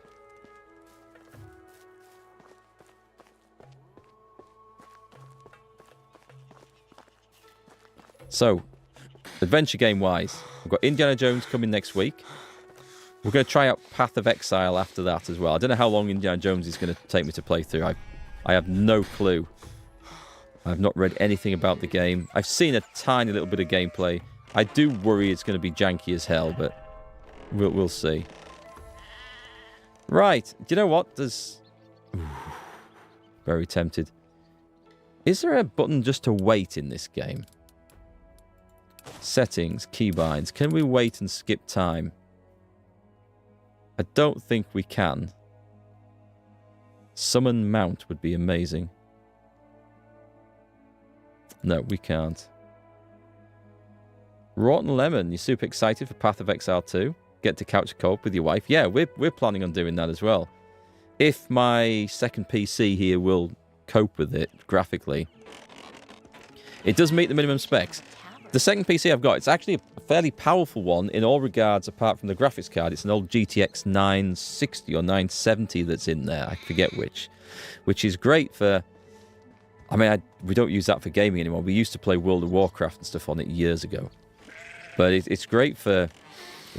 So, adventure game-wise, we've got Indiana Jones coming next week. We're going to try out Path of Exile after that as well. I don't know how long Indiana Jones is going to take me to play through. I have no clue. I've not read anything about the game. I've seen a tiny little bit of gameplay. I do worry it's going to be janky as hell, but we'll see. Right. Do you know what? There's... very tempted. Is there a button just to wait in this game? Settings, keybinds. Can we wait and skip time? I don't think we can. Summon mount would be amazing. No, we can't. Rotten Lemon, you're super excited for Path of Exile 2? Get to couch co-op with your wife? Yeah, we're planning on doing that as well. If my second PC here will cope with it graphically. It does meet the minimum specs. The second PC I've got, it's actually a fairly powerful one in all regards apart from the graphics card. It's an old GTX 960 or 970 that's in there. I forget which is great for... I mean, we don't use that for gaming anymore. We used to play World of Warcraft and stuff on it years ago. But it's great for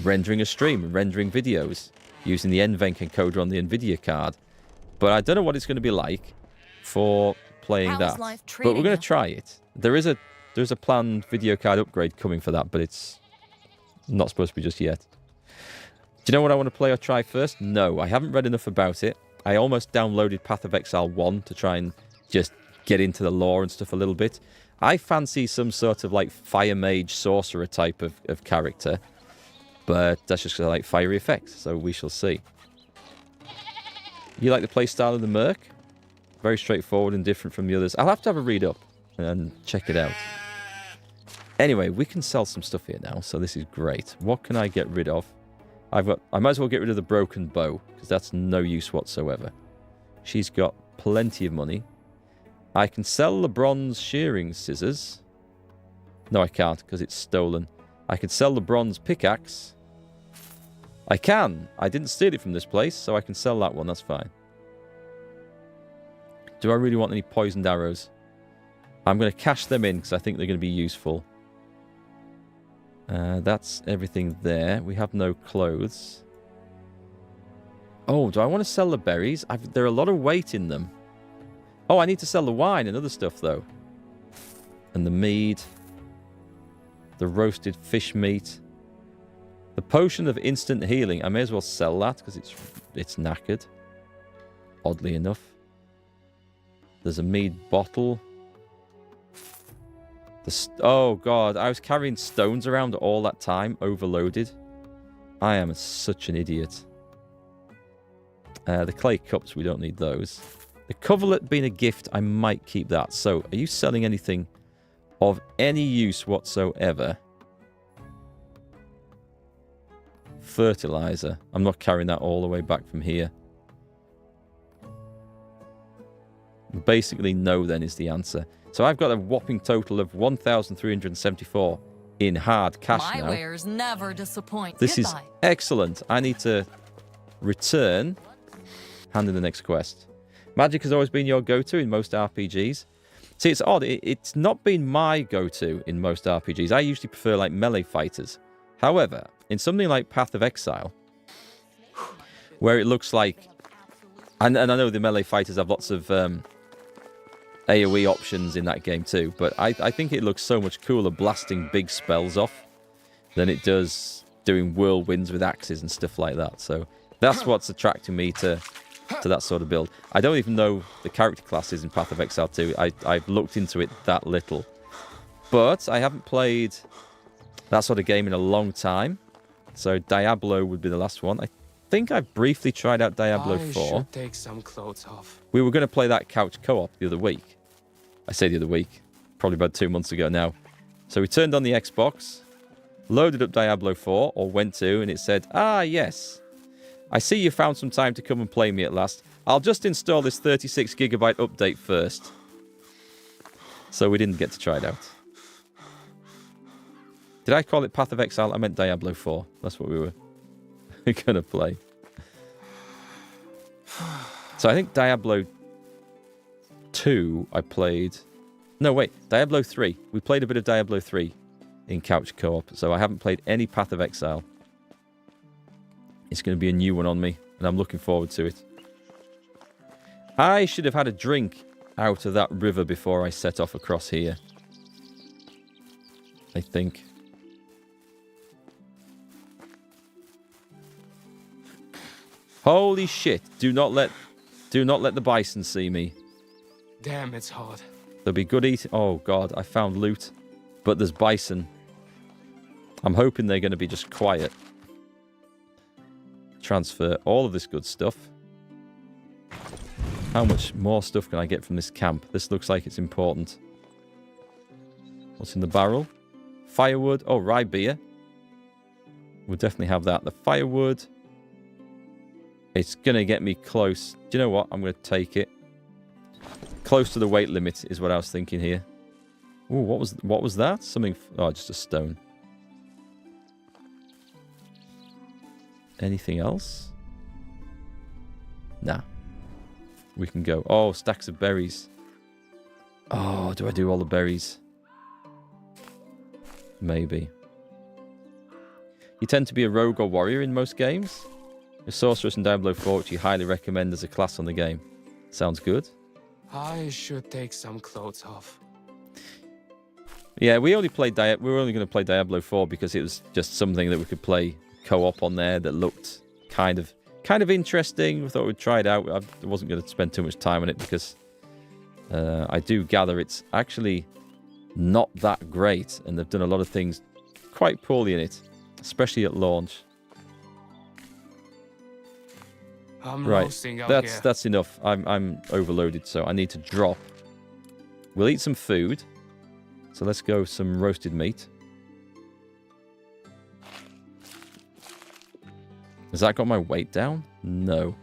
rendering a stream and rendering videos using the NVENC encoder on the Nvidia card. But I don't know what it's going to be like for playing that. But we're going to try it. There's a planned video card upgrade coming for that, but it's not supposed to be just yet. Do you know what I want to play or try first? No, I haven't read enough about it. I almost downloaded Path of Exile 1 to try and just get into the lore and stuff a little bit. I fancy some sort of like fire mage sorcerer type of character, but that's just like fiery effects, so we shall see. You like the playstyle of the Merc? Very straightforward and different from the others. I'll have to have a read up and check it out. Anyway, we can sell some stuff here now, so this is great. What can I get rid of? I might as well get rid of the broken bow, because that's no use whatsoever. She's got plenty of money. I can sell the bronze shearing scissors. No, I can't, because it's stolen. I can sell the bronze pickaxe. I can. I didn't steal it from this place, so I can sell that one. That's fine. Do I really want any poisoned arrows? I'm going to cash them in, because I think they're going to be useful. That's everything there. We have no clothes. Oh, do I want to sell the berries? There are a lot of weight in them. Oh, I need to sell the wine and other stuff, though. And the mead. The roasted fish meat. The potion of instant healing. I may as well sell that, because it's knackered. Oddly enough. There's a mead bottle. Oh, God. I was carrying stones around all that time, overloaded. I am such an idiot. The clay cups, we don't need those. The coverlet being a gift, I might keep that. So, are you selling anything of any use whatsoever? Fertilizer. I'm not carrying that all the way back from here. Basically, no, then, is the answer. So I've got a whopping total of 1,374 in hard cash now. My wares never disappoint. This is excellent. I need to return. Hand in the next quest. Magic has always been your go-to in most RPGs. See, it's odd. It's not been my go-to in most RPGs. I usually prefer like melee fighters. However, in something like Path of Exile, where it looks like... And I know the melee fighters have lots of... AoE options in that game too, but I think it looks so much cooler blasting big spells off than it does doing whirlwinds with axes and stuff like that. So that's what's attracting me to that sort of build. I don't even know the character classes in Path of Exile 2. I've looked into it that little. But I haven't played that sort of game in a long time. So Diablo would be the last one. I think I briefly tried out Diablo 4. I should take some clothes off. We were going to play that couch co-op the other week. I say the other week. Probably about 2 months ago now. So we turned on the Xbox, loaded up Diablo 4, or went to, and it said, ah, yes. I see you found some time to come and play me at last. I'll just install this 36GB update first. So we didn't get to try it out. Did I call it Path of Exile? I meant Diablo 4. That's what we were going to play. So I think Diablo 2 I played... No, wait. Diablo 3. We played a bit of Diablo 3 in couch co-op. So I haven't played any Path of Exile. It's going to be a new one on me. And I'm looking forward to it. I should have had a drink out of that river before I set off across here. I think. Holy shit. Do not let the bison see me. Damn, it's hot. There'll be good eating. Oh, God. I found loot. But there's bison. I'm hoping they're going to be just quiet. Transfer all of this good stuff. How much more stuff can I get from this camp? This looks like it's important. What's in the barrel? Firewood. Oh, rye beer. We'll definitely have that. The firewood. It's going to get me close. Do you know what? I'm going to take it. Close to the weight limit is what I was thinking here. Ooh, what was that? Something... Oh, just a stone. Anything else? Nah. We can go. Oh, stacks of berries. Oh, do I do all the berries? Maybe. You tend to be a rogue or warrior in most games. A sorceress in Diablo 4, which you highly recommend as a class on the game. Sounds good. I should take some clothes off. Yeah, we were only going to play Diablo 4 because it was just something that we could play co-op on there that looked kind of interesting. We thought we'd try it out. I wasn't going to spend too much time on it because I do gather it's actually not that great, and they've done a lot of things quite poorly in it, especially at launch. I'm Right, roasting out here. that's enough. I'm overloaded, so I need to drop. We'll eat some food. So let's go some roasted meat. Has that got my weight down? No.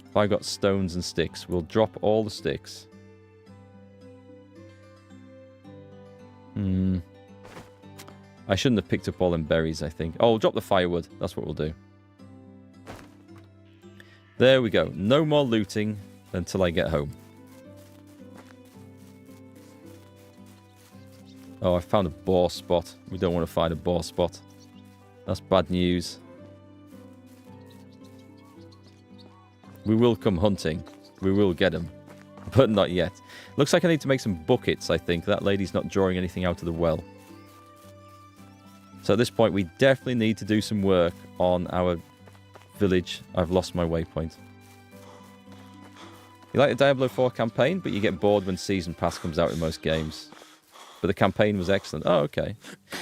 If I got stones and sticks, we'll drop all the sticks. I shouldn't have picked up all them berries, I think. Oh, we'll drop the firewood. That's what we'll do. There we go. No more looting until I get home. Oh, I found a boar spot. We don't want to find a boar spot. That's bad news. We will come hunting. We will get them. But not yet. Looks like I need to make some buckets, I think. That lady's not drawing anything out of the well. So at this point, we definitely need to do some work on our village. I've lost my waypoint. You like the Diablo 4 campaign, but you get bored when Season Pass comes out in most games. But the campaign was excellent. Oh, okay.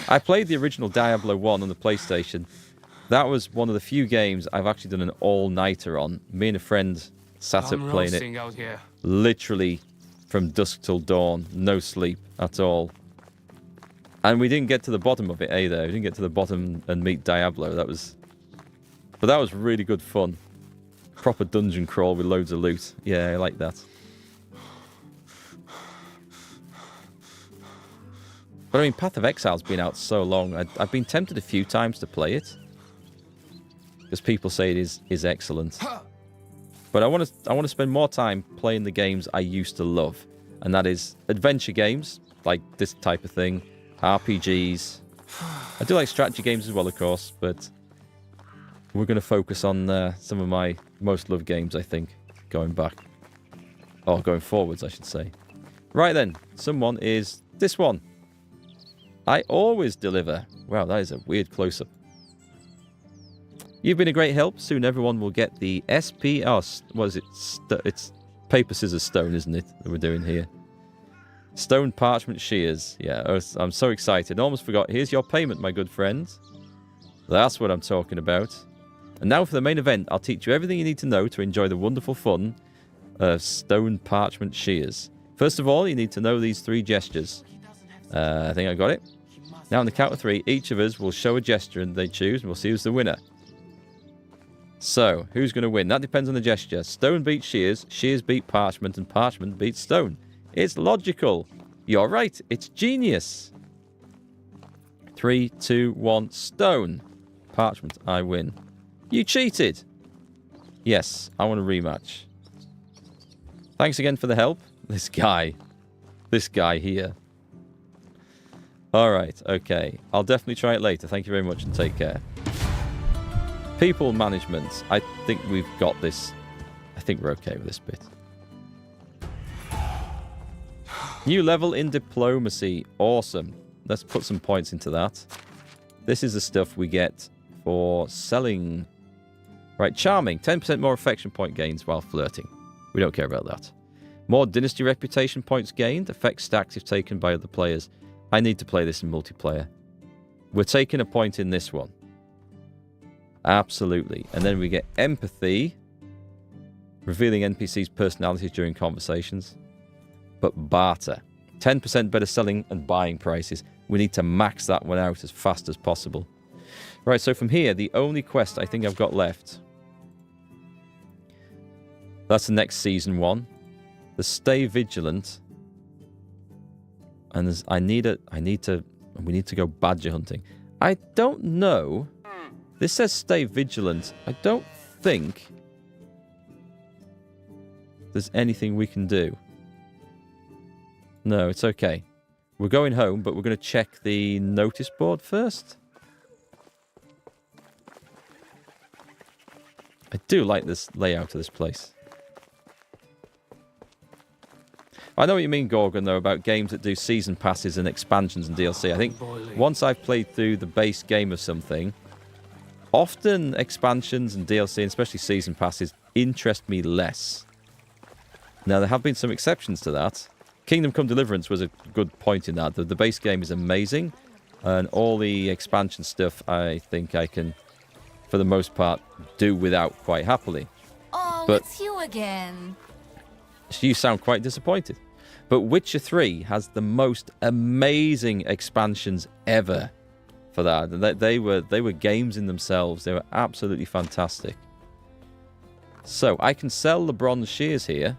I played the original Diablo 1 on the PlayStation. That was one of the few games I've actually done an all-nighter on. Me and a friend sat up playing it out here. literally from dusk till dawn. No sleep at all. And we didn't get to the bottom of it either. We didn't get to the bottom and meet Diablo. But that was really good fun. Proper dungeon crawl with loads of loot. Yeah, I like that. But I mean, Path of Exile's been out so long. I've been tempted a few times to play it. Because people say it is excellent. But I want to spend more time playing the games I used to love. And that is adventure games, like this type of thing. RPGs. I do like strategy games as well, of course, but we're going to focus on some of my most loved games, I think, going back. Or going forwards, I should say. Right then, someone is this one. I always deliver. Wow, that is a weird close-up. You've been a great help. Soon everyone will get the SP... Oh, what is it? It's paper, scissors, stone, isn't it, that we're doing here? Stone parchment shears. Yeah, I'm so excited. I almost forgot. Here's your payment, my good friend. That's what I'm talking about. And now for the main event. I'll teach you everything you need to know to enjoy the wonderful fun of stone parchment shears. First of all, you need to know these 3 gestures. I think I got it. Now on the count of 3, each of us will show a gesture and they choose, and we'll see who's the winner. So, who's going to win? That depends on the gesture. Stone beats shears, shears beat parchment, and parchment beats stone. It's logical. You're right. It's genius. 3, 2, 1, stone. Parchment, I win. You cheated. Yes, I want a rematch. Thanks again for the help. This guy here. All right, okay. I'll definitely try it later. Thank you very much and take care. People management. I think we've got this. I think we're okay with this bit. New level in diplomacy. Awesome. Let's put some points into that. This is the stuff we get for selling. Right, charming. 10% more affection point gains while flirting. We don't care about that. More dynasty reputation points gained. Effect stacks if taken by other players. I need to play this in multiplayer. We're taking a point in this one. Absolutely. And then we get empathy. Revealing NPC's personalities during conversations. But barter. 10% better selling and buying prices. We need to max that one out as fast as possible. Right, so from here, the only quest I think I've got left. That's the next season one. The Stay Vigilant. And we need to go badger hunting. I don't know. This says stay vigilant. I don't think there's anything we can do. No, it's okay. We're going home, but we're going to check the notice board first. I do like this layout of this place. I know what you mean, Gorgon, though, about games that do season passes and expansions and DLC. I think once I've played through the base game of something, often expansions and DLC, and especially season passes, interest me less. Now, there have been some exceptions to that. Kingdom Come Deliverance was a good point in that. The base game is amazing, and all the expansion stuff I think I can, for the most part, do without quite happily. Oh, But- it's you again. So you sound quite disappointed. But Witcher 3 has the most amazing expansions ever for that. They were games in themselves. They were absolutely fantastic. So I can sell the bronze shears here.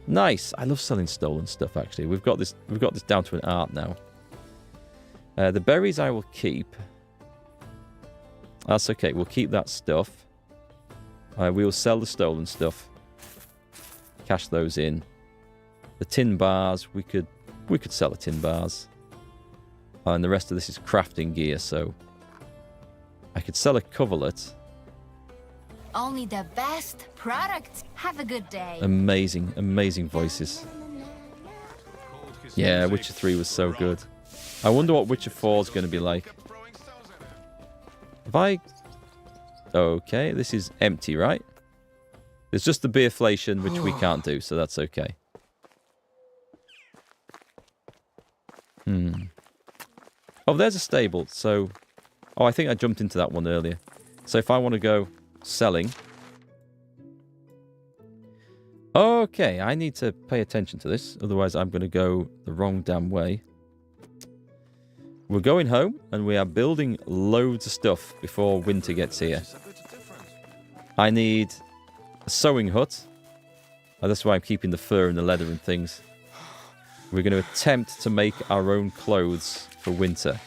Nice. I love selling stolen stuff. Actually, we've got this down to an art now. The berries I will keep. That's okay. We'll keep that stuff. We will sell the stolen stuff. Cash those in. The tin bars, we could sell the tin bars. And the rest of this is crafting gear, so I could sell a coverlet. Only the best products. Have a good day. Amazing, amazing voices. Yeah, Witcher 3 was so good. I wonder what Witcher 4 is going to be like. Have I... Okay, this is empty, right? There's just the beerflation, which we can't do, so that's okay. Oh, there's a stable. So, oh, I think I jumped into that one earlier. So if I want to go selling. Okay, I need to pay attention to this. Otherwise, I'm going to go the wrong damn way. We're going home, and we are building loads of stuff before winter gets here. I need a sewing hut. Oh, that's why I'm keeping the fur and the leather and things. We're going to attempt to make our own clothes for winter.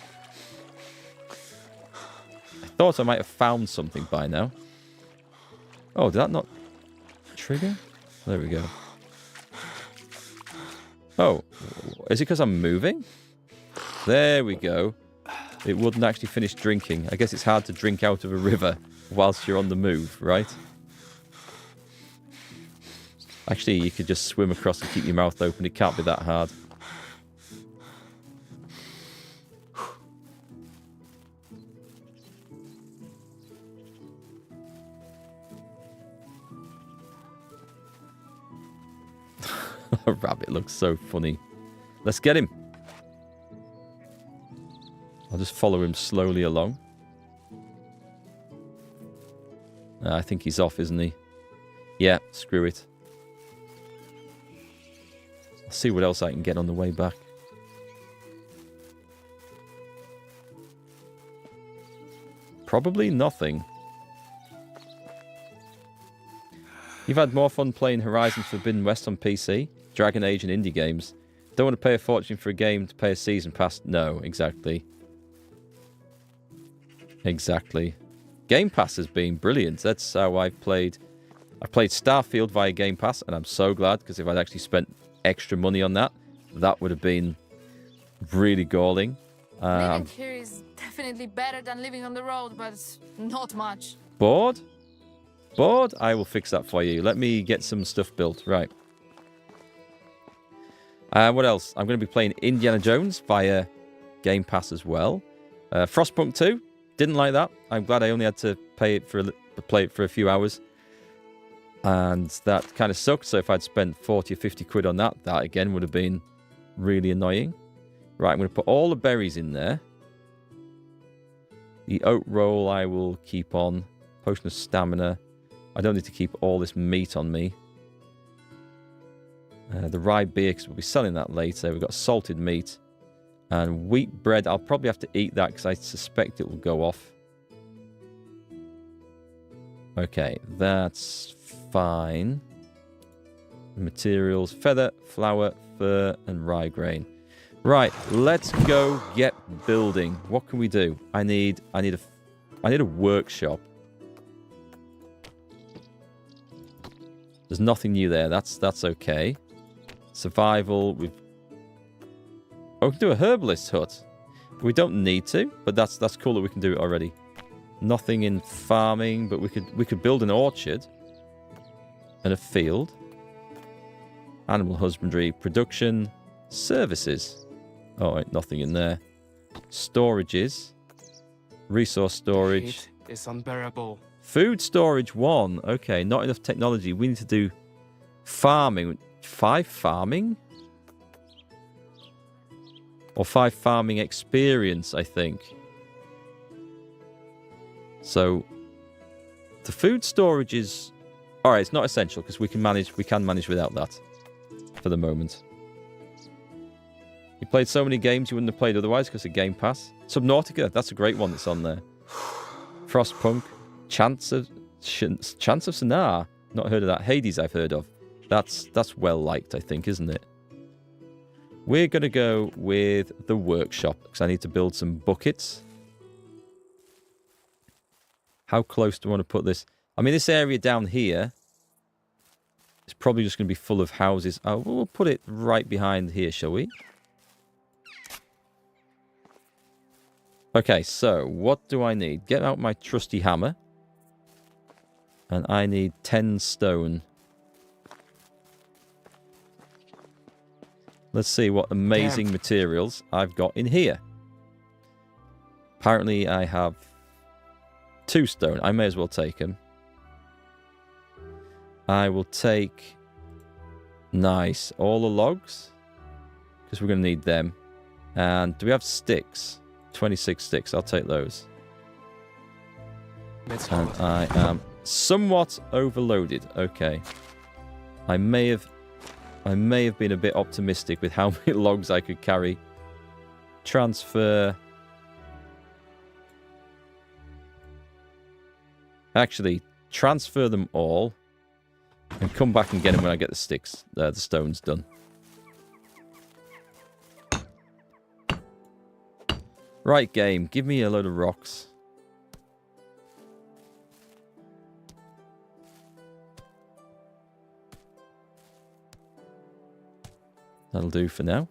I thought I might have found something by now. Oh, did that not trigger? There we go. Oh, is it because I'm moving? There we go. It wouldn't actually finish drinking. I guess it's hard to drink out of a river whilst you're on the move, right? Actually, you could just swim across and keep your mouth open. It can't be that hard. A rabbit looks so funny. Let's get him. I'll just follow him slowly along. I think he's off, isn't he? Yeah, screw it. I'll see what else I can get on the way back. Probably nothing. You've had more fun playing Horizon Forbidden West on PC, Dragon Age and indie games. Don't want to pay a fortune for a game to pay a season pass. No, exactly. Exactly. Game Pass has been brilliant. That's how I've played. I've played Starfield via Game Pass, and I'm so glad, because if I'd actually spent extra money on that, that would have been really galling. Living here is definitely better than living on the road, but not much. Bored? Bored? I will fix that for you. Let me get some stuff built. Right. What else? I'm going to be playing Indiana Jones via Game Pass as well. Frostpunk 2. Didn't like that. I'm glad I only had to play it for a few hours. And that kind of sucked. So if I'd spent 40 or 50 quid on that, that again would have been really annoying. Right, I'm going to put all the berries in there. The oat roll I will keep on. Potion of stamina. I don't need to keep all this meat on me. The rye beer, because we'll be selling that later. We've got salted meat. And wheat bread, I'll probably have to eat that because I suspect it will go off. Okay, that's fine. Materials, feather, flour, fur, and rye grain. Right, let's go get building. What can we do? I need a workshop. There's nothing new there. That's okay. Survival, we can do a herbalist hut. We don't need to, but that's cool that we can do it already. Nothing in farming, but we could build an orchard and a field. Animal husbandry, production, services. Oh, wait, nothing in there. Storages, resource storage. Heat is unbearable. Food storage 1. Okay, not enough technology. We need to do farming. 5 farming? Or 5 farming experience, I think. So, the food storage is... Alright, it's not essential because we can manage without that for the moment. You played so many games you wouldn't have played otherwise because of Game Pass. Subnautica, that's a great one that's on there. Frostpunk, Chance of Sonar, not heard of that. Hades, I've heard of. That's well liked, I think, isn't it? We're going to go with the workshop because I need to build some buckets. How close do I want to put this? I mean, this area down here is probably just going to be full of houses. Oh, we'll put it right behind here, shall we? Okay, so what do I need? Get out my trusty hammer. And I need 10 stone. Let's see what amazing materials I've got in here. Apparently I have 2 stone. I may as well take them. I will take... Nice. All the logs. Because we're going to need them. And do we have sticks? 26 sticks. I'll take those. And I am somewhat overloaded. Okay. I may have been a bit optimistic with how many logs I could carry. Transfer. Actually, transfer them all. And come back and get them when I get the sticks, the stones done. Right, game. Give me a load of rocks. That'll do for now.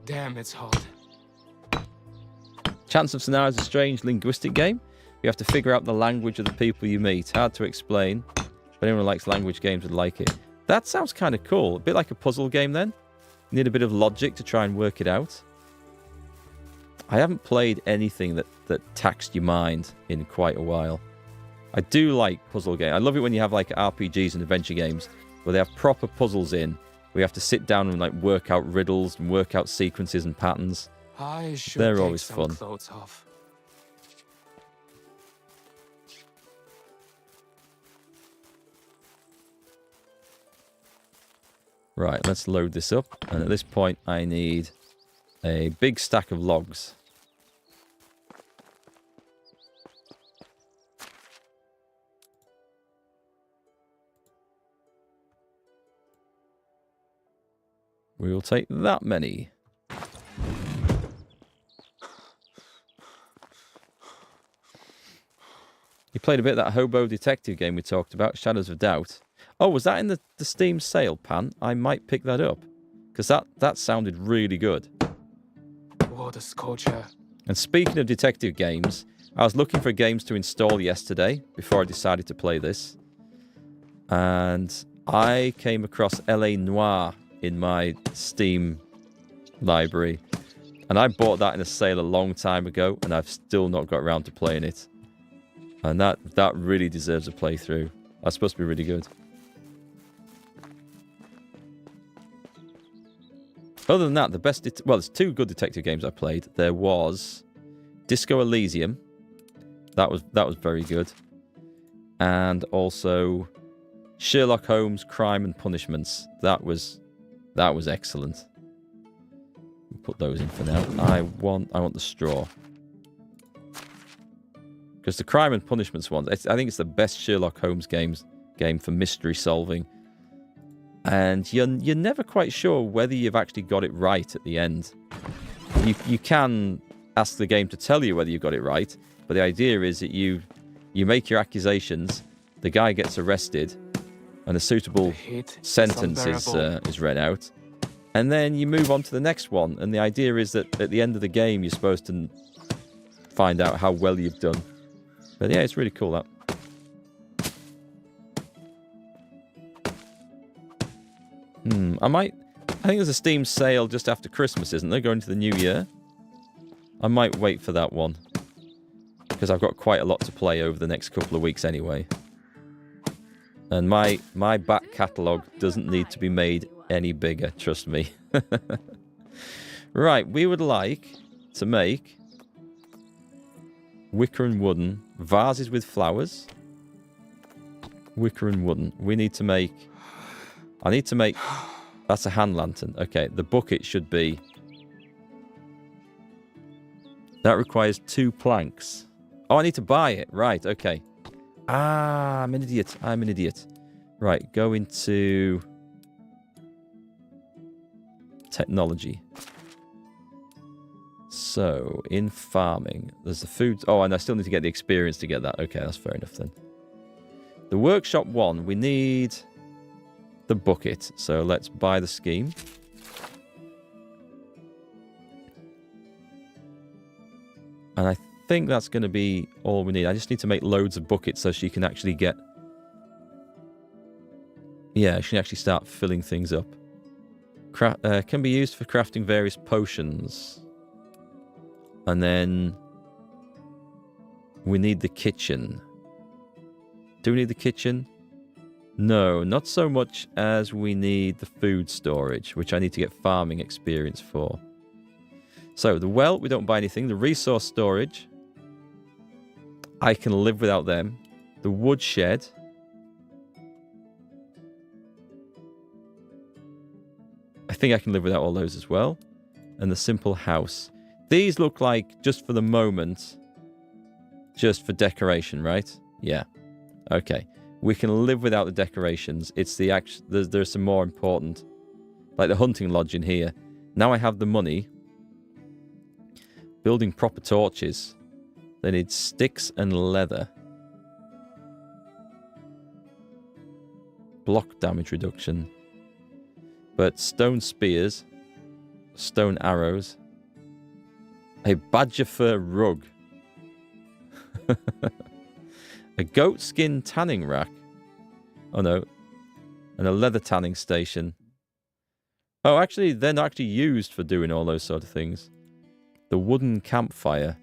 Damn, it's hot. Chance of Sonar is a strange linguistic game. You have to figure out the language of the people you meet. Hard to explain. If anyone who likes language games would like it. That sounds kind of cool. A bit like a puzzle game then. You need a bit of logic to try and work it out. I haven't played anything that taxed your mind in quite a while. I do like puzzle games. I love it when you have like RPGs and adventure games where they have proper puzzles in. We have to sit down and like work out riddles and work out sequences and patterns. I should They're take always some fun. clothes off. Right, let's load this up. And at this point, I need a big stack of logs. We will take that many. You played a bit of that hobo detective game we talked about, Shadows of Doubt. Oh, was that in the Steam sale, Pan? I might pick that up. Because that sounded really good. What a sculpture. And speaking of detective games, I was looking for games to install yesterday before I decided to play this. And I came across LA Noire in my Steam library. And I bought that in a sale a long time ago, and I've still not got around to playing it. And that really deserves a playthrough. That's supposed to be really good. Other than that, the best... well, there's 2 good detective games I played. There was Disco Elysium. That was very good. And also Sherlock Holmes Crime and Punishments. That was excellent. We'll put those in for now. I want the straw. Because the Crime and Punishments one, I think it's the best Sherlock Holmes game for mystery solving. And you're never quite sure whether you've actually got it right at the end. You can ask the game to tell you whether you got it right, but the idea is that you make your accusations, the guy gets arrested, and a suitable sentence is read out, and then you move on to the next one. And the idea is that at the end of the game, you're supposed to find out how well you've done. But yeah, it's really cool, that. I think there's a Steam sale just after Christmas, isn't there? Going to the new year. I might wait for that one. Because I've got quite a lot to play over the next couple of weeks anyway. And my back catalogue doesn't need to be made any bigger, trust me. Right, we would like to make wicker and wooden vases with flowers. Wicker and wooden. We need to make... I need to make... That's a hand lantern. Okay, the bucket should be... That requires 2 planks. Oh, I need to buy it. Right, okay. Ah, I'm an idiot. I'm an idiot. Right, go into... Technology. So, in farming, there's the food... Oh, and I still need to get the experience to get that. Okay, that's fair enough then. The workshop 1, we need the bucket. So let's buy the scheme. And I think that's going to be all we need. I just need to make loads of buckets so she can actually get... Yeah, she can actually start filling things up. Can be used for crafting various potions. And then we need the kitchen. Do we need the kitchen? No, not so much as we need the food storage, which I need to get farming experience for. So, the well, we don't buy anything. The resource storage, I can live without them. The wood shed. I think I can live without all those as well. And the simple house. These look like, just for the moment, just for decoration, right? Yeah. Okay. We can live without the decorations. It's the there's some more important, like the hunting lodge in here. Now I have the money. Building proper torches. They need sticks and leather. Block damage reduction. But stone spears. Stone arrows. A badger fur rug. A goat skin tanning rack. Oh no. And a leather tanning station. Oh, actually, they're not actually used for doing all those sort of things. The wooden campfire.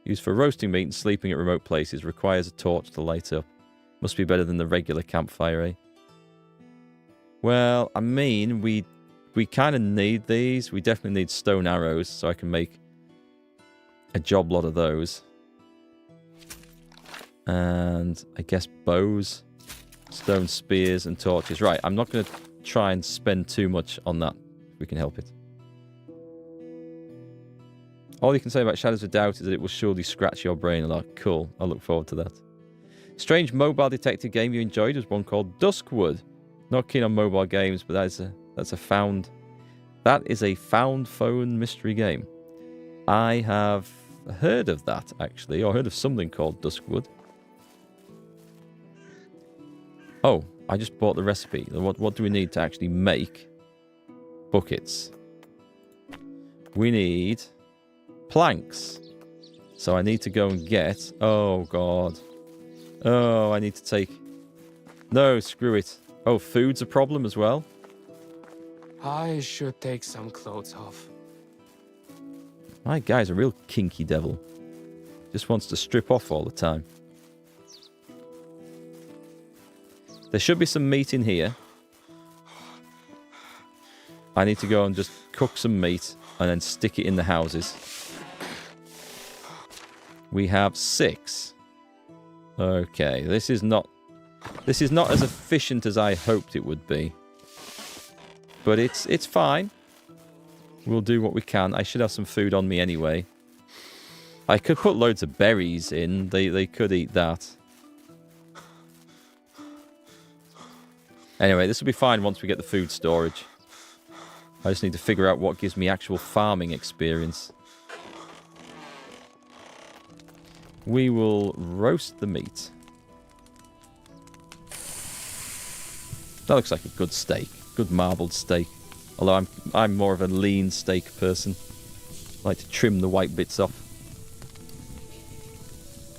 Used for roasting meat and sleeping at remote places. Requires a torch to light up. Must be better than the regular campfire, eh? Well, I mean, we kind of need these. We definitely need stone arrows, so I can make a job lot of those. And I guess bows, stone spears, and torches. Right, I'm not going to try and spend too much on that, if we can help it. All you can say about Shadows of Doubt is that it will surely scratch your brain a lot. Cool, I look forward to that. Strange mobile detective game you enjoyed was one called Duskwood. Not keen on mobile games, but that is a found phone mystery game. I have heard of that, actually, or heard of something called Duskwood. Oh, I just bought the recipe. What do we need to actually make buckets? We need planks. So I need to go and get... Oh, God. Oh, I need to take... No, screw it. Oh, food's a problem as well? I should take some clothes off. My guy's a real kinky devil. Just wants to strip off all the time. There should be some meat in here. I need to go and just cook some meat and then stick it in the houses. We have 6. Okay, this is not as efficient as I hoped it would be. But it's fine. We'll do what we can. I should have some food on me anyway. I could put loads of berries in. They could eat that. Anyway, this will be fine once we get the food storage. I just need to figure out what gives me actual farming experience. We will roast the meat. That looks like a good steak. Good marbled steak. Although I'm more of a lean steak person. I like to trim the white bits off.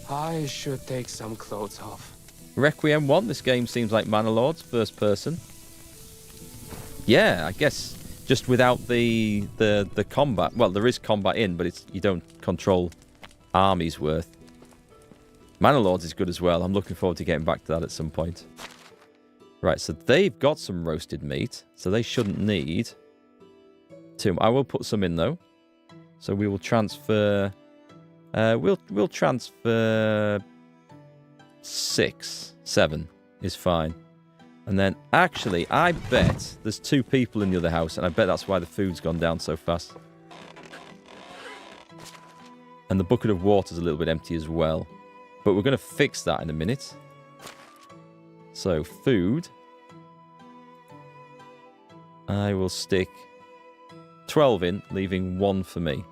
I should take some clothes off. Requiem 1. This game seems like Manor-Lords, first person. Yeah, I guess just without the combat. Well, there is combat in, but you don't control armies worth. Manor Lords is good as well. I'm looking forward to getting back to that at some point. Right, so they've got some roasted meat, so they shouldn't need two. I will put some in though. So we will transfer. We'll transfer 6, 7 is fine. And then actually, I bet there's 2 people in the other house, and I bet that's why the food's gone down so fast. And the bucket of water's a little bit empty as well. But we're going to fix that in a minute. So, food. I will stick 12 in, leaving 1 for me.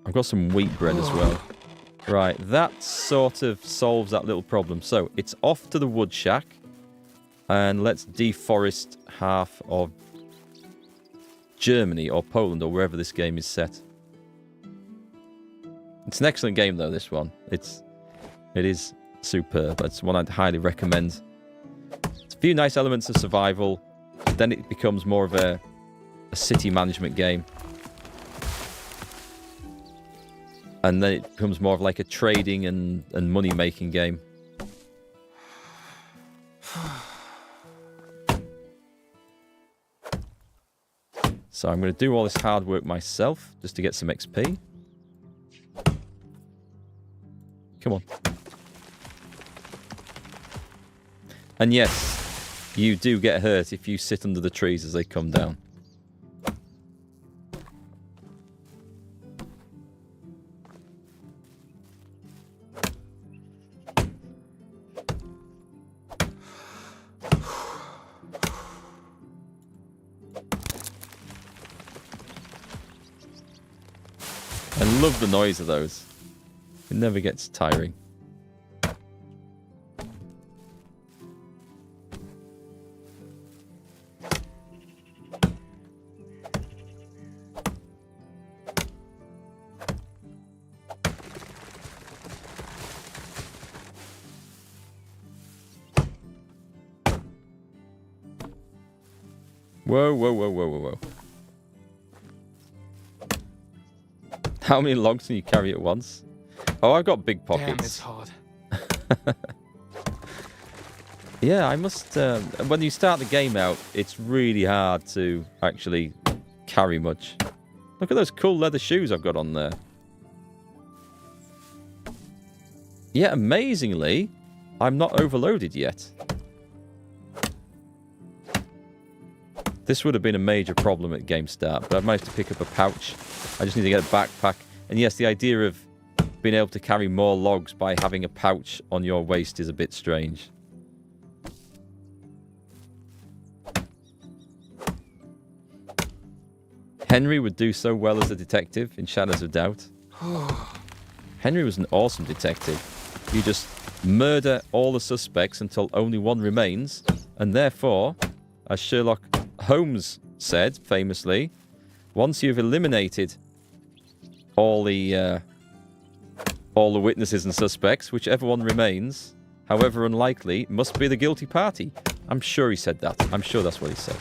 I've got some wheat bread as well. Right, that sort of solves that little problem. So, it's off to the wood shack. And let's deforest half of Germany or Poland or wherever this game is set. It's an excellent game, though, this one. It is superb. It's one I'd highly recommend. It's a few nice elements of survival. Then it becomes more of a city management game. And then it becomes more of like a trading and money-making game. So I'm going to do all this hard work myself, just to get some XP. Come on. And yes, you do get hurt if you sit under the trees as they come down. I love the noise of those. It never gets tiring. Whoa, whoa, whoa, whoa, whoa, whoa. How many logs can you carry at once? Oh, I've got big pockets. Damn, it's hard. Yeah, I must... when you start the game out, it's really hard to actually carry much. Look at those cool leather shoes I've got on there. Yeah, amazingly, I'm not overloaded yet. This would have been a major problem at game start, but I've managed to pick up a pouch. I just need to get a backpack. And yes, the idea of being able to carry more logs by having a pouch on your waist is a bit strange. Henry would do so well as a detective in Shadows of Doubt. Henry was an awesome detective. You just murder all the suspects until only one remains, and therefore, as Sherlock Holmes said famously, once you've eliminated all the witnesses and suspects, whichever one remains, however unlikely, must be the guilty party. I'm sure he said that. I'm sure that's what he said.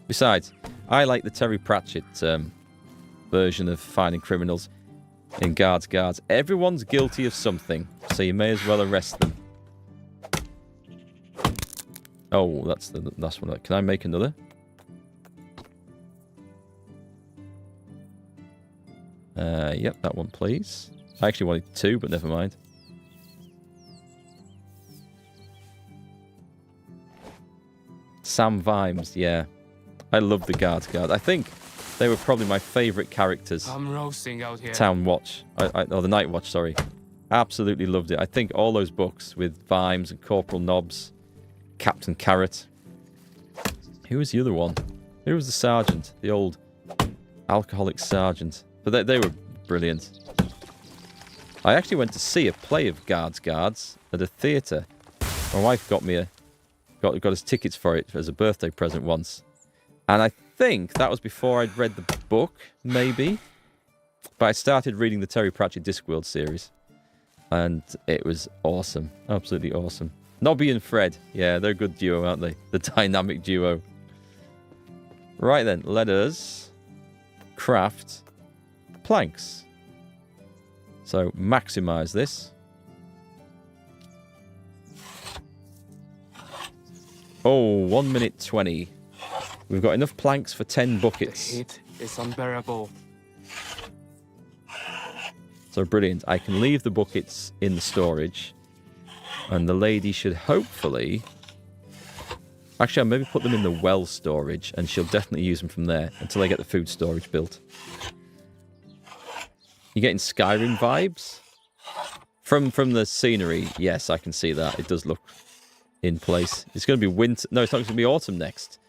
Besides, I like the Terry Pratchett version of finding criminals in Guards. Everyone's guilty of something, so you may as well arrest them. Oh, that's the last one. Can I make another? Yep, that one, please. I actually wanted 2, but never mind. Sam Vimes, yeah. I love the Guards. I think they were probably my favourite characters. I'm roasting out here. Town Watch. Or the Night Watch, sorry. Absolutely loved it. I think all those books with Vimes and Corporal Nobbs, Captain Carrot. Who was the other one? Who was the sergeant? The old alcoholic sergeant. But they were brilliant. I actually went to see a play of Guards at a theatre. My wife got me got us tickets for it as a birthday present once. And I think that was before I'd read the book, maybe. But I started reading the Terry Pratchett Discworld series. And it was awesome. Absolutely awesome. Nobby and Fred. Yeah, they're a good duo, aren't they? The dynamic duo. Right then, let us craft planks. So maximize this. Oh, 1 minute 20. We've got enough planks for 10 The buckets. heat is unbearable. So brilliant. I can leave the buckets in the storage. And the lady should hopefully... Actually, I'll maybe put them in the well storage, and she'll definitely use them from there until I get the food storage built. You're getting Skyrim vibes? From the scenery, yes, I can see that. It does look in place. It's going to be winter. No, it's not going to be autumn next.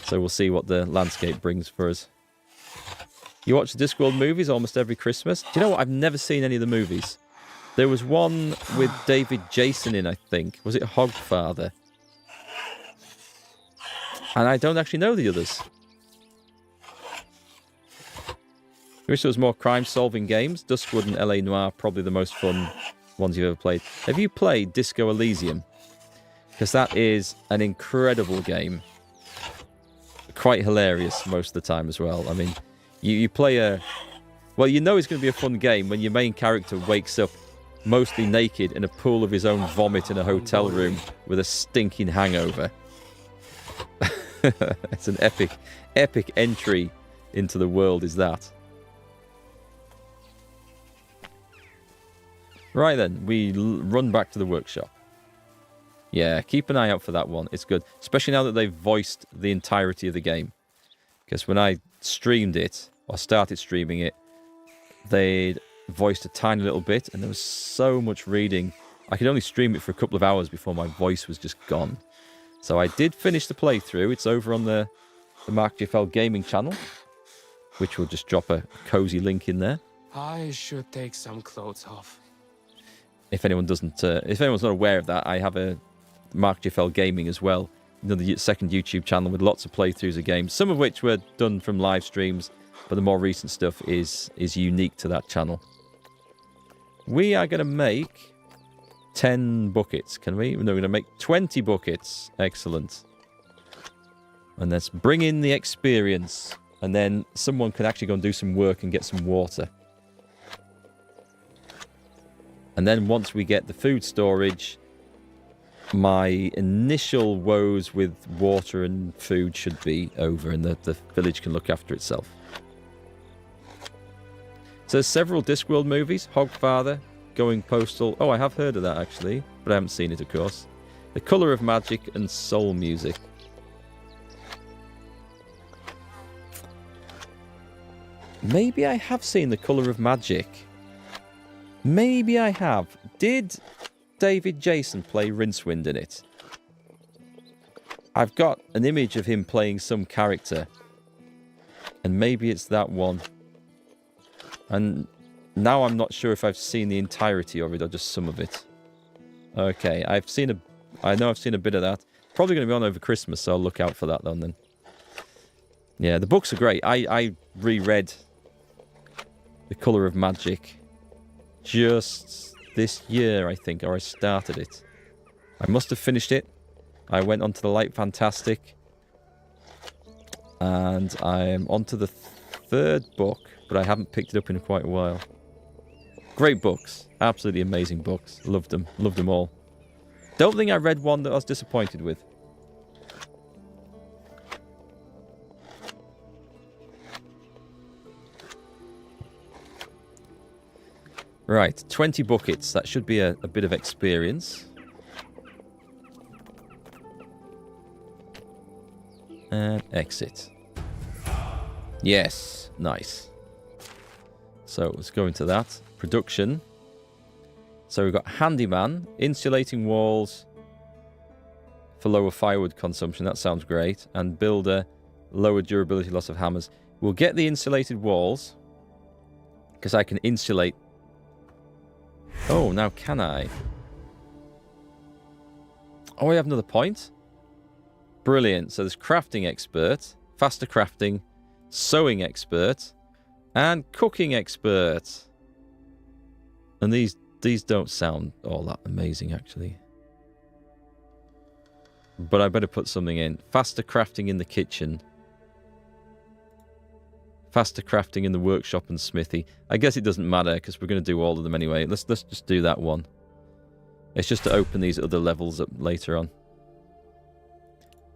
So we'll see what the landscape brings for us. You watch the Discworld movies almost every Christmas. Do you know what? I've never seen any of the movies. There was one with David Jason in, I think. Was it Hogfather? And I don't actually know the others. I wish there was more crime-solving games. Duskwood and L.A. Noire, probably the most fun ones you've ever played. Have you played Disco Elysium? Because that is an incredible game. Quite hilarious most of the time as well. I mean, you play a... Well, you know it's going to be a fun game when your main character wakes up mostly naked in a pool of his own vomit in a hotel room with a stinking hangover. It's an epic entry into the world, is that. Right then, we run back to the workshop. Yeah, keep an eye out for that one. It's good. Especially now that they've voiced the entirety of the game. Because when I streamed it, or started streaming it, they'd voiced a tiny little bit, and there was so much reading. I could only stream it for a couple of hours before my voice was just gone. So I did finish the playthrough. It's over on the MarkGFL gaming channel, which will just drop a cozy link in there. I should take some clothes off. If anyone doesn't, if anyone's not aware of that, I have a MarkGFL Gaming as well, another second YouTube channel with lots of playthroughs of games, some of which were done from live streams, but the more recent stuff is unique to that channel. We are going to make 10 buckets, can we? No, we're going to make 20 buckets. Excellent. And let's bring in the experience, and then someone can actually go and do some work and get some water. And then once we get the food storage, my initial woes with water and food should be over, and the village can look after itself. So there's several Discworld movies. Hogfather, Going Postal. Oh, I have heard of that actually, but I haven't seen it, of course. The Colour of Magic and Soul Music. Maybe I have seen The Colour of Magic. Maybe I have. Did David Jason play Rincewind in it? I've got an image of him playing some character. And maybe it's that one. And now I'm not sure if I've seen the entirety of it or just some of it. Okay, I know I've seen a bit of that. Probably going to be on over Christmas, so I'll look out for that then. Yeah, the books are great. I reread The Colour of Magic just this year, I think, or I started it. I must have finished it. I went on to the Light Fantastic, and I'm on to the third book, but I haven't picked it up in quite a while. Great books. Absolutely amazing books. Loved them. Loved them all. Don't think I read one that I was disappointed with. Right, 20 buckets. That should be a bit of experience. And exit. Yes, nice. So let's go into that. Production. So we've got handyman, insulating walls for lower firewood consumption. That sounds great. And builder, lower durability loss of hammers. We'll get the insulated walls because I can insulate. Oh, now can I? Oh, I have another point. Brilliant. So there's crafting expert, faster crafting, sewing expert, and cooking expert. And these don't sound all that amazing, actually. But I better put something in. Faster crafting in the kitchen. Faster crafting in the workshop and smithy. I guess it doesn't matter because we're going to do all of them anyway. Let's just do that one. It's just to open these other levels up later on.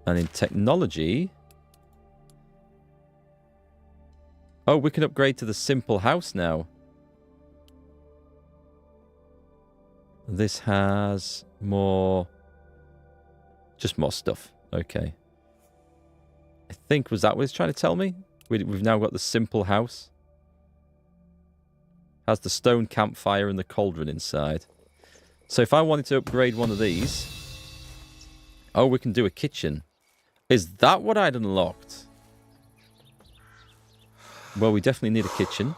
And in technology... Oh, we can upgrade to the simple house now. This has more... Just more stuff. Okay. I think, was that what it's trying to tell me? We've now got the simple house. Has the stone campfire and the cauldron inside. So if I wanted to upgrade one of these... Oh, we can do a kitchen. Is that what I'd unlocked? Well, we definitely need a kitchen.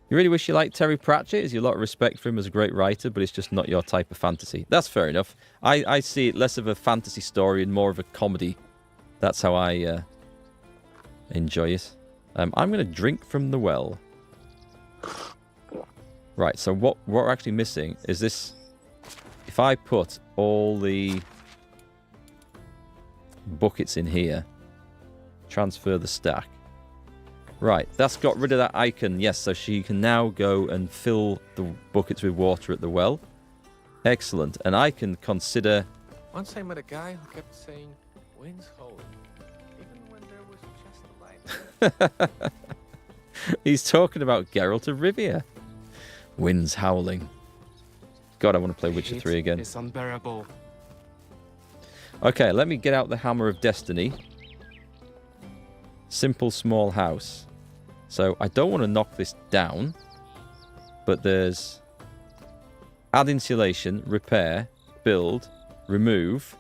You really wish you liked Terry Pratchett? Is you a lot of respect for him as a great writer, but it's just not your type of fantasy. That's fair enough. I see it less of a fantasy story and more of a comedy. That's how I enjoy it. I'm going to drink from the well. Right, so what we're actually missing is this. If I put all the buckets in here, transfer the stack. Right, that's got rid of that icon. Yes, so she can now go and fill the buckets with water at the well. Excellent. And I can consider... Once I met a guy who kept saying, "Wind's holy," even when there was just a light. He's talking about Geralt of Rivia. Winds howling. God, I want to play Witcher 3 again. It's unbearable. Okay, let me get out the Hammer of Destiny. Simple small house. So I don't want to knock this down, but there's add insulation, repair, build, remove,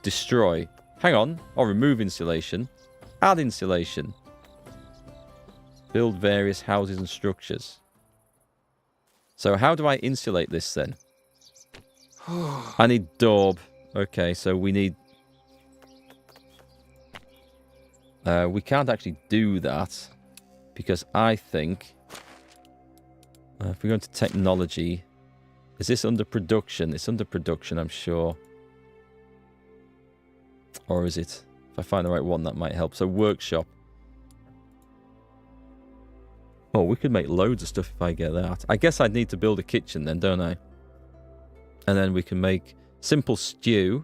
destroy. Hang on, or remove insulation, add insulation, build various houses and structures. So how do I insulate this then? I need daub. Okay, so we need... we can't actually do that because I think if we go into technology, is this under production? It's under production, I'm sure. Or is it? If I find the right one, that might help. So workshop. Oh, we could make loads of stuff if I get that. I guess I'd need to build a kitchen then, don't I? And then we can make simple stew,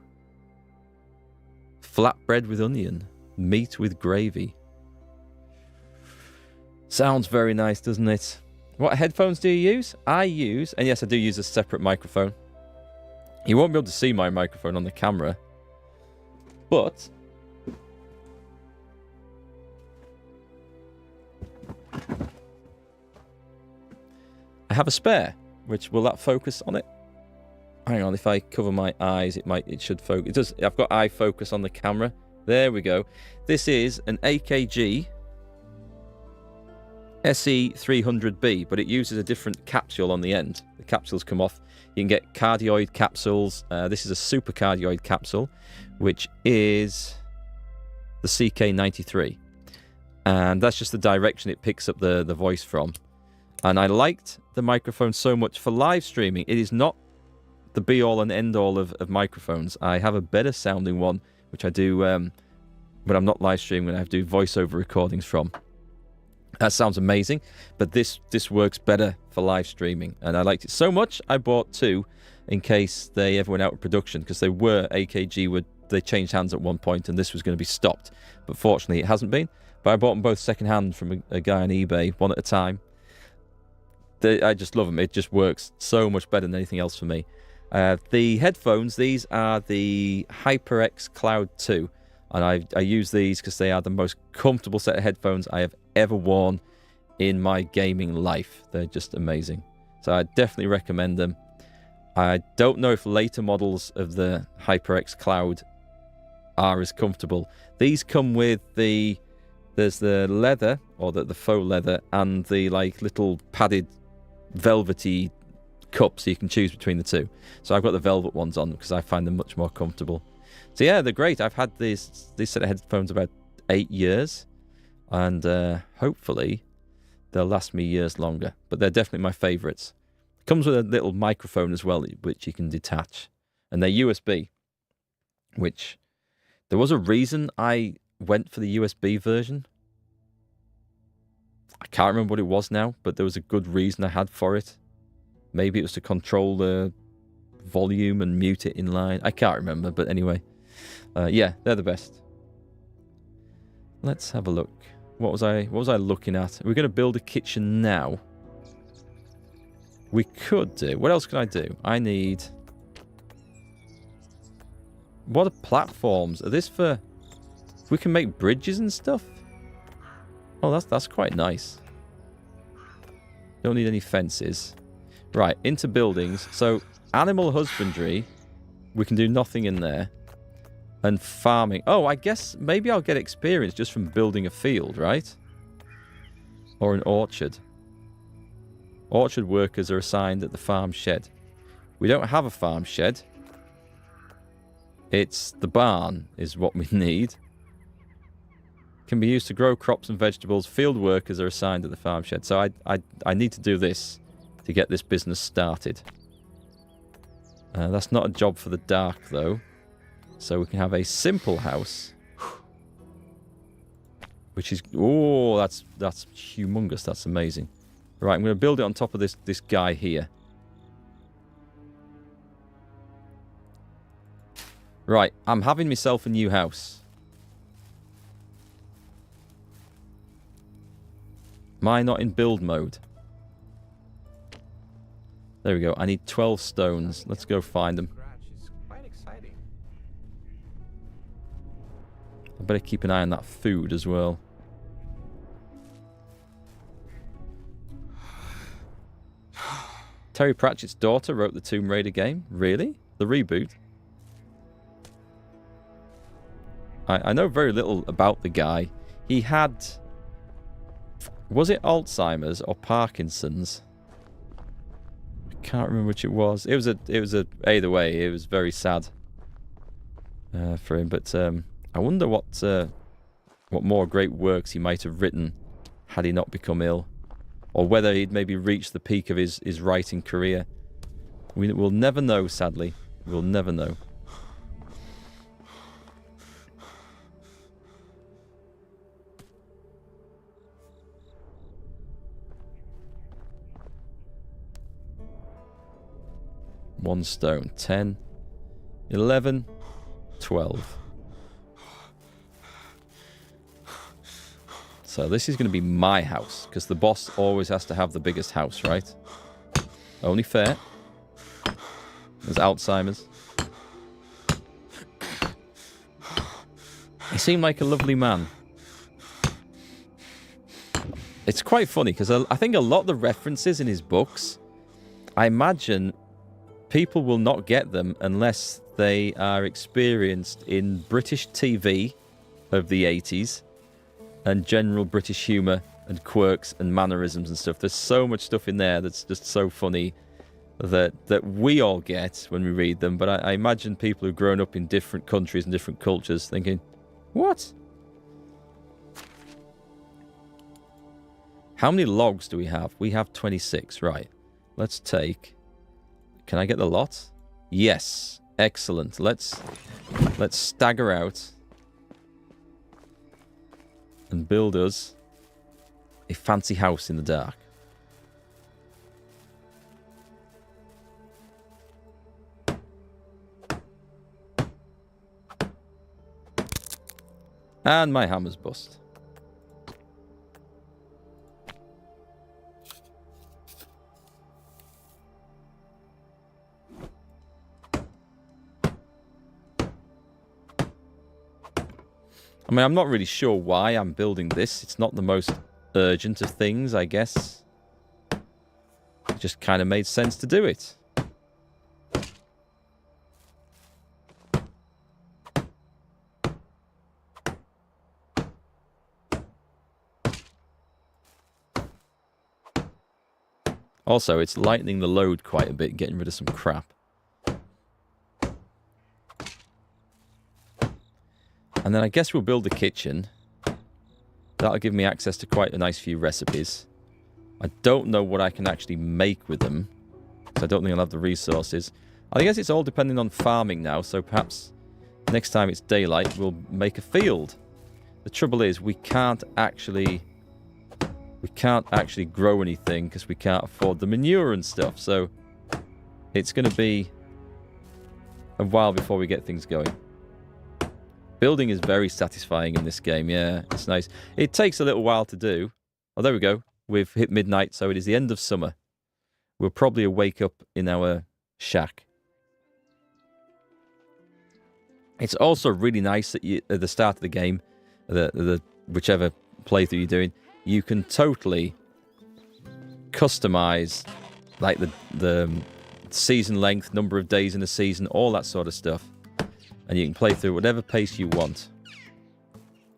flatbread with onion, meat with gravy. Sounds very nice, doesn't it? What headphones do you use? I use, and yes, I do use a separate microphone. You won't be able to see my microphone on the camera, but I have a spare. Which will that focus on it? Hang on, if I cover my eyes, it should focus. It does. I've got eye focus on the camera. There we go. This is an AKG SE300B, but it uses a different capsule on the end. The capsules come off. You can get cardioid capsules. This is a super cardioid capsule, which is the CK93. And that's just the direction it picks up the voice from. And I liked the microphone so much for live streaming. It is not the be-all and end-all of microphones. I have a better sounding one, which I do when I'm not live streaming, I have to do voiceover recordings from. That sounds amazing, but this works better for live streaming. And I liked it so much, I bought two in case they ever went out of production, because they were AKG, they changed hands at one point, and this was going to be stopped. But fortunately, it hasn't been. But I bought them both second-hand from a guy on eBay, one at a time. I just love them. It just works so much better than anything else for me. The headphones, these are the HyperX Cloud 2. And I use these because they are the most comfortable set of headphones I have ever worn in my gaming life. They're just amazing. So I definitely recommend them. I don't know if later models of the HyperX Cloud are as comfortable. These come with there's the leather, or the faux leather, and the like little padded velvety cup, so you can choose between the two. So I've got the velvet ones on because I find them much more comfortable. So yeah, they're great. I've had these set of headphones about 8 years, and hopefully they'll last me years longer. But they're definitely my favourites. Comes with a little microphone as well, which you can detach, and they're USB. Which there was a reason I went for the USB version. I can't remember what it was now, but there was a good reason I had for it. Maybe it was to control the volume and mute it in line. I can't remember, but anyway. Yeah, they're the best. Let's have a look. What was I looking at? We're going to build a kitchen now. We could do... What else can I do? I need... What are platforms? Are this for... We can make bridges and stuff? Oh, that's quite nice. Don't need any fences. Right, into buildings. So, animal husbandry, we can do nothing in there. And farming. Oh, I guess maybe I'll get experience just from building a field, right? Or an orchard. Orchard workers are assigned at the farm shed. We don't have a farm shed. It's the barn is what we need. Can be used to grow crops and vegetables. Field workers are assigned at the farm shed. So I need to do this to get this business started. That's not a job for the dark, though. So we can have a simple house. Which is... Oh, that's humongous. That's amazing. Right, I'm going to build it on top of this guy here. Right, I'm having myself a new house. Am I not in build mode? There we go. I need 12 stones. Let's go find them. It's quite exciting. I better keep an eye on that food as well. Terry Pratchett's daughter wrote the Tomb Raider game. Really? The reboot? I know very little about the guy. He had... Was it Alzheimer's or Parkinson's? I can't remember which it was. It was a either way, it was very sad for him. But I wonder what more great works he might have written had he not become ill. Or whether he'd maybe reached the peak of his writing career. We'll never know, sadly. We'll never know. One stone. 10, 11, 12. So this is going to be my house, because the boss always has to have the biggest house, right? Only fair. There's Alzheimer's. He seemed like a lovely man. It's quite funny, because I think a lot of the references in his books, I imagine people will not get them unless they are experienced in British TV of the 80s and general British humour and quirks and mannerisms and stuff. There's so much stuff in there that's just so funny that we all get when we read them, but I imagine people who've grown up in different countries and different cultures thinking, what? How many logs do we have? We have 26, right. Let's take... Can I get the lot? Yes. Excellent. Let's stagger out and build us a fancy house in the dark. And my hammer's bust. I mean, I'm not really sure why I'm building this. It's not the most urgent of things, I guess. It just kind of made sense to do it. Also, it's lightening the load quite a bit, getting rid of some crap. And then I guess we'll build the kitchen. That'll give me access to quite a nice few recipes. I don't know what I can actually make with them, because I don't think I'll have the resources. I guess it's all depending on farming now, so perhaps next time it's daylight, we'll make a field. The trouble is we can't actually grow anything because we can't afford the manure and stuff. So it's going to be a while before we get things going. Building is very satisfying in this game. Yeah, it's nice. It takes a little while to do. Oh, there we go. We've hit midnight, so it is the end of summer. We'll probably wake up in our shack. It's also really nice that you, at the start of the game, whichever playthrough you're doing, you can totally customize like the season length, number of days in a season, all that sort of stuff. And you can play through whatever pace you want,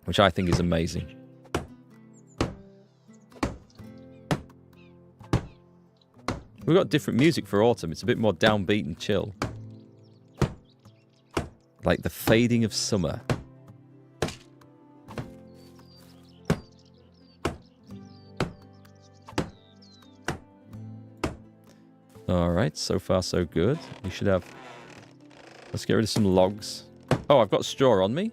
which I think is amazing. We've got different music for autumn. It's a bit more downbeat and chill. Like the fading of summer. Alright, so far so good. We should have... Let's get rid of some logs. Oh, I've got straw on me.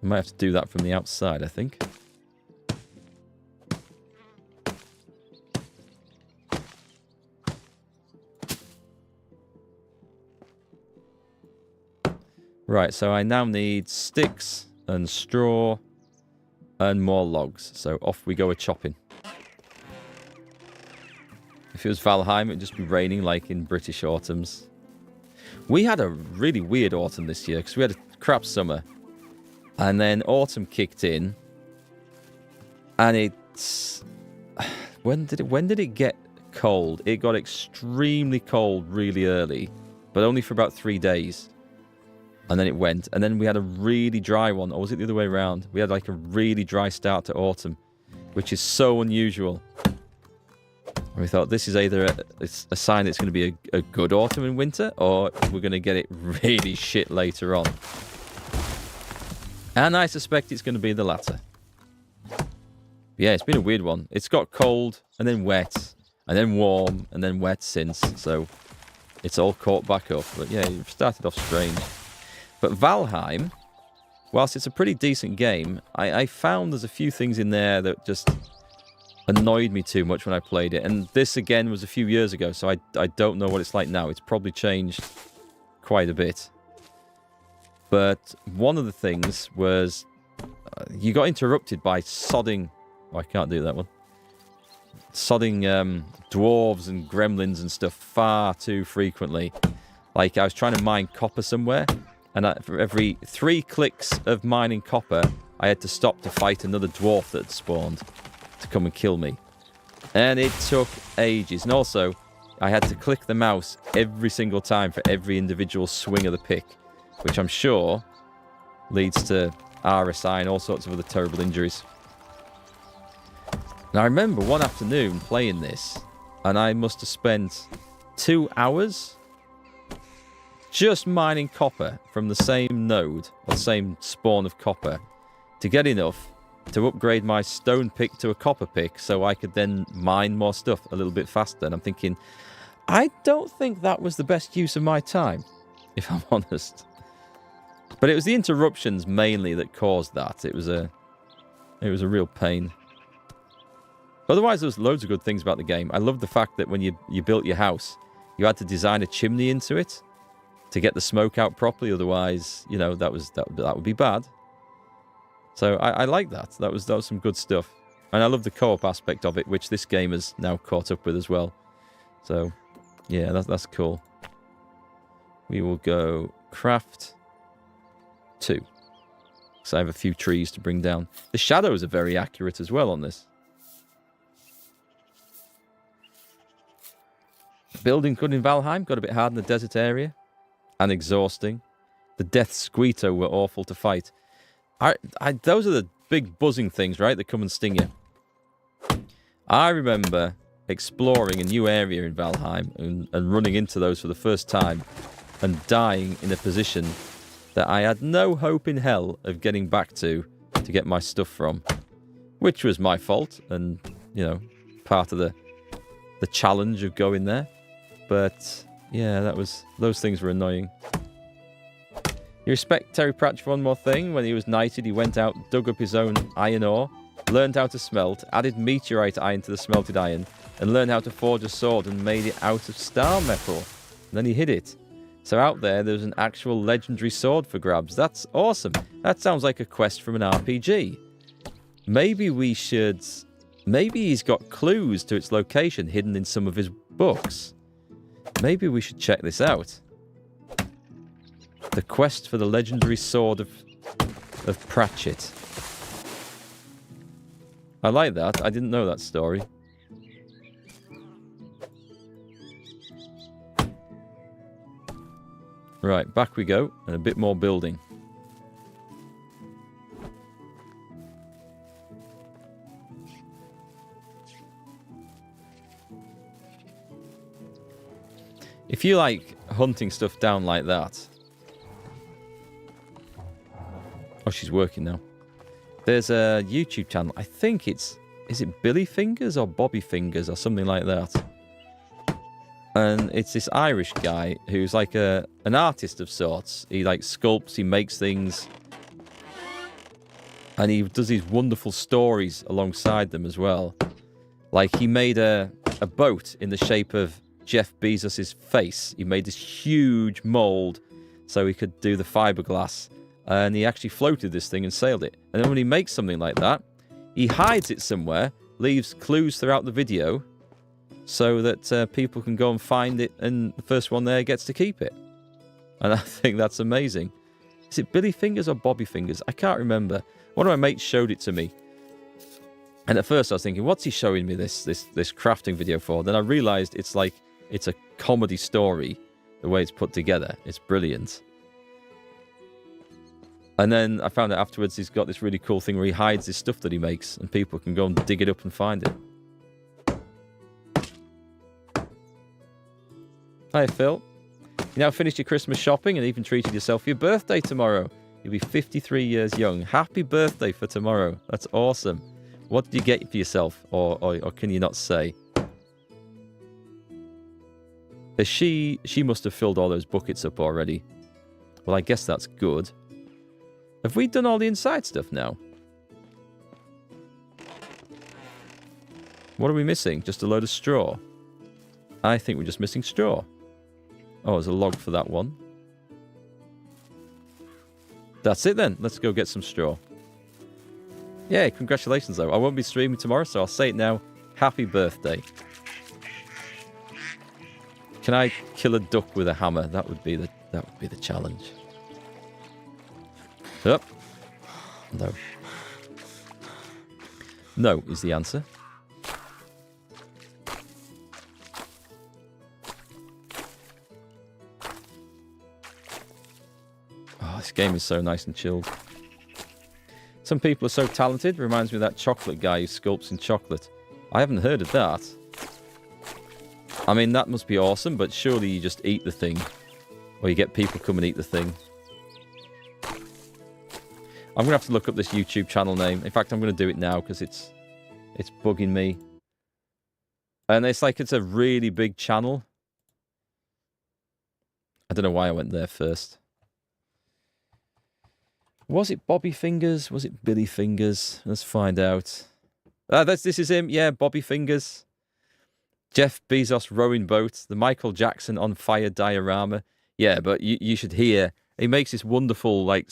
I might have to do that from the outside, I think. Right, so I now need sticks and straw and more logs. So off we go a-chopping. If it was Valheim, it would just be raining like in British autumns. We had a really weird autumn this year because we had a crap summer. And then autumn kicked in. And it's... When did it get cold? It got extremely cold really early. But only for about 3 days. And then it went. And then we had a really dry one. Or was it the other way around? We had like a really dry start to autumn. Which is so unusual. And we thought this is either a sign it's going to be a good autumn and winter. Or we're going to get it really shit later on. And I suspect it's going to be the latter. Yeah, it's been a weird one. It's got cold, and then wet, and then warm, and then wet since. So it's all caught back up. But yeah, it started off strange. But Valheim, whilst it's a pretty decent game, I found there's a few things in there that just annoyed me too much when I played it. And this, again, was a few years ago, so I don't know what it's like now. It's probably changed quite a bit. But one of the things was you got interrupted by sodding... Oh, I can't do that one. Sodding dwarves and gremlins and stuff far too frequently. Like, I was trying to mine copper somewhere, and for every 3 clicks of mining copper, I had to stop to fight another dwarf that had spawned to come and kill me. And it took ages. And also, I had to click the mouse every single time for every individual swing of the pick, which I'm sure leads to RSI and all sorts of other terrible injuries. Now, I remember one afternoon playing this, and I must have spent 2 hours just mining copper from the same node, or same spawn of copper, to get enough to upgrade my stone pick to a copper pick so I could then mine more stuff a little bit faster. And I'm thinking, I don't think that was the best use of my time, if I'm honest. But it was the interruptions mainly that caused that. It was a real pain. Otherwise, there's loads of good things about the game. I love the fact that when you built your house, you had to design a chimney into it to get the smoke out properly. Otherwise, you know, that would be bad. So I like that. That was some good stuff. And I love the co-op aspect of it, which this game has now caught up with as well. So, yeah, that's cool. We will go craft 2. So I have a few trees to bring down. The shadows are very accurate as well on this. Building good in Valheim, got a bit hard in the desert area. And exhausting. The Death Squeeto were awful to fight. Those are the big buzzing things, right, that come and sting you. I remember exploring a new area in Valheim and running into those for the first time and dying in a position that I had no hope in hell of getting back to get my stuff from. Which was my fault and, you know, part of the challenge of going there. But yeah, those things were annoying. You respect Terry Pratchett for one more thing. When he was knighted, he went out, dug up his own iron ore, learned how to smelt, added meteorite iron to the smelted iron, and learned how to forge a sword and made it out of star metal. And then he hid it. So out there's an actual legendary sword for grabs. That's awesome. That sounds like a quest from an RPG. Maybe he's got clues to its location hidden in some of his books. Maybe we should check this out. The quest for the legendary sword of Pratchett. I like that. I didn't know that story. Right, back we go, and a bit more building. If you like hunting stuff down like that... Oh, she's working now. There's a YouTube channel. I think is it Billy Fingers or Bobby Fingers or something like that? And it's this Irish guy who's like an artist of sorts. He like sculpts, he makes things. And he does these wonderful stories alongside them as well. Like he made a boat in the shape of Jeff Bezos' face. He made this huge mold so he could do the fiberglass. And he actually floated this thing and sailed it. And then when he makes something like that, he hides it somewhere, leaves clues throughout the video so that people can go and find it, and the first one there gets to keep it. And I think that's amazing. Is it Billy Fingers or Bobby Fingers? I can't remember. One of my mates showed it to me. And at first I was thinking, what's he showing me this crafting video for? Then I realized it's a comedy story, the way it's put together. It's brilliant. And then I found out afterwards he's got this really cool thing where he hides his stuff that he makes and people can go and dig it up and find it. Hi, Phil. You now finished your Christmas shopping and even treated yourself for your birthday tomorrow. You'll be 53 years young. Happy birthday for tomorrow. That's awesome. What did you get for yourself? Or can you not say? She must have filled all those buckets up already. Well, I guess that's good. Have we done all the inside stuff now? What are we missing? Just a load of straw? I think we're just missing straw. Oh, there's a log for that one. That's it then. Let's go get some straw. Yeah, congratulations though. I won't be streaming tomorrow, so I'll say it now. Happy birthday. Can I kill a duck with a hammer? That would be the challenge. Up. No. No is the answer. Oh, this game is so nice and chilled. Some people are so talented. Reminds me of that chocolate guy who sculpts in chocolate. I haven't heard of that. I mean, that must be awesome, but surely you just eat the thing. Or you get people come and eat the thing. I'm going to have to look up this YouTube channel name. In fact, I'm going to do it now because it's bugging me. And it's like it's a really big channel. I don't know why I went there first. Was it Bobby Fingers? Was it Billy Fingers? Let's find out. This is him. Yeah, Bobby Fingers. Jeff Bezos rowing boat. The Michael Jackson on fire diorama. Yeah, but you should hear. He makes this wonderful, like,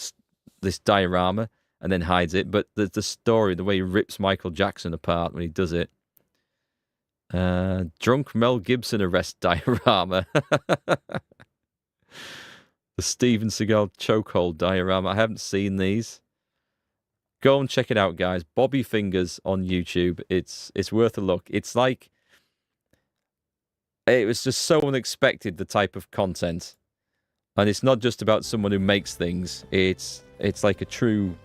this diorama and then hides it. But the story, the way he rips Michael Jackson apart when he does it. Drunk Mel Gibson arrest diorama. The Steven Seagal chokehold diorama. I haven't seen these. Go and check it out, guys. Bobby Fingers on YouTube. It's worth a look. It's like... It was just so unexpected, the type of content. And it's not just about someone who makes things. It's like a true...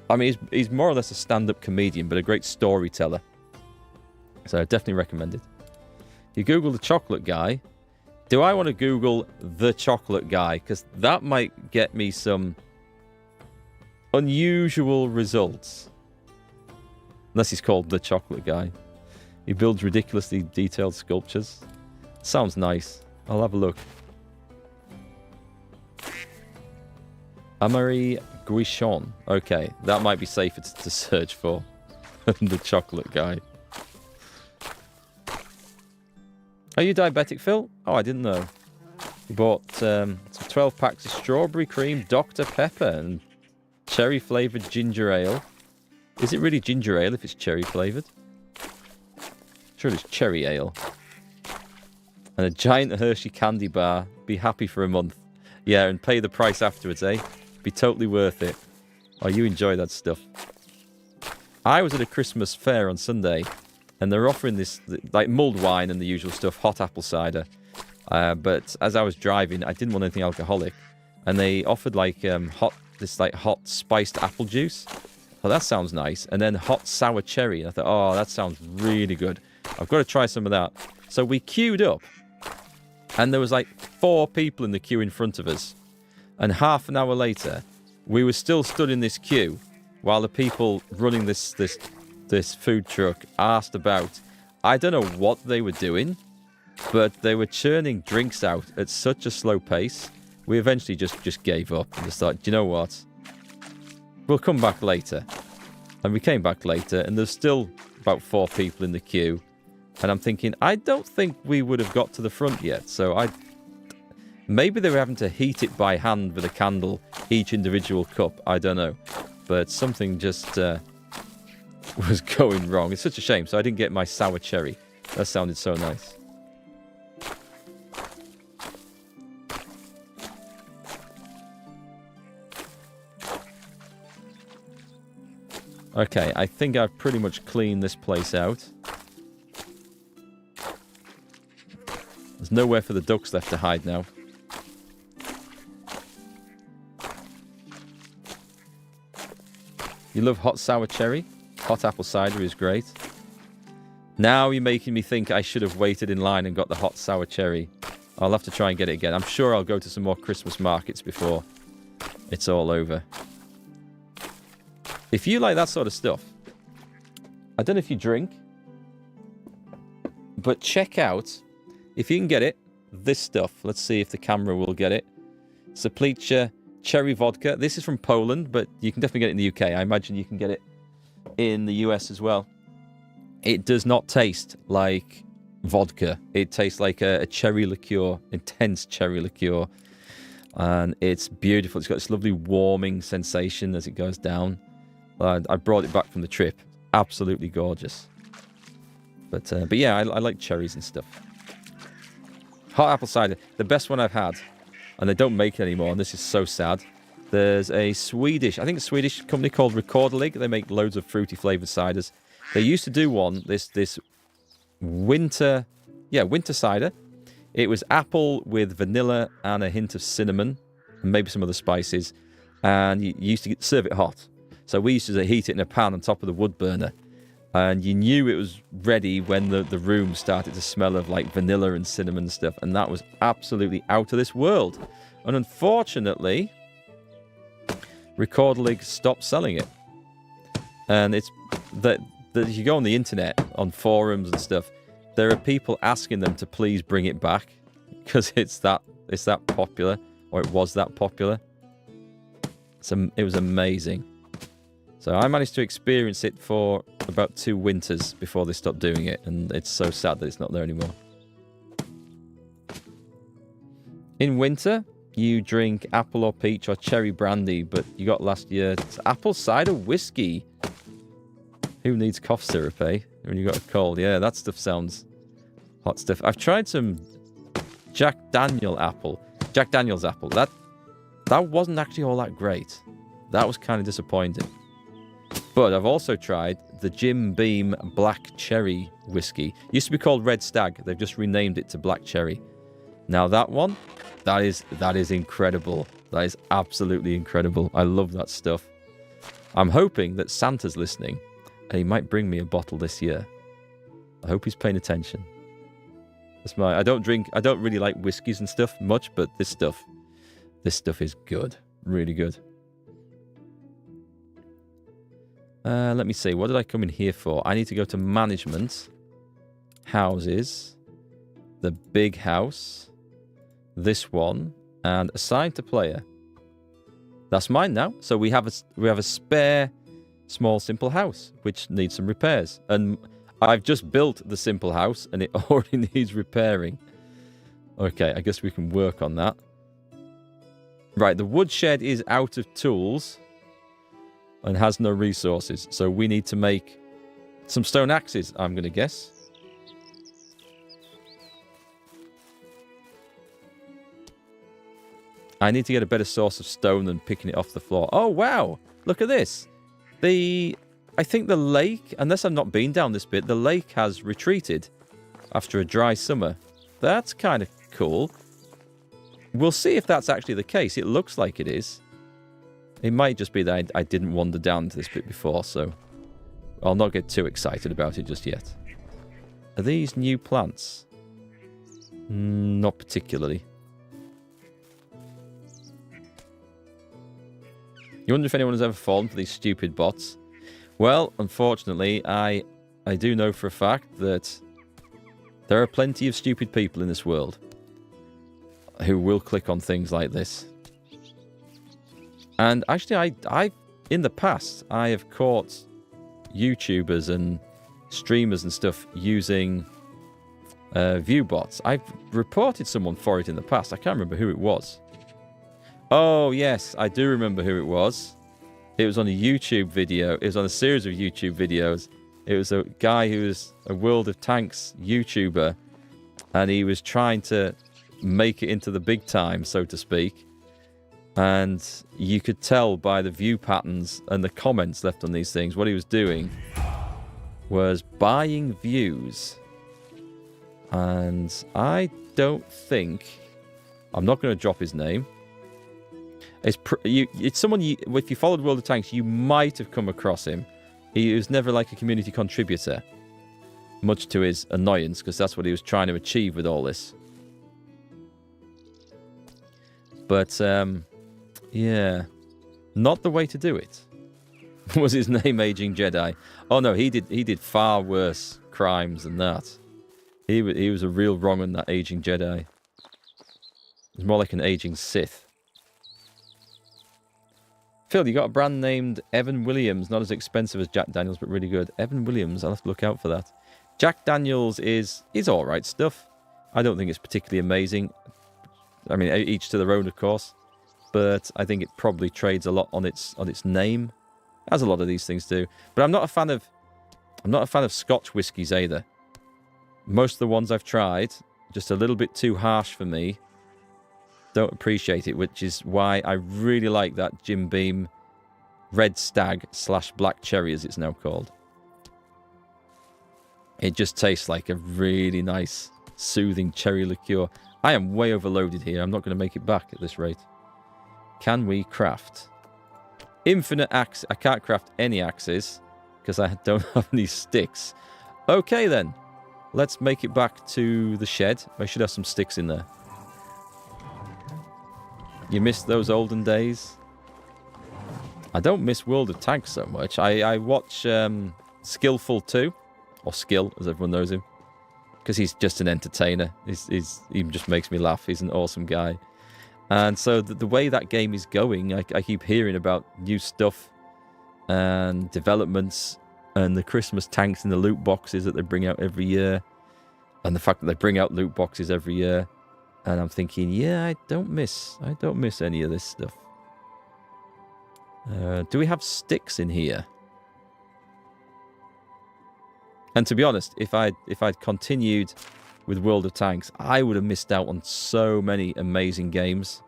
I mean, he's more or less a stand-up comedian, but a great storyteller. So I definitely recommend it. You Google the chocolate guy. Do I want to Google the chocolate guy? Because that might get me some unusual results. Unless he's called the chocolate guy. He builds ridiculously detailed sculptures. Sounds nice. I'll have a look. Amaury Guichon. Okay, that might be safer to search for than the chocolate guy. Are you diabetic, Phil? Oh, I didn't know. We bought some 12 packs of strawberry cream, Dr. Pepper, and cherry-flavoured ginger ale. Is it really ginger ale if it's cherry-flavoured? Sure, it's cherry ale. And a giant Hershey candy bar. Be happy for a month. Yeah, and pay the price afterwards, eh? Be totally worth it. Oh, you enjoy that stuff. I was at a Christmas fair on Sunday, and they're offering this, like, mulled wine and the usual stuff, hot apple cider. But as I was driving, I didn't want anything alcoholic. And they offered, like, hot spiced apple juice. Oh, that sounds nice. And then hot sour cherry. And I thought, oh, that sounds really good. I've got to try some of that. So we queued up. And there was, like, 4 people in the queue in front of us. And half an hour later, we were still stood in this queue while the people running this food truck asked about. I don't know what they were doing, but they were churning drinks out at such a slow pace. We eventually just gave up and just thought, do you know what? We'll come back later. And we came back later, and there's still about 4 people in the queue. And I'm thinking, I don't think we would have got to the front yet. So maybe they were having to heat it by hand with a candle, each individual cup. I don't know. But something just was going wrong. It's such a shame. So I didn't get my sour cherry. That sounded so nice. Okay, I think I've pretty much cleaned this place out. There's nowhere for the ducks left to hide now. You love hot sour cherry? Hot apple cider is great. Now you're making me think I should have waited in line and got the hot sour cherry. I'll have to try and get it again. I'm sure I'll go to some more Christmas markets before it's all over. If you like that sort of stuff, I don't know if you drink, but check out, if you can get it, this stuff. Let's see if the camera will get it. Saplicha cherry vodka. This is from Poland, but you can definitely get it in the UK. I imagine you can get it in the US as well. It does not taste like vodka. It tastes like a cherry liqueur, intense cherry liqueur. And it's beautiful. It's got this lovely warming sensation as it goes down. I brought it back from the trip. Absolutely gorgeous. But yeah, I like cherries and stuff. Hot apple cider. The best one I've had. And they don't make it anymore, and this is so sad. There's a Swedish company called Recorderlig. They make loads of fruity flavoured ciders. They used to do one, this winter cider. It was apple with vanilla and a hint of cinnamon, and maybe some other spices. And you used to serve it hot. So we used to heat it in a pan on top of the wood burner. And you knew it was ready when the room started to smell of like vanilla and cinnamon and stuff. And that was absolutely out of this world. And unfortunately, Recorderlig stopped selling it. And it's that you go on the internet, on forums and stuff, there are people asking them to please bring it back because it's that popular, or it was that popular. It was amazing. So I managed to experience it for about 2 winters before they stopped doing it, and it's so sad that it's not there anymore. In winter, you drink apple or peach or cherry brandy, but you got last year it's apple cider whiskey. Who needs cough syrup, eh? When you got a cold. Yeah, that stuff sounds hot stuff. I've tried some Jack Daniel's apple. That wasn't actually all that great. That was kind of disappointing. But I've also tried the Jim Beam Black Cherry Whiskey. It used to be called Red Stag. They've just renamed it to Black Cherry. Now that one, that is incredible. That is absolutely incredible. I love that stuff. I'm hoping that Santa's listening and he might bring me a bottle this year. I hope he's paying attention. I don't really like whiskies and stuff much, but this stuff is good. Really good. Let me see. What did I come in here for? I need to go to management. Houses. The big house. this one, and assign to player. That's mine now. So we have a spare small simple house which needs some repairs, and I've just built the simple house and it already needs repairing. Okay, I guess we can work on that. Right, the woodshed is out of tools and has no resources, so we need to make some stone axes, I'm going to guess. I need to get a better source of stone than picking it off the floor. Oh, wow! Look at this. I think the lake, unless I've not been down this bit, the lake has retreated after a dry summer. That's kind of cool. We'll see if that's actually the case. It looks like it is. It might just be that I didn't wander down to this bit before, so I'll not get too excited about it just yet. Are these new plants? Not particularly. You wonder if anyone has ever fallen for these stupid bots? Well, unfortunately, I do know for a fact that there are plenty of stupid people in this world who will click on things like this. And actually, I in the past, I have caught YouTubers and streamers and stuff using view bots. I've reported someone for it in the past. I can't remember who it was. Oh, yes, I do remember who it was. It was on a YouTube video. It was on a series of YouTube videos. It was a guy who was a World of Tanks YouTuber, and he was trying to make it into the big time, so to speak. And you could tell by the view patterns and the comments left on these things, what he was doing was buying views. And I don't think... I'm not going to drop his name. It's someone, if you followed World of Tanks, you might have come across him. He was never like a community contributor, much to his annoyance, because that's what he was trying to achieve with all this. But, yeah, not the way to do it. Was his name Aging Jedi? Oh no, he did far worse crimes than that. He was a real wrong on that Aging Jedi. He's more like an aging Sith. Phil, you got a brand named Evan Williams, not as expensive as Jack Daniels, but really good. Evan Williams, I'll have to look out for that. Jack Daniels is alright stuff. I don't think it's particularly amazing. I mean, each to their own, of course. But I think it probably trades a lot on its name, as a lot of these things do. But I'm not a fan of Scotch whiskies either. Most of the ones I've tried, just a little bit too harsh for me. Don't appreciate it, which is why I really like that Jim Beam Red Stag / Black Cherry, as it's now called. It just tastes like a really nice, soothing cherry liqueur. I am way overloaded here. I'm not going to make it back at this rate. Can we craft? Infinite axe. I can't craft any axes because I don't have any sticks. Okay, then. Let's make it back to the shed. I should have some sticks in there. You miss those olden days? I don't miss World of Tanks so much. I watch Skillful 2, or Skill, as everyone knows him, because he's just an entertainer. He just makes me laugh. He's an awesome guy. And so the way that game is going, I keep hearing about new stuff and developments and the Christmas tanks and the loot boxes that they bring out every year, and the fact that they bring out loot boxes every year. And I'm thinking, yeah, I don't miss any of this stuff. Do we have sticks in here? And to be honest, if I'd continued with World of Tanks, I would have missed out on so many amazing games.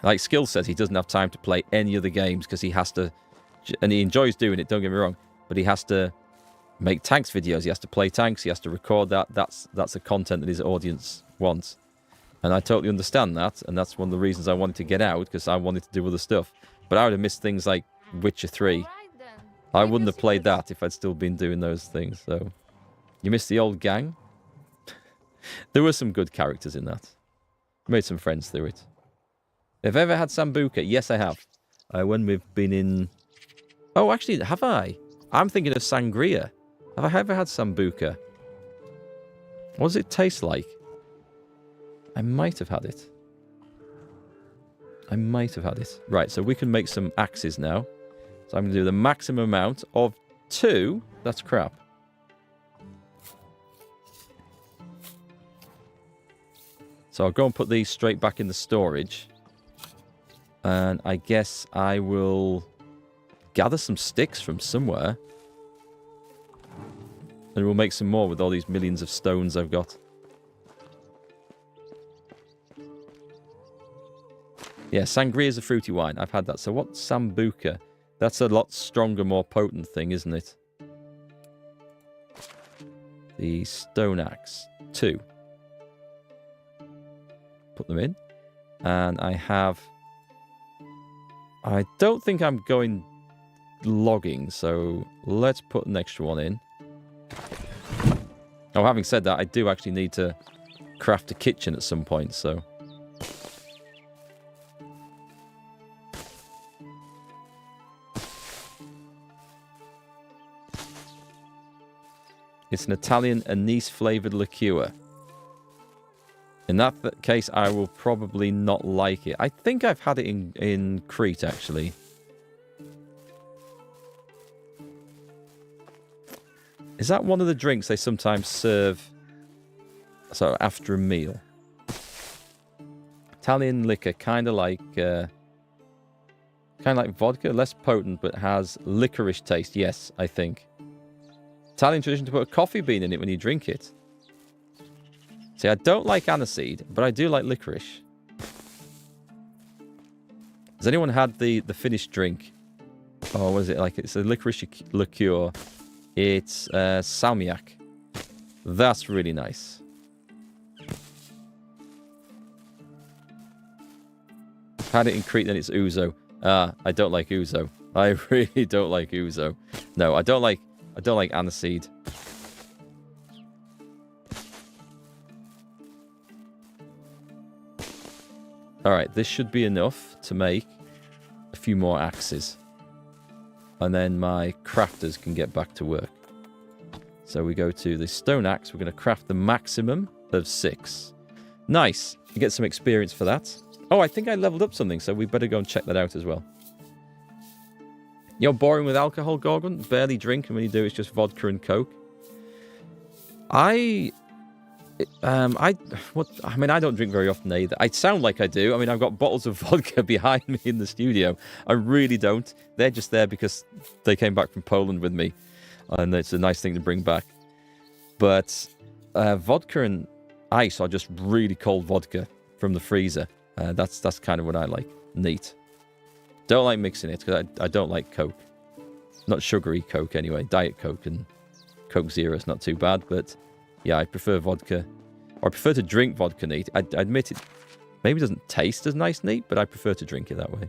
Like Skill says, he doesn't have time to play any other games because he has to, and he enjoys doing it, don't get me wrong, but he has to make tanks videos, he has to play tanks, he has to record that. That's the content that his audience wants. And I totally understand that, and that's one of the reasons I wanted to get out, because I wanted to do other stuff. But I would have missed things like Witcher 3. I wouldn't have played that if I'd still been doing those things, so... You missed the old gang? There were some good characters in that. Made some friends through it. Have I ever had Sambuca? Yes, I have. When we've been in... Oh, actually, have I? I'm thinking of Sangria. Have I ever had Sambuca? What does it taste like? I might have had it. I might have had it. Right, so we can make some axes now. So I'm going to do the maximum amount of 2. That's crap. So I'll go and put these straight back in the storage. And I guess I will gather some sticks from somewhere. And we'll make some more with all these millions of stones I've got. Yeah, sangria is a fruity wine. I've had that. So what's sambuca? That's a lot stronger, more potent thing, isn't it? The stone axe. 2. Put them in. And I have... I don't think I'm going logging, so let's put an extra one in. Oh, having said that, I do actually need to craft a kitchen at some point, so... It's an Italian anise-flavoured liqueur. In that case, I will probably not like it. I think I've had it in Crete, actually. Is that one of the drinks they sometimes serve after a meal? Italian liquor, kind of like vodka, less potent, but has licorice taste. Yes, I think. Italian tradition to put a coffee bean in it when you drink it. See, I don't like aniseed, but I do like licorice. Has anyone had the finished drink? Oh, what is it like? It's a licorice liqueur. It's salmiak. That's really nice. Had it in Crete, then it's ouzo. I don't like ouzo. I really don't like ouzo. No, I don't like aniseed. Alright, this should be enough to make a few more axes. And then my crafters can get back to work. So we go to the stone axe. We're going to craft the maximum of 6. Nice. You get some experience for that. Oh, I think I leveled up something, so we better go and check that out as well. You're boring with alcohol, Gorgon? Barely drink, and when you do, it's just vodka and Coke. I don't drink very often either. I sound like I do. I mean, I've got bottles of vodka behind me in the studio. I really don't. They're just there because they came back from Poland with me, and it's a nice thing to bring back. But vodka and ice are just really cold vodka from the freezer. That's kind of what I like. Neat. Don't like mixing it because I don't like Coke. Not sugary Coke anyway. Diet Coke and Coke Zero is not too bad, but yeah, I prefer vodka. Or I prefer to drink vodka neat. I admit it maybe doesn't taste as nice neat, but I prefer to drink it that way.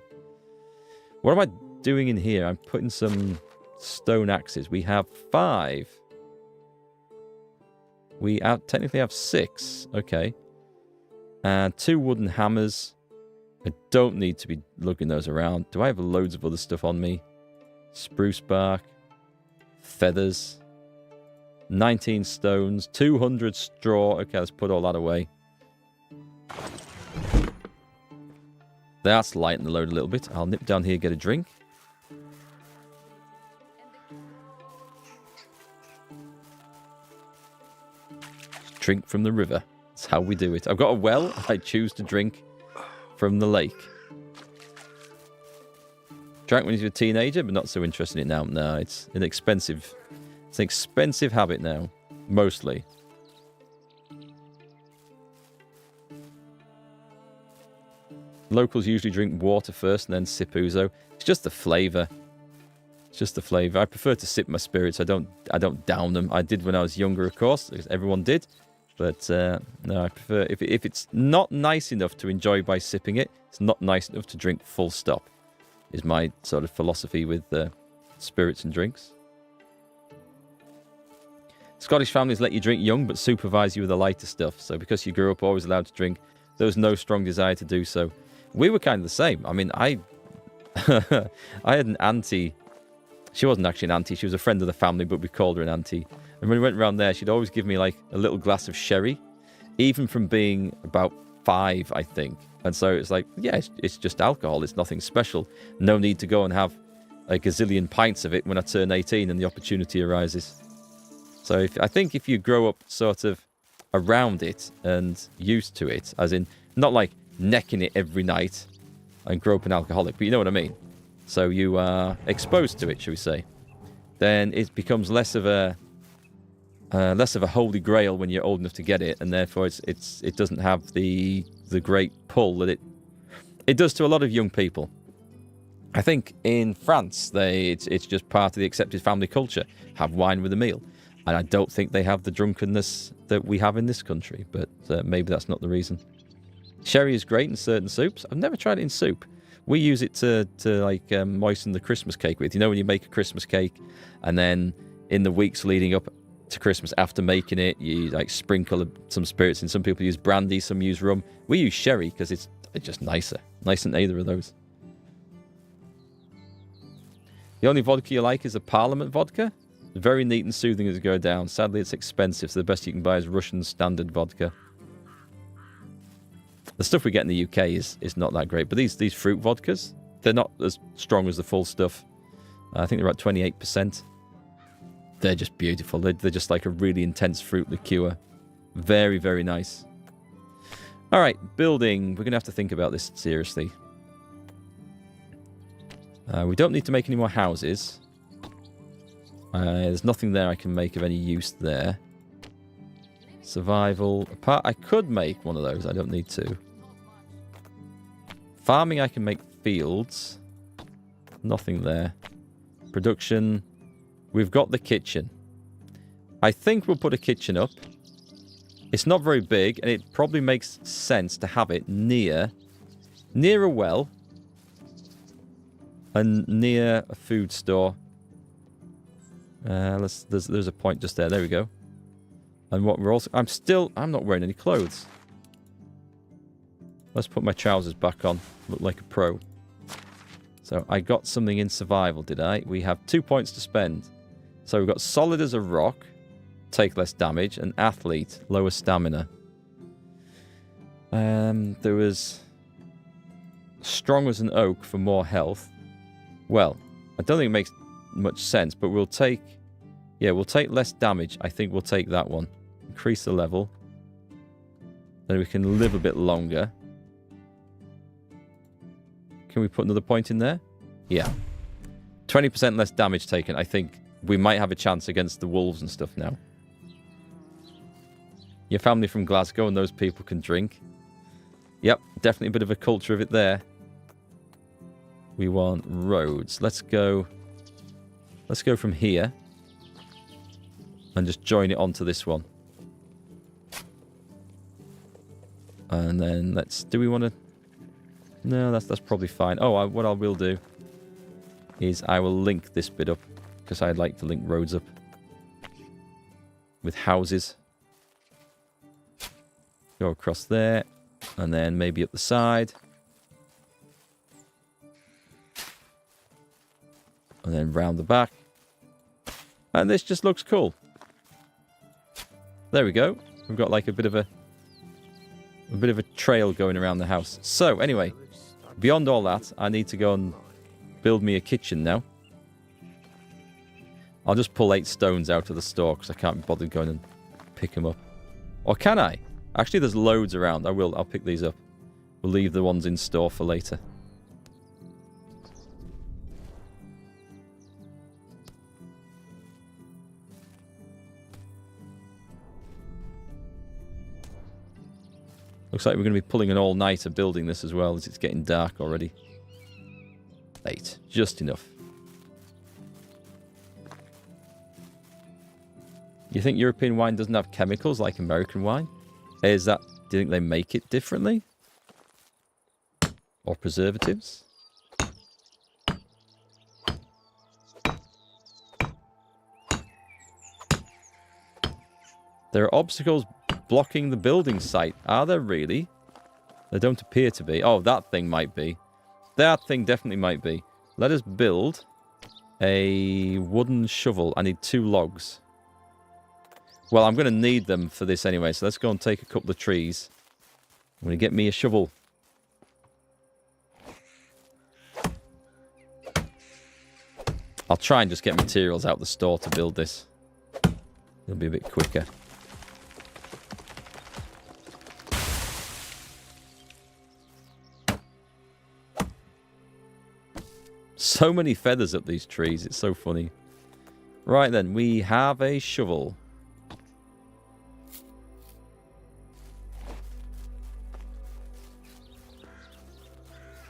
What am I doing in here? I'm putting some stone axes. We have 5. We technically have 6. Okay. And 2 wooden hammers. I don't need to be lugging those around. Do I have loads of other stuff on me? Spruce bark. Feathers. 19 stones. 200 straw. Okay, let's put all that away. That's lighten the load a little bit. I'll nip down here, get a drink. Drink from the river. That's how we do it. I've got a well. I choose to drink from the lake. Drank when he was a teenager, but not so interested in it now. No, it's an expensive habit now, mostly. Locals usually drink water first and then sip ouzo. It's just the flavour. It's just the flavour. I prefer to sip my spirits. I don't down them. I did when I was younger, of course, because everyone did. But no, I prefer if it's not nice enough to enjoy by sipping it, it's not nice enough to drink full stop. Is my sort of philosophy with spirits and drinks. Scottish families let you drink young, but supervise you with the lighter stuff. So because you grew up always allowed to drink, there was no strong desire to do so. We were kind of the same. I mean, I had an auntie. She wasn't actually an auntie. She was a friend of the family, but we called her an auntie. And when we went around there, she'd always give me like a little glass of sherry. Even from being about 5, I think. And so it's like, yeah, it's just alcohol. It's nothing special. No need to go and have a gazillion pints of it when I turn 18 and the opportunity arises. So I think if you grow up sort of around it and used to it, as in not like necking it every night and grow up an alcoholic, but you know what I mean. So you are exposed to it, shall we say? Then it becomes less of a holy grail when you're old enough to get it, and therefore it doesn't have the great pull that it does to a lot of young people. I think in France it's just part of the accepted family culture. Have wine with a meal, and I don't think they have the drunkenness that we have in this country. But maybe that's not the reason. Sherry is great in certain soups. I've never tried it in soup. We use it to like moisten the Christmas cake with. You know when you make a Christmas cake, and then in the weeks leading up to Christmas, after making it, you like sprinkle some spirits in. Some people use brandy, some use rum. We use sherry because it's just nicer than either of those. The only vodka you like is a Parliament vodka. Very neat and soothing as it goes down. Sadly, it's expensive, so the best you can buy is Russian standard vodka. The stuff we get in the UK is not that great, but these fruit vodkas, they're not as strong as the full stuff. I think they're about 28%. They're just beautiful. They're just like a really intense fruit liqueur. Very, very nice. All right, building. We're going to have to think about this seriously. We don't need to make any more houses. There's nothing there I can make of any use there. Survival. I could make one of those. I don't need to. Farming, I can make fields. Nothing there. Production. We've got the kitchen. I think we'll put a kitchen up. It's not very big, and it probably makes sense to have it near a well and near a food store. There's a point just there. There we go. And what we're also... I'm not wearing any clothes. Let's put my trousers back on. Look like a pro. So I got something in survival, did I? We have 2 points to spend. So we've got solid as a rock, take less damage, and athlete, lower stamina. There was strong as an oak for more health. Well, I don't think it makes much sense, but we'll take less damage. I think we'll take that one. Increase the level. Then we can live a bit longer. Can we put another point in there? Yeah. 20% less damage taken. I think we might have a chance against the wolves and stuff now. Your family from Glasgow and those people can drink. Yep, definitely a bit of a culture of it there. We want roads. Let's go from here and just join it onto this one. And then do we want to... No, that's probably fine. Oh, what I will do is I will link this bit up because I'd like to link roads up with houses. Go across there and then maybe up the side. And then round the back. And this just looks cool. There we go. We've got like a bit of a trail going around the house. So anyway, beyond all that, I need to go and build me a kitchen now. I'll just pull 8 stones out of the store because I can't be bothered going and pick them up. Or can I? Actually, there's loads around. I'll pick these up. We'll leave the ones in store for later. Looks like we're going to be pulling an all-nighter building this as well as it's getting dark already. 8. Just enough. You think European wine doesn't have chemicals like American wine? Do you think they make it differently? Or preservatives? There are obstacles blocking the building site. Are there really? There don't appear to be. Oh, that thing might be. That thing definitely might be. Let us build a wooden shovel. I need 2 logs. Well, I'm going to need them for this anyway, so let's go and take a couple of trees. I'm going to get me a shovel. I'll try and just get materials out the store to build this. It'll be a bit quicker. So many feathers up these trees. It's so funny. Right then, we have a shovel.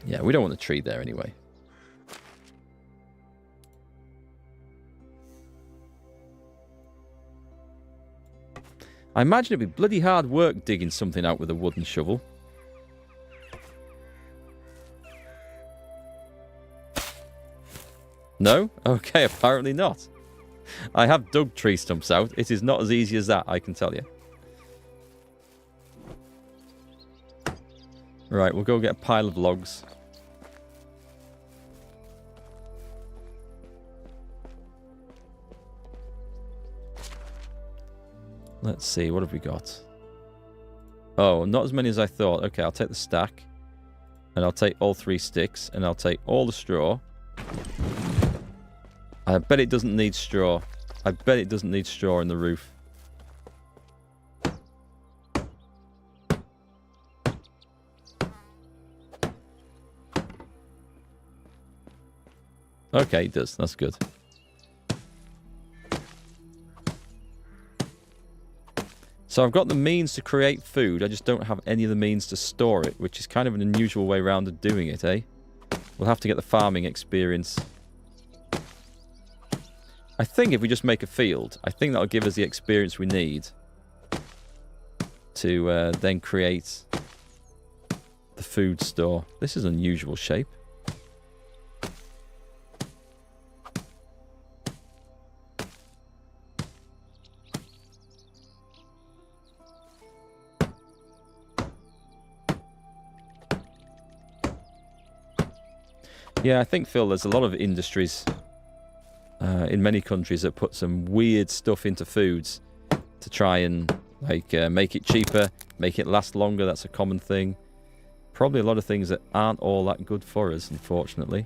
Yeah, we don't want a tree there anyway. I imagine it'd be bloody hard work digging something out with a wooden shovel. No? Okay, apparently not. I have dug tree stumps out. It is not as easy as that, I can tell you. Right, we'll go get a pile of logs. Let's see, what have we got? Oh, not as many as I thought. Okay, I'll take the stack. And I'll take all 3 sticks. And I'll take all the straw. I bet it doesn't need straw. I bet it doesn't need straw in the roof. Okay, it does. That's good. So I've got the means to create food. I just don't have any of the means to store it, which is kind of an unusual way around of doing it, eh? We'll have to get the farming experience. I think if we just make a field, I think that'll give us the experience we need to then create the food store. This is an unusual shape. Yeah, I think, Phil, there's a lot of industries in many countries that put some weird stuff into foods to try and make it cheaper, make it last longer. That's a common thing. Probably a lot of things that aren't all that good for us, unfortunately.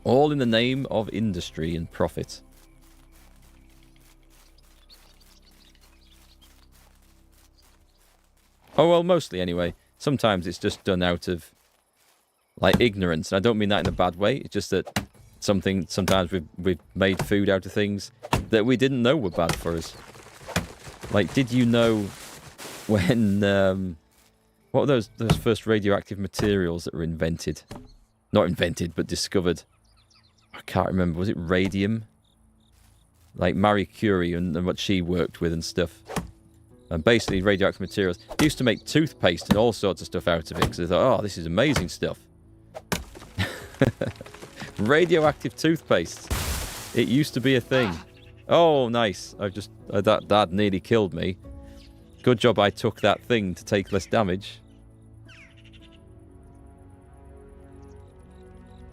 All in the name of industry and profit. Oh, well, mostly anyway. Sometimes it's just done out of ignorance. And I don't mean that in a bad way. It's just that sometimes we've made food out of things that we didn't know were bad for us. Like, did you know when what were those first radioactive materials that were invented? Not invented, but discovered. I can't remember. Was it radium? Like Marie Curie and what she worked with and stuff. And basically radioactive materials. They used to make toothpaste and all sorts of stuff out of it because they thought, oh, this is amazing stuff. Radioactive toothpaste. It used to be a thing. Oh, nice. That nearly killed me. Good job I took that thing to take less damage.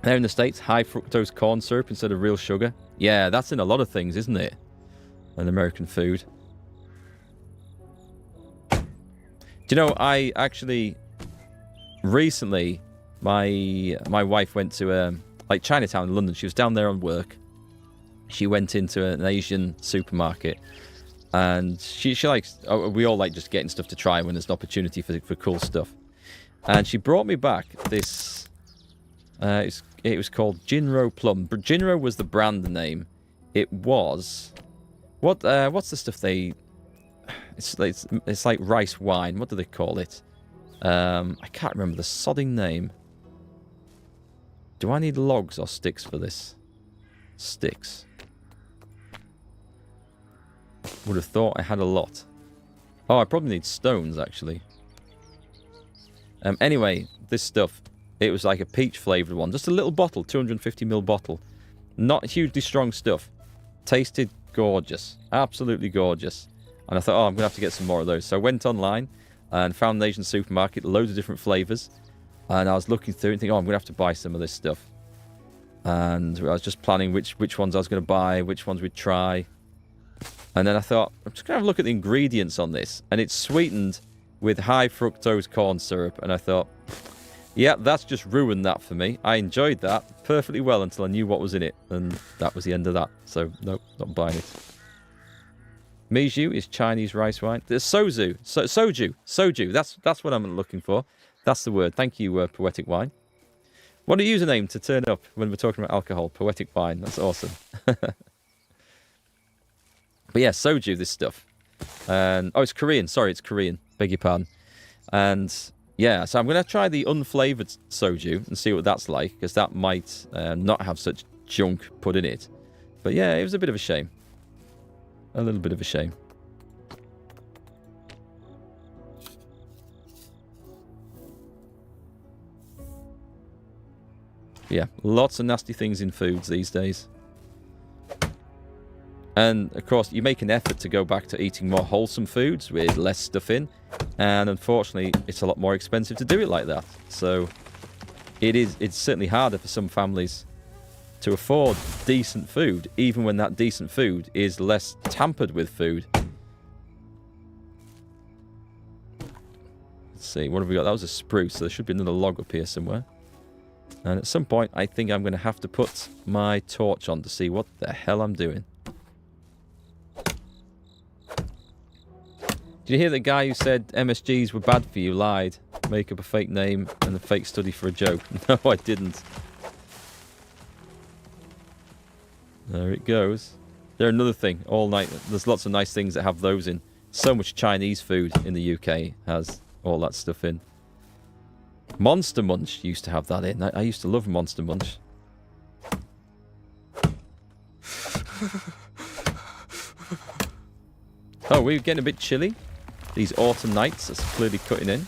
There in the States, high fructose corn syrup instead of real sugar. Yeah, that's in a lot of things, isn't it? An American food. Do you know, I actually recently my wife went to Chinatown in London. She was down there on work. She went into an Asian supermarket, and she likes. We all like just getting stuff to try when there's an opportunity for cool stuff. And she brought me back this. It was called Jinro Plum. Jinro was the brand name. It was what's the stuff they? It's like rice wine. What do they call it? I can't remember the sodding name. Do I need logs or sticks for this? Sticks. Would have thought I had a lot. Oh, I probably need stones, actually. Anyway, this stuff, it was like a peach-flavoured one. Just a little bottle, 250ml bottle. Not hugely strong stuff. Tasted gorgeous. Absolutely gorgeous. And I thought, oh, I'm going to have to get some more of those. So I went online and found an Asian supermarket, loads of different flavours. And I was looking through and thinking, oh, I'm going to have to buy some of this stuff. And I was just planning which ones I was going to buy, which ones we'd try. And then I thought, I'm just going to have a look at the ingredients on this. And it's sweetened with high fructose corn syrup. And I thought, yeah, that's just ruined that for me. I enjoyed that perfectly well until I knew what was in it. And that was the end of that. So, nope, not buying it. Meiju is Chinese rice wine. There's soju. That's what I'm looking for. That's the word. Thank you, Poetic Wine. What a username to turn up when we're talking about alcohol. Poetic Wine. That's awesome. But yeah, soju, this stuff. And oh, it's Korean. Sorry, it's Korean. Beg your pardon. And yeah, so I'm going to try the unflavoured soju and see what that's like, because that might not have such junk put in it. But yeah, it was a bit of a shame. A little bit of a shame. Yeah, lots of nasty things in foods these days. And, of course, you make an effort to go back to eating more wholesome foods with less stuff in. And, unfortunately, it's a lot more expensive to do it like that. So, it's certainly harder for some families to afford decent food, even when that decent food is less tampered with food. Let's see, what have we got? That was a spruce, so there should be another log up here somewhere. And at some point, I think I'm going to have to put my torch on to see what the hell I'm doing. Did you hear the guy who said MSGs were bad for you lied? Make up a fake name and a fake study for a joke. No, I didn't. There it goes. They're another thing. All night. There's lots of nice things that have those in. So much Chinese food in the UK has all that stuff in. Monster Munch used to have that in. I used to love Monster Munch. Oh, we're getting a bit chilly. These autumn nights are clearly cutting in.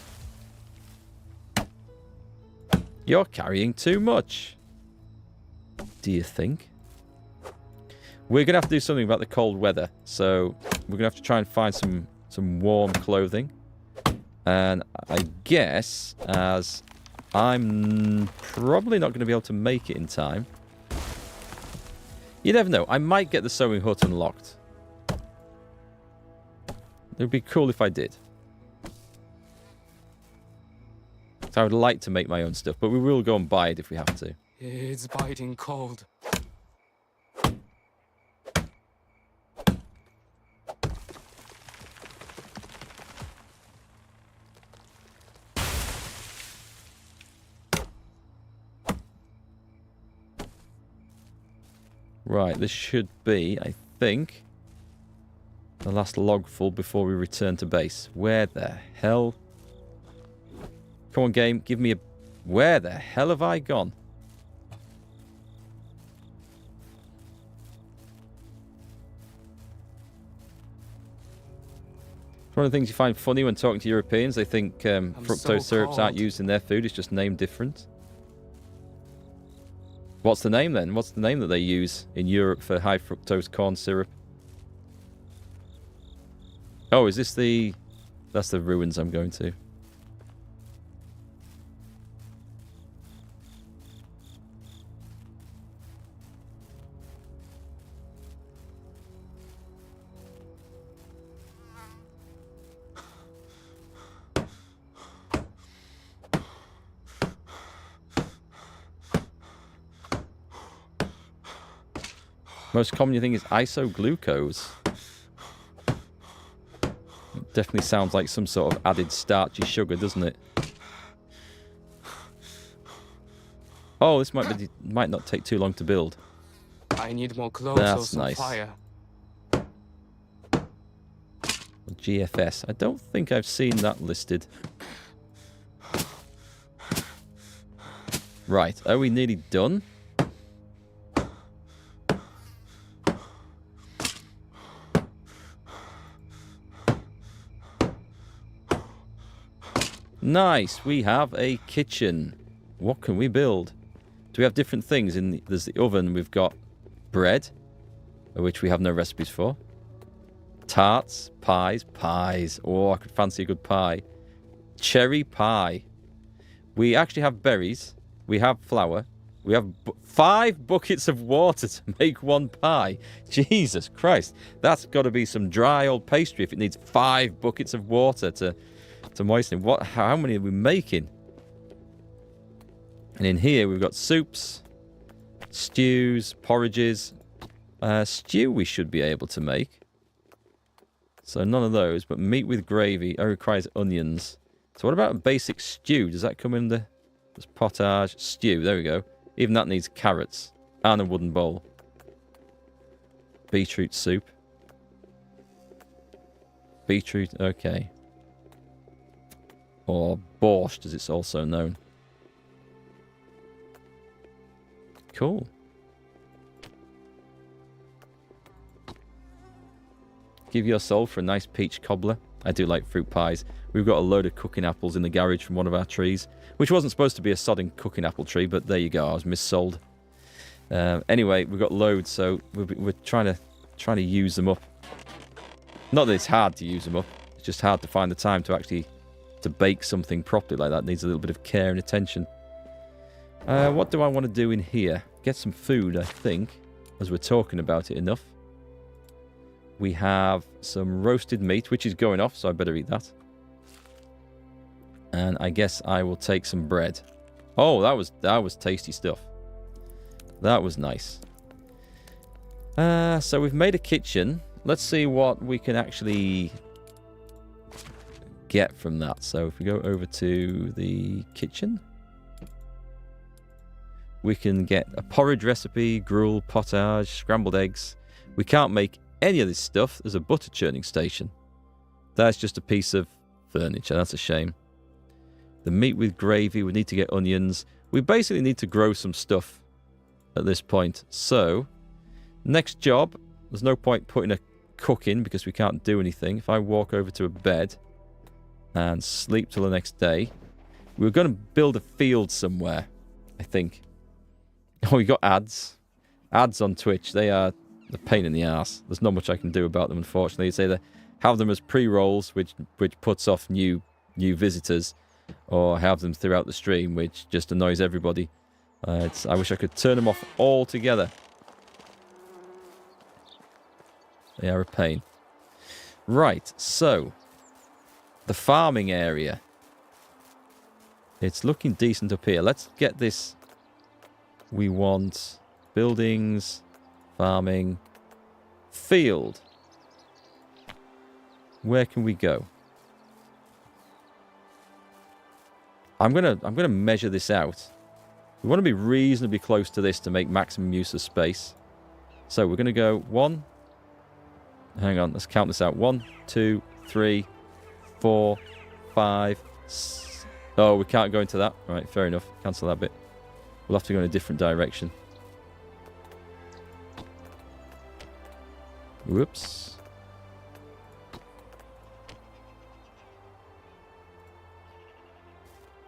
You're carrying too much. Do you think? We're going to have to do something about the cold weather. So we're going to have to try and find some warm clothing. And I guess, as I'm probably not going to be able to make it in time. You never know. I might get the sewing hut unlocked. It would be cool if I did. So I would like to make my own stuff, but we will go and buy it if we have to. It's biting cold. Right, this should be, I think, the last log full before we return to base. Where the hell? Come on, game, give me a... Where the hell have I gone? One of the things you find funny when talking to Europeans, they think fructose syrups aren't used in their food, it's just named different. What's the name then? What's the name that they use in Europe for high fructose corn syrup? Oh, is this the... That's the ruins I'm going to. Most common thing is isoglucose. It definitely sounds like some sort of added starchy sugar, doesn't it? Oh, this might not take too long to build. I need more clothes or That's some nice. fire. GFS. I don't think I've seen that listed. Right, are we nearly done? Nice, we have a kitchen. What can we build? Do we have different things? There's the oven, we've got bread, which we have no recipes for. Tarts, pies. Oh, I could fancy a good pie. Cherry pie. We actually have berries. We have flour. We have 5 buckets of water to make one pie. Jesus Christ. That's got to be some dry old pastry if it needs 5 buckets of water to to moisten. How many are we making? And in here we've got soups, stews, porridges. Stew we should be able to make. So none of those, but meat with gravy. Oh, requires onions. So what about a basic stew? Does that come in the... There's potage, stew, there we go. Even that needs carrots and a wooden bowl. Beetroot soup. Beetroot, okay. Or borscht, as it's also known. Cool. Give your soul for a nice peach cobbler. I do like fruit pies. We've got a load of cooking apples in the garage from one of our trees, which wasn't supposed to be a sodding cooking apple tree, but there you go. I was missold. Anyway, we've got loads, so we're trying to use them up. Not that it's hard to use them up. It's just hard to find the time to actually to bake something properly like that. It needs a little bit of care and attention. What do I want to do in here? Get some food, I think, as we're talking about it enough. We have some roasted meat, which is going off, so I better eat that. And I guess I will take some bread. Oh, that was tasty stuff. That was nice. So we've made a kitchen. Let's see what we can actually get from that. So if we go over to the kitchen, we can get a porridge recipe, gruel, potage, scrambled eggs. We can't make any of this stuff. There's a butter churning station. That's just a piece of furniture. That's a shame. The meat with gravy. We need to get onions. We basically need to grow some stuff at this point. So, next job. There's no point putting a cook in because we can't do anything. If I walk over to a bed and sleep till the next day, we're going to build a field somewhere, I think. Oh, we got ads. Ads on Twitch. They are a pain in the ass. There's not much I can do about them, unfortunately. It's either have them as pre-rolls, which puts off new visitors, or have them throughout the stream, which just annoys everybody. I wish I could turn them off altogether. They are a pain. Right, so the farming area. It's looking decent up here. Let's get this. We want buildings, farming, field. Where can we go? I'm gonna measure this out. We want to be reasonably close to this to make maximum use of space. So we're gonna go 1. Hang on, let's count this out. 1, 2, 3, 4, 5. Oh, we can't go into that. All right, fair enough. Cancel that bit. We'll have to go in a different direction. Whoops.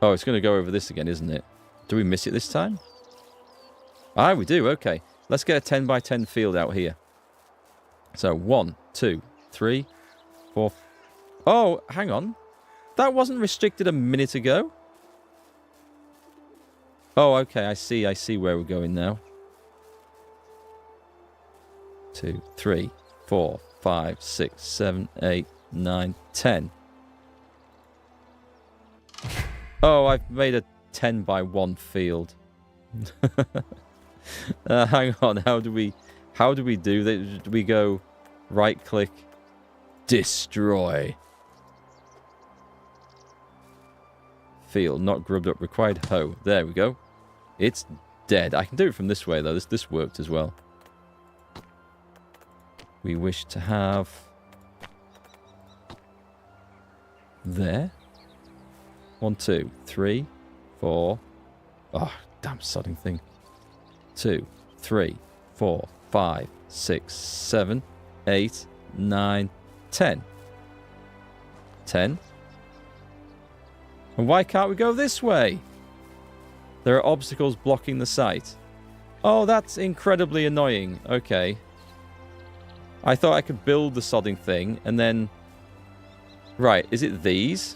Oh, it's going to go over this again, isn't it? Do we miss it this time? Ah, we do. Okay. Let's get a 10 by 10 field out here. So 1, 2, 3, 4. Oh, hang on. That wasn't restricted a minute ago. Oh, okay. I see where we're going now. 2, 3, 4, 5, 6, 7, 8, 9, 10. Oh, I've made a 10 by 1 field. Hang on. How do we do that? Do we go right click, destroy? Field not grubbed up, required hoe. There we go. It's dead. I can do it from this way though. This worked as well. We wish to have there. 1, 2, 3, 4. Oh, damn sodding thing. 2, 3, 4, 5, 6, 7, 8, 9, 10. 10. And why can't we go this way? There are obstacles blocking the site. Oh, that's incredibly annoying. Okay. I thought I could build the sodding thing and then... Right, is it these?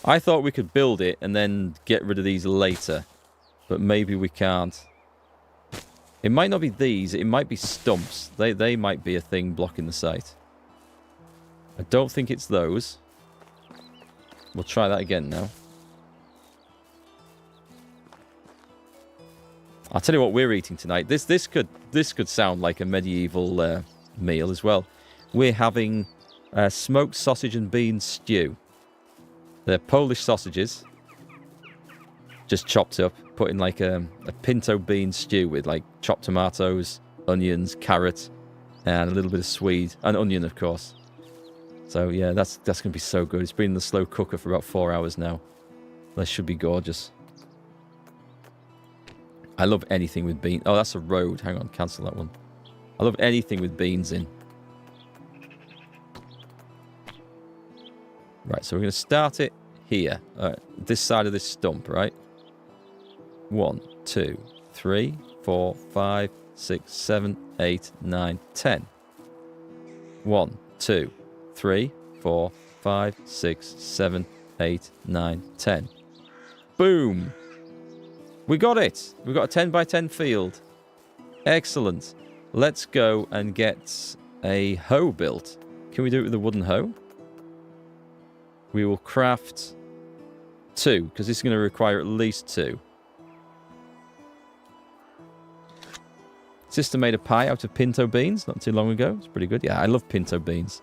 I thought we could build it and then get rid of these later. But maybe we can't. It might not be these. It might be stumps. They might be a thing blocking the site. I don't think it's those. We'll try that again now. I'll tell you what we're eating tonight. This could sound like a medieval meal as well. We're having smoked sausage and bean stew. They're Polish sausages, just chopped up, put in like a pinto bean stew with like chopped tomatoes, onions, carrot, and a little bit of swede, and onion, of course. So yeah, that's gonna be so good. It's been in the slow cooker for about 4 hours now. That should be gorgeous. I love anything with beans. Oh, that's a road. Hang on, cancel that one. I love anything with beans in. Right, so we're going to start it here. This side of this stump, right? 1, 2, 3, 4, 5, 6, 7, 8, 9, 10. 1, 2, 3, 4, 5, 6, 7, 8, 9, 10. Boom! We got it! We got a 10 by 10 field. Excellent. Let's go and get a hoe built. Can we do it with a wooden hoe? We will craft 2, because this is going to require at least 2. Sister made a pie out of pinto beans not too long ago. It's pretty good. Yeah, I love pinto beans.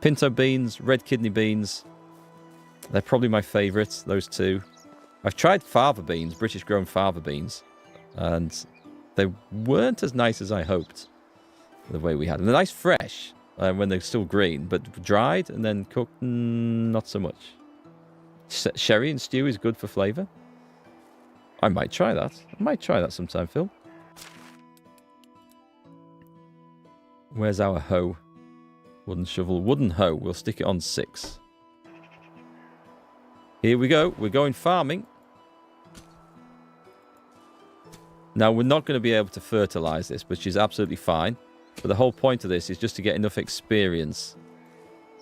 Pinto beans, red kidney beans. They're probably my favourites, those two. I've tried fava beans, British grown fava beans, and they weren't as nice as I hoped, the way we had them. They're nice fresh when they're still green, but dried and then cooked, not so much. Sherry and stew is good for flavour. I might try that. I might try that sometime, Phil. Where's our hoe? Wooden shovel. Wooden hoe. We'll stick it on 6. Here we go. We're going farming. Now, we're not going to be able to fertilise this, which is absolutely fine. But the whole point of this is just to get enough experience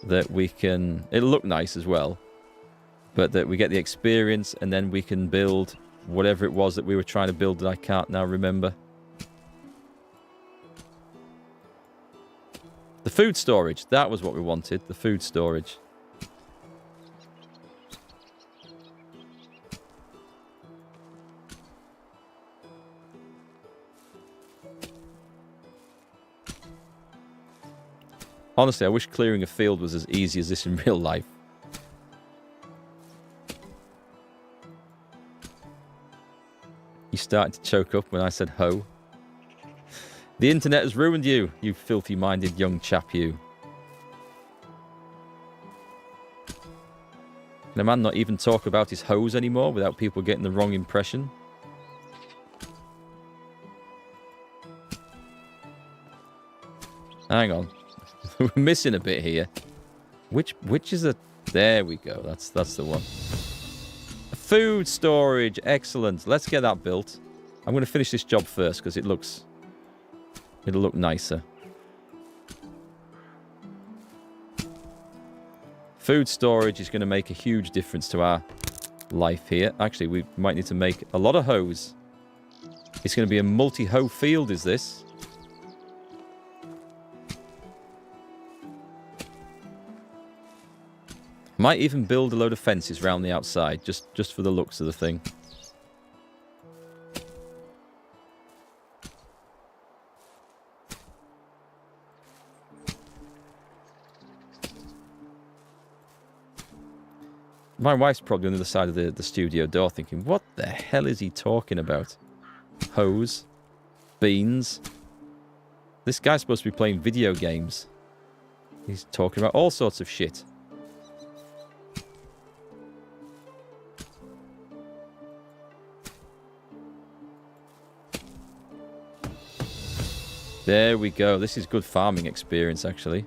that we can... It'll look nice as well. But that we get the experience and then we can build whatever it was that we were trying to build that I can't now remember. The food storage. That was what we wanted. The food storage. Honestly, I wish clearing a field was as easy as this in real life. You started to choke up when I said ho. The internet has ruined you, you filthy-minded young chap, you. Can a man not even talk about his hose anymore without people getting the wrong impression? Hang on. We're missing a bit here. Which is a... There we go. That's the one. Food storage. Excellent. Let's get that built. I'm going to finish this job first because it'll look nicer. Food storage is going to make a huge difference to our life here. Actually, we might need to make a lot of hoes. It's going to be a multi-hoe field, is this? Might even build a load of fences around the outside, just for the looks of the thing. My wife's probably on the other side of the studio door thinking, what the hell is he talking about? Hose? Beans? This guy's supposed to be playing video games. He's talking about all sorts of shit. There we go. This is good farming experience, actually.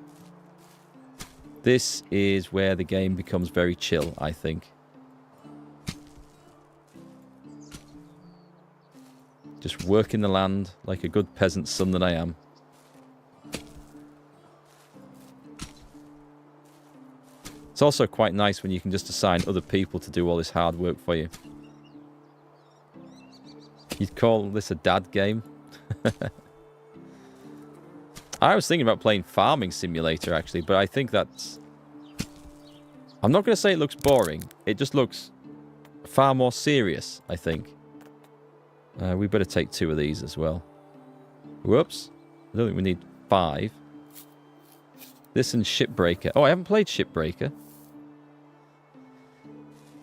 This is where the game becomes very chill, I think. Just working the land like a good peasant son that I am. It's also quite nice when you can just assign other people to do all this hard work for you. You'd call this a dad game? I was thinking about playing Farming Simulator, actually, but I think that's I'm not going to say it looks boring. It just looks far more serious, I think. We better take 2 of these as well. Whoops. I don't think we need 5. This and Shipbreaker. Oh, I haven't played Shipbreaker.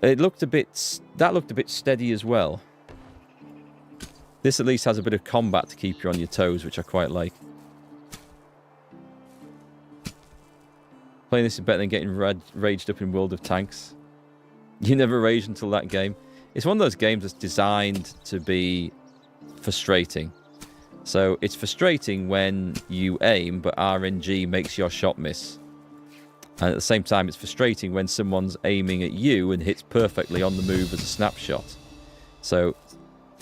It looked a bit... That looked a bit steady as well. This at least has a bit of combat to keep you on your toes, which I quite like. Playing this is better than getting raged up in World of Tanks. You never rage until that game. It's one of those games that's designed to be frustrating. So it's frustrating when you aim, but RNG makes your shot miss. And at the same time, it's frustrating when someone's aiming at you and hits perfectly on the move as a snapshot. So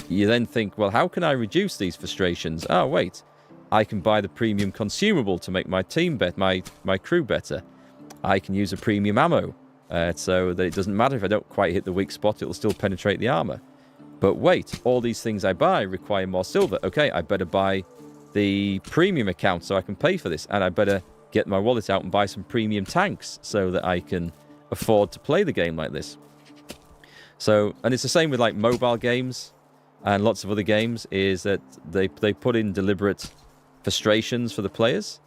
you then think, well, how can I reduce these frustrations? Oh, wait. I can buy the premium consumable to make my team my crew better. I can use a premium ammo. So that it doesn't matter if I don't quite hit the weak spot, it'll still penetrate the armor. But wait, all these things I buy require more silver. Okay, I better buy the premium account so I can pay for this. And I better get my wallet out and buy some premium tanks so that I can afford to play the game like this. So, and it's the same with like mobile games and lots of other games, is that they put in deliberate frustrations for the players.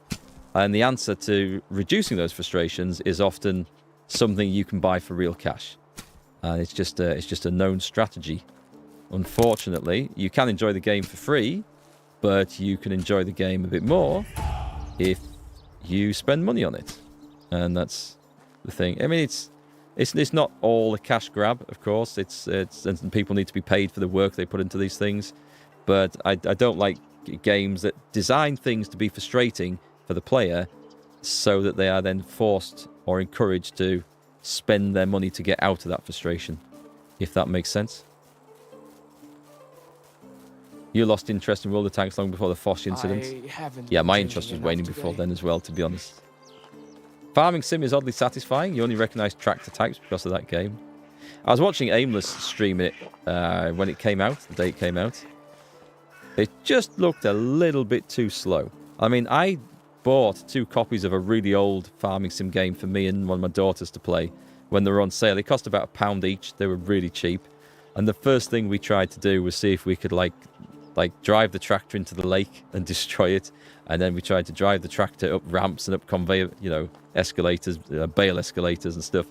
And the answer to reducing those frustrations is often something you can buy for real cash. And it's just a known strategy. Unfortunately, you can enjoy the game for free, but you can enjoy the game a bit more if you spend money on it. And that's the thing. I mean, it's not all a cash grab, of course. And people need to be paid for the work they put into these things. But I don't like games that design things to be frustrating for the player so that they are then forced or encouraged to spend their money to get out of that frustration, if that makes sense. You lost interest in World of Tanks long before the Foch incident. Yeah, my interest was waning before then as well, to be honest. Farming sim is oddly satisfying. You only recognise tractor types because of that game. I was watching Aimless stream it when it came out, the day it came out. It just looked a little bit too slow. I mean, I bought 2 copies of a really old farming sim game for me and one of my daughters to play when they were on sale. They cost about £1 each. They were really cheap. And the first thing we tried to do was see if we could like drive the tractor into the lake and destroy it. And then we tried to drive the tractor up ramps and up conveyor, escalators, bale escalators and stuff.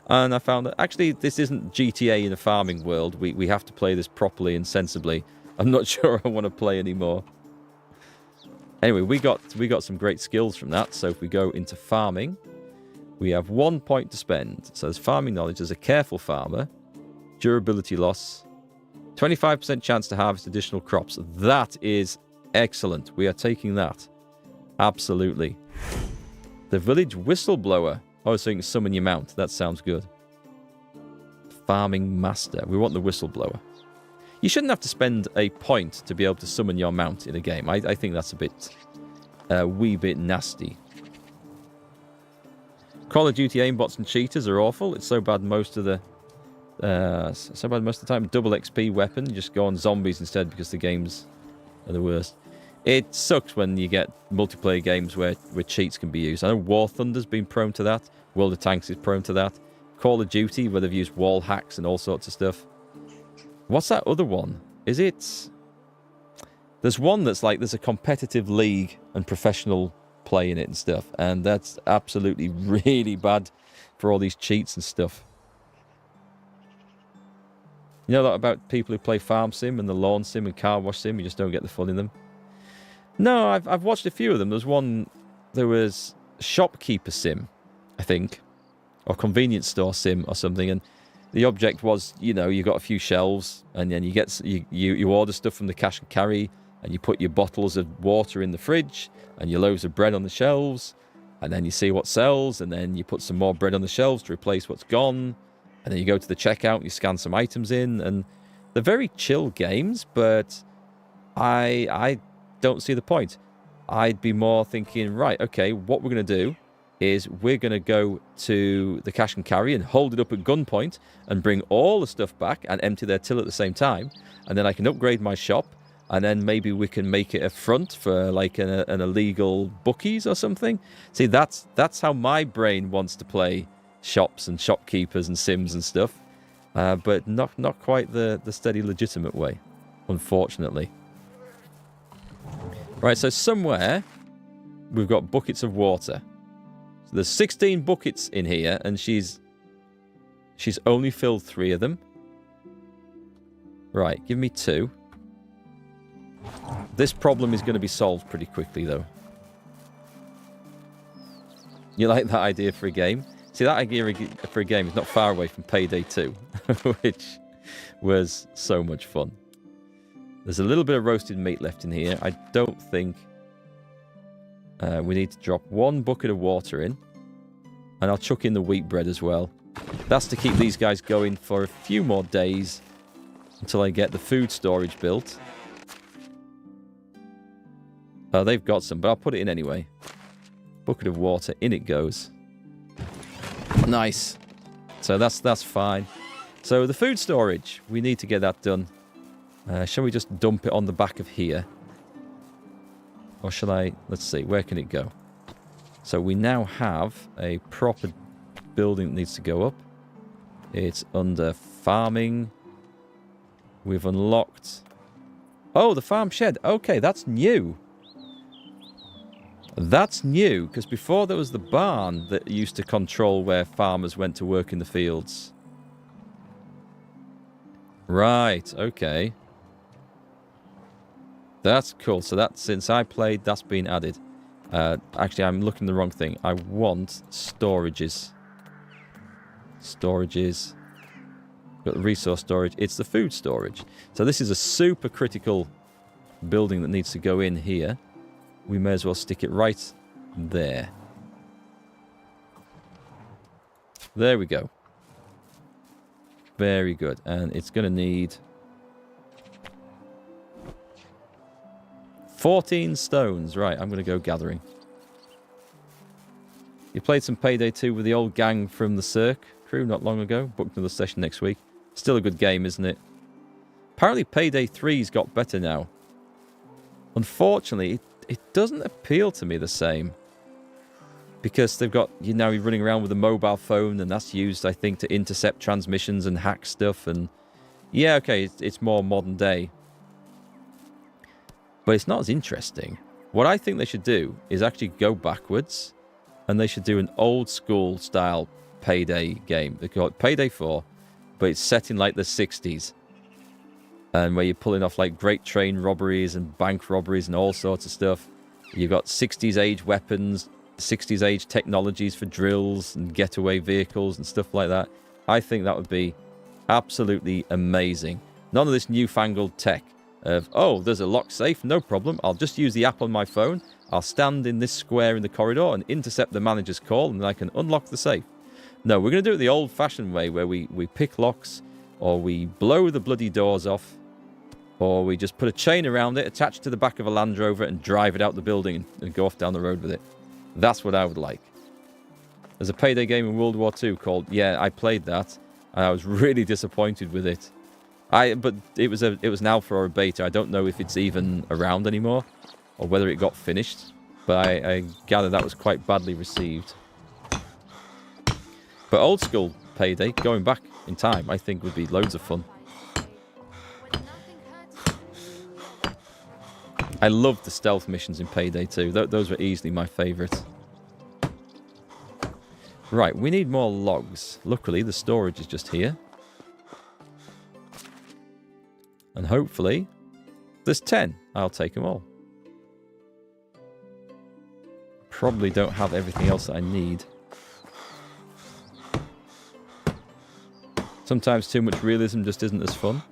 And I found that actually this isn't GTA in a farming world. We have to play this properly and sensibly. I'm not sure I want to play anymore. Anyway, we got some great skills from that. So if we go into farming, we have 1 point to spend. So there's farming knowledge. There's a careful farmer, durability loss, 25% chance to harvest additional crops. That is excellent. We are taking that. Absolutely. The village whistleblower. Oh, so you can summon your mount. That sounds good. Farming master. We want the whistleblower. You shouldn't have to spend a point to be able to summon your mount in a game. I think that's a wee bit nasty. Call of Duty aimbots and cheaters are awful. It's so bad most of the time. Double XP weapon. You just go on zombies instead because the games are the worst. It sucks when you get multiplayer games where cheats can be used. I know War Thunder's been prone to that. World of Tanks is prone to that. Call of Duty, where they've used wall hacks and all sorts of stuff. What's that other one? There's one that's like there's a competitive league and professional play in it and stuff. And that's absolutely really bad for all these cheats and stuff. You know that about people who play farm sim and the lawn sim and car wash sim? You just don't get the fun in them. No, I've watched a few of them. There was shopkeeper sim, I think, or convenience store sim or something, and the object was, you got a few shelves, and then you order stuff from the cash and carry, and you put your bottles of water in the fridge, and your loaves of bread on the shelves, and then you see what sells, and then you put some more bread on the shelves to replace what's gone, and then you go to the checkout, and you scan some items in, and they're very chill games, but I don't see the point. I'd be more thinking, right, okay, what we're going to do is we're going to go to the cash and carry and hold it up at gunpoint and bring all the stuff back and empty their till at the same time. And then I can upgrade my shop, and then maybe we can make it a front for like an illegal bookies or something. See, that's how my brain wants to play shops and shopkeepers and Sims and stuff, but not quite the steady, legitimate way, unfortunately. Right, so somewhere we've got buckets of water. So there's 16 buckets in here, and she's only filled 3 of them. Right, give me 2. This problem is going to be solved pretty quickly, though. You like that idea for a game? See, that idea for a game is not far away from Payday 2, which was so much fun. There's a little bit of roasted meat left in here. I don't think we need to drop 1 bucket of water in. And I'll chuck in the wheat bread as well. That's to keep these guys going for a few more days until I get the food storage built. Oh, they've got some, but I'll put it in anyway. Bucket of water, in it goes. Nice. So that's fine. So the food storage, we need to get that done. Shall we just dump it on the back of here? Or shall I... Let's see, where can it go? So we now have a proper building that needs to go up. It's under farming. We've unlocked... Oh, the farm shed. Okay, that's new. That's new, because before there was the barn that used to control where farmers went to work in the fields. Right, okay. That's cool. So that, since I played, that's been added. Actually, I'm looking at the wrong thing. I want storages. Storages. Got the resource storage. It's the food storage. So this is a super critical building that needs to go in here. We may as well stick it right there. There we go. Very good. And it's going to need 14 stones. Right, I'm going to go gathering. You played some Payday 2 with the old gang from the Cirque crew not long ago. Booked another session next week. Still a good game, isn't it? Apparently Payday 3's got better now. Unfortunately, it doesn't appeal to me the same. Because they've got, you're now running around with a mobile phone, and that's used, I think, to intercept transmissions and hack stuff. And yeah, okay, it's more modern day. But it's not as interesting. What I think they should do is actually go backwards, and they should do an old school style Payday game. They call it Payday 4, but it's set in like the 60s. And where you're pulling off like great train robberies and bank robberies and all sorts of stuff. You've got 60s age weapons, 60s age technologies for drills and getaway vehicles and stuff like that. I think that would be absolutely amazing. None of this newfangled tech of, oh, there's a lock safe, no problem. I'll just use the app on my phone. I'll stand in this square in the corridor and intercept the manager's call, and then I can unlock the safe. No, we're going to do it the old-fashioned way, where we pick locks, or we blow the bloody doors off, or we just put a chain around it, attach it to the back of a Land Rover, and drive it out the building and go off down the road with it. That's what I would like. There's a Payday game in World War II called... Yeah, I played that, and I was really disappointed with it. But it was an alpha or a beta. I don't know if it's even around anymore, or whether it got finished. But I gather that was quite badly received. But old school Payday, going back in time, I think would be loads of fun. I loved the stealth missions in Payday 2. Those were easily my favourite. Right, we need more logs. Luckily, the storage is just here. And hopefully, there's 10. I'll take them all. Probably don't have everything else that I need. Sometimes too much realism just isn't as fun.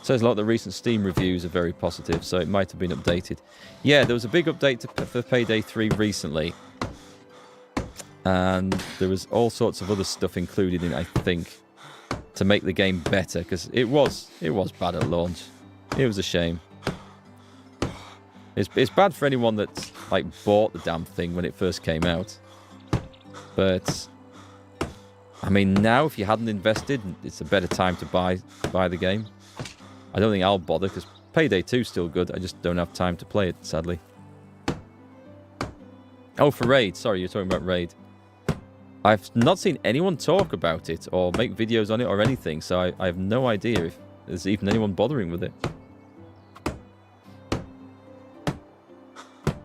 Says a lot of the recent Steam reviews are very positive, so it might have been updated. Yeah, there was a big update for Payday 3 recently. And there was all sorts of other stuff included in it, I think, to make the game better, because it was bad at launch. It was a shame. It's bad for anyone that like bought the damn thing when it first came out. But I mean, now if you hadn't invested, it's a better time to buy the game. I don't think I'll bother, because Payday 2 is still good. I just don't have time to play it, sadly. Oh, for Raid. Sorry, you're talking about Raid. I've not seen anyone talk about it or make videos on it or anything, so I have no idea if there's even anyone bothering with it.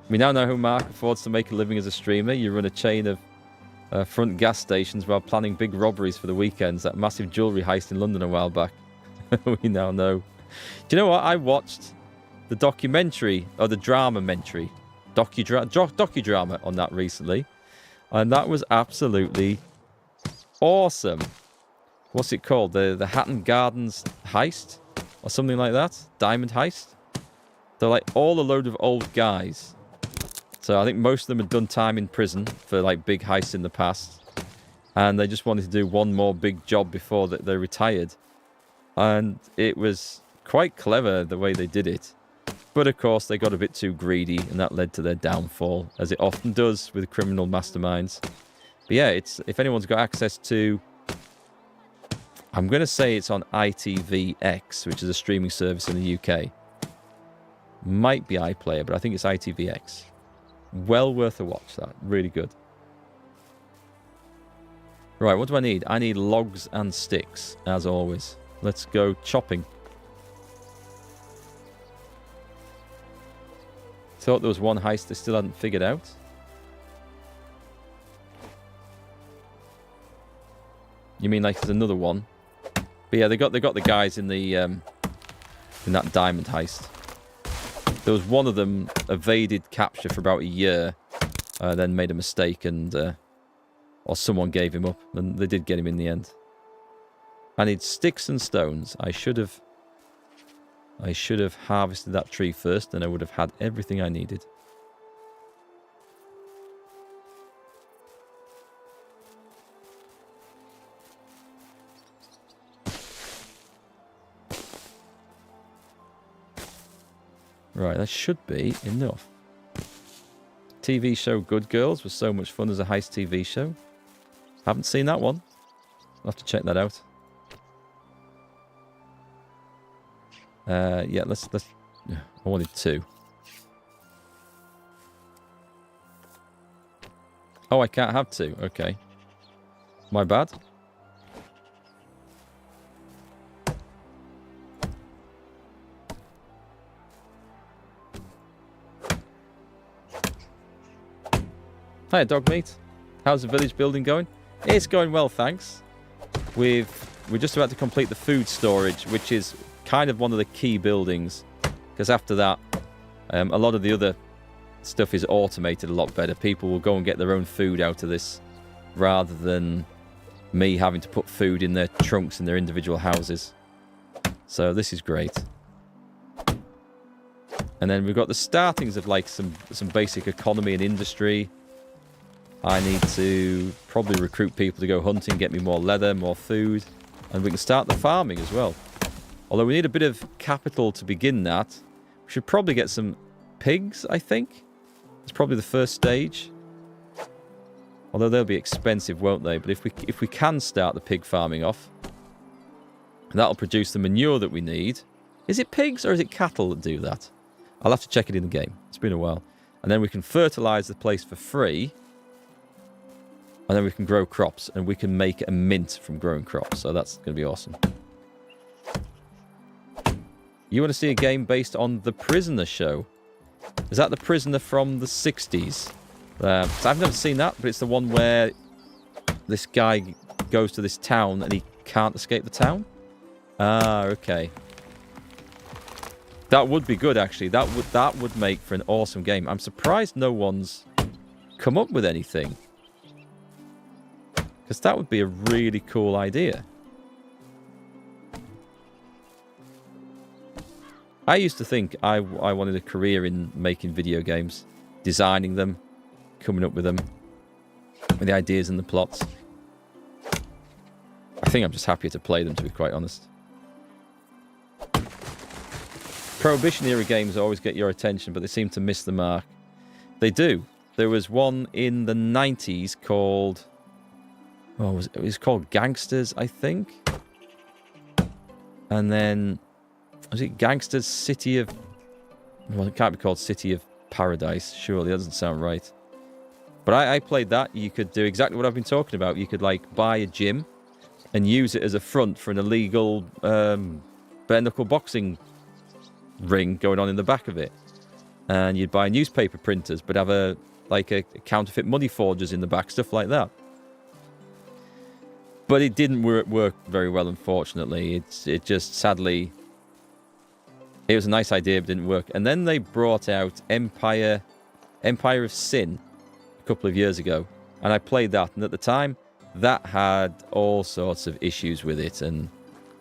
We now know how Mark affords to make a living as a streamer. You run a chain of front gas stations while planning big robberies for the weekends. That massive jewellery heist in London a while back. We now know. Do you know what? I watched the documentary, or the drama-mentary, docudrama on that recently. And that was absolutely awesome. What's it called? The Hatton Gardens heist? Or something like that? Diamond heist? They're like all a load of old guys. So I think most of them had done time in prison for like big heists in the past. And they just wanted to do one more big job before they retired. And it was quite clever the way they did it. But of course they got a bit too greedy and that led to their downfall, as it often does with criminal masterminds. But yeah, if anyone's got access to, I'm going to say it's on ITVX, which is a streaming service in the UK. Might be iPlayer, but I think it's ITVX. Well worth a watch, that. Really good. Right, what do I need? I need logs and sticks, as always. Let's go chopping. Thought there was one heist they still hadn't figured out. You mean like there's another one? But yeah, they got the guys in the in that diamond heist. There was one of them evaded capture for about a year, then made a mistake and or someone gave him up, and they did get him in the end. I need sticks and stones. I should have harvested that tree first, and I would have had everything I needed. Right, that should be enough. TV show Good Girls was so much fun as a heist TV show. Haven't seen that one. I'll have to check that out. Yeah, let's. I wanted 2. Oh, I can't have 2. Okay, my bad. Hi, dog meat. How's the village building going? It's going well, thanks. We're just about to complete the food storage, which is kind of one of the key buildings, because after that a lot of the other stuff is automated a lot better. People will go and get their own food out of this rather than me having to put food in their trunks in their individual houses. So this is great. And then we've got the startings of like some basic economy and industry. I need to probably recruit people to go hunting, get me more leather, more food, and we can start the farming as well. Although we need a bit of capital to begin that. We should probably get some pigs, I think. It's probably the first stage. Although they'll be expensive, won't they? But if we can start the pig farming off, that'll produce the manure that we need. Is it pigs or is it cattle that do that? I'll have to check it in the game. It's been a while. And then we can fertilize the place for free. And then we can grow crops. And we can make a mint from growing crops. So that's going to be awesome. You want to see a game based on The Prisoner show? Is that The Prisoner from the 60s? I've never seen that, but it's the one where this guy goes to this town and he can't escape the town? Ah, okay. That would be good, actually. That would make for an awesome game. I'm surprised no one's come up with anything. Because that would be a really cool idea. I used to think I wanted a career in making video games. Designing them. Coming up with them. With the ideas and the plots. I think I'm just happier to play them, to be quite honest. Prohibition-era games always get your attention, but they seem to miss the mark. They do. There was one in the 90s called... Oh, it was called Gangsters, I think. And then... Was it Gangsters City of... Well, it can't be called City of Paradise. Surely, that doesn't sound right. But I played that. You could do exactly what I've been talking about. You could, like, buy a gym and use it as a front for an illegal bare-knuckle boxing ring going on in the back of it. And you'd buy newspaper printers, but have a counterfeit money forgers in the back, stuff like that. But it didn't work very well, unfortunately. It just, sadly, it was a nice idea, but didn't work. And then they brought out Empire of Sin a couple of years ago. And I played that, and at the time, that had all sorts of issues with it. And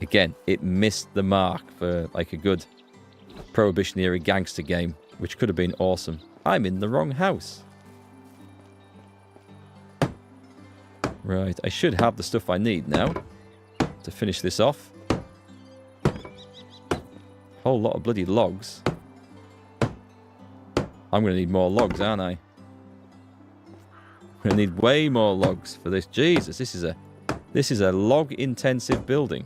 again, it missed the mark for like a good Prohibition-era gangster game, which could have been awesome. I'm in the wrong house. Right, I should have the stuff I need now to finish this off. Whole lot of bloody logs. I'm going to need more logs, aren't I? I'm going to need way more logs for this. Jesus, this is a log-intensive building.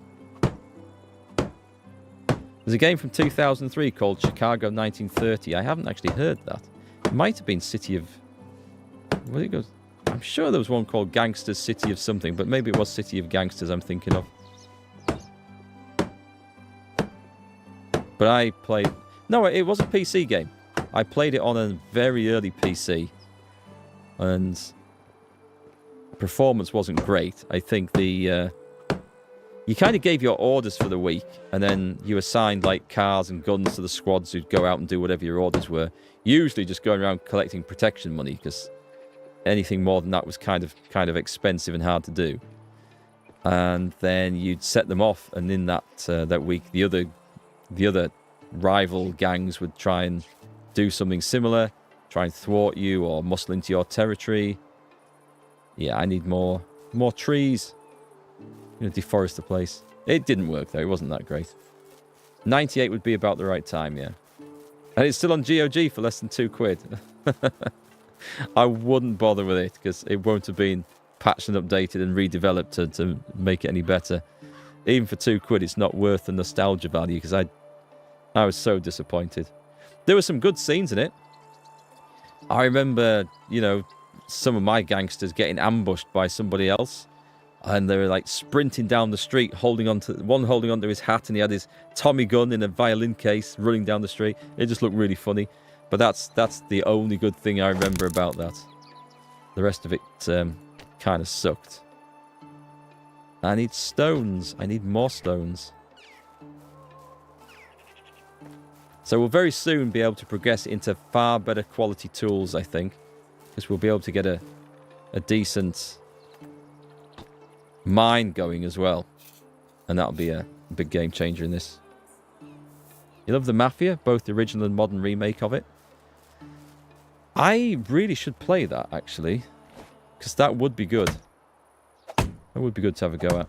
There's a game from 2003 called Chicago 1930. I haven't actually heard that. It might have been City of... Where it goes? I'm sure there was one called Gangsters City of something, but maybe it was City of Gangsters I'm thinking of. But I played... No, it was a PC game. I played it on a very early PC. And performance wasn't great. I think the... You kind of gave your orders for the week, and then you assigned like cars and guns to the squads who'd go out and do whatever your orders were. Usually just going around collecting protection money, because anything more than that was kind of expensive and hard to do. And then you'd set them off, and in that week, the other rival gangs would try and do something similar, try and thwart you or muscle into your territory. Yeah, I need more trees. I'm going to deforest the place. It didn't work, though. It wasn't that great. 98 would be about the right time, yeah. And it's still on GOG for less than £2. I wouldn't bother with it, because it won't have been patched and updated and redeveloped to make it any better. Even for £2, it's not worth the nostalgia value, because I was so disappointed. There were some good scenes in it. I remember, some of my gangsters getting ambushed by somebody else. And they were like sprinting down the street, holding onto his hat, and he had his Tommy gun in a violin case, running down the street. It just looked really funny. But that's the only good thing I remember about that. The rest of it kind of sucked. I need stones. I need more stones. So we'll very soon be able to progress into far better quality tools, I think, because we'll be able to get a decent mine going as well, and that'll be a big game changer in this. You love the Mafia, both the original and modern remake of it? I really should play that, actually, because that would be good. That would be good to have a go at.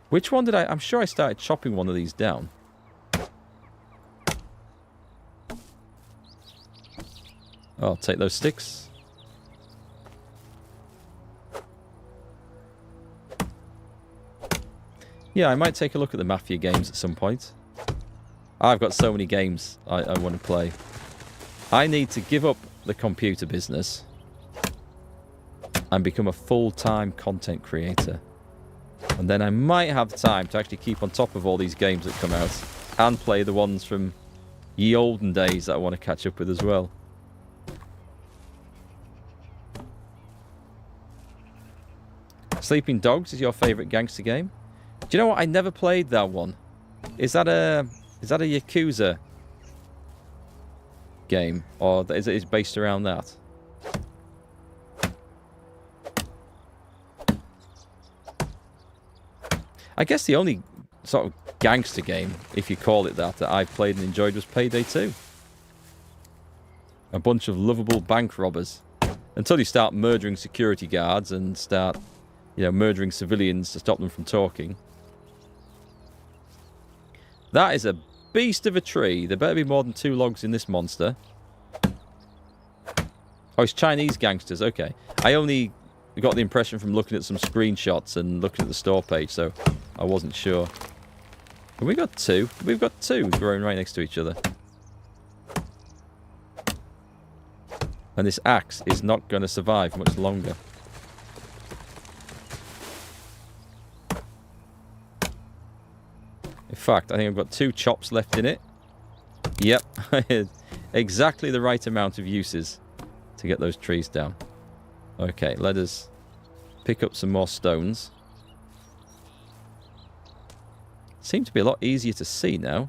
Which one did I'm sure I started chopping one of these down. Oh, I'll take those sticks. Yeah, I might take a look at the Mafia games at some point. I've got so many games I want to play. I need to give up the computer business and become a full-time content creator. And then I might have time to actually keep on top of all these games that come out and play the ones from ye olden days that I want to catch up with as well. Sleeping Dogs is your favourite gangster game? Do you know what? I never played that one. Is that a Yakuza game, or is it based around that? I guess the only sort of gangster game, if you call it that I played and enjoyed was Payday 2. A bunch of lovable bank robbers. Until you start murdering security guards and start, murdering civilians to stop them from talking. That is a beast of a tree. There better be more than 2 logs in this monster. Oh, it's Chinese gangsters. Okay. I only got the impression from looking at some screenshots and looking at the store page, so I wasn't sure. Have we got two? We've got two growing right next to each other. And this axe is not going to survive much longer. In fact, I think I've got 2 chops left in it. Yep, I had exactly the right amount of uses to get those trees down. Okay, let us pick up some more stones. Seem to be a lot easier to see now.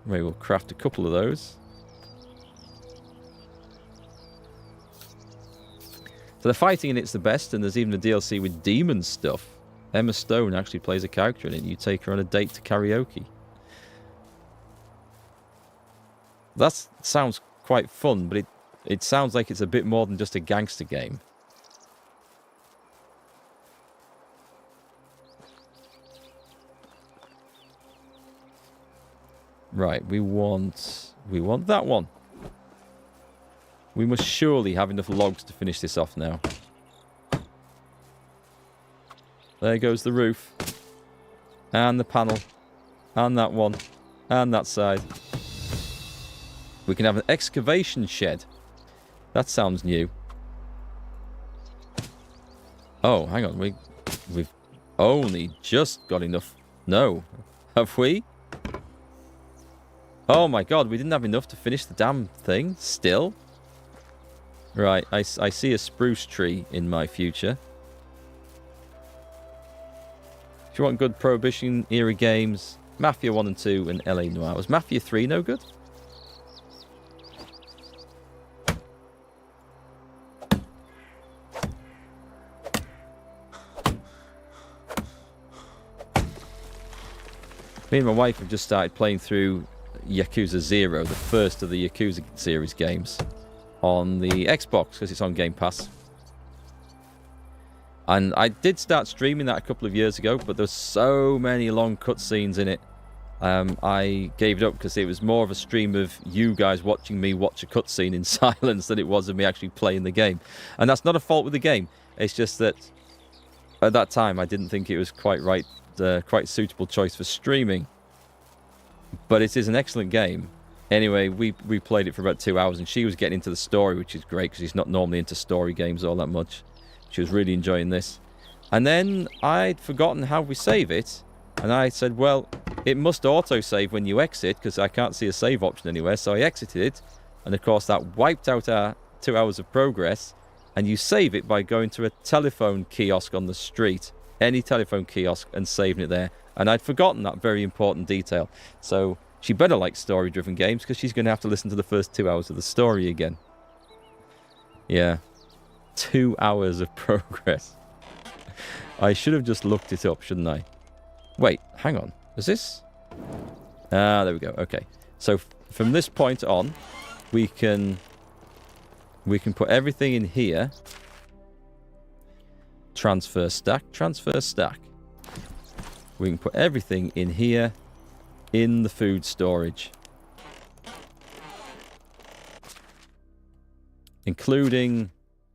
Maybe we'll craft a couple of those. So the fighting in it's the best, and there's even a DLC with demon stuff. Emma Stone actually plays a character in it. You take her on a date to karaoke. That sounds quite fun, but it sounds like it's a bit more than just a gangster game. Right, we want that one. We must surely have enough logs to finish this off now. There goes the roof. And the panel. And that one. And that side. We can have an excavation shed. That sounds new. Oh, hang on. We've only just got enough. No. Have we? Oh my god, we didn't have enough to finish the damn thing. Still? Right, I see a spruce tree in my future. If you want good Prohibition era games, Mafia 1 and 2 and LA Noire. Was Mafia 3 no good? Me and my wife have just started playing through Yakuza 0, the first of the Yakuza series games, on the Xbox, because it's on Game Pass. And I did start streaming that a couple of years ago, but there's so many long cutscenes in it. I gave it up because it was more of a stream of you guys watching me watch a cutscene in silence than it was of me actually playing the game. And that's not a fault with the game. It's just that at that time I didn't think it was quite right, quite suitable choice for streaming. But it is an excellent game. Anyway, we played it for about 2 hours, and she was getting into the story, which is great because she's not normally into story games all that much. She was really enjoying this. And then I'd forgotten how we save it, and I said, well, it must auto-save when you exit because I can't see a save option anywhere, so I exited it, and of course that wiped out our 2 hours of progress, and you save it by going to a telephone kiosk on the street, any telephone kiosk, and saving it there. And I'd forgotten that very important detail. So she better like story-driven games because she's going to have to listen to the first 2 hours of the story again. Yeah. 2 hours of progress. I should have just looked it up, shouldn't I? Wait, hang on. Is this? Ah, there we go. Okay. So from this point on, we can put everything in here. Transfer stack. Transfer stack. We can put everything in here in the food storage. Including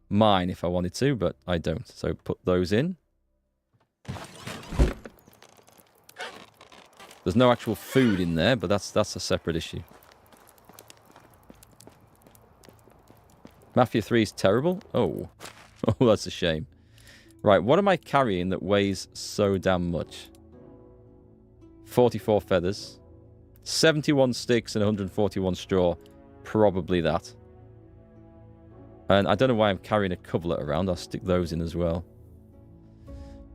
mine if I wanted to, but I don't. So put those in. There's no actual food in there, but that's a separate issue. Mafia 3 is terrible? Oh. Oh, that's a shame. Right, what am I carrying that weighs so damn much? 44 feathers. 71 sticks and 141 straw. Probably that. And I don't know why I'm carrying a coverlet around. I'll stick those in as well.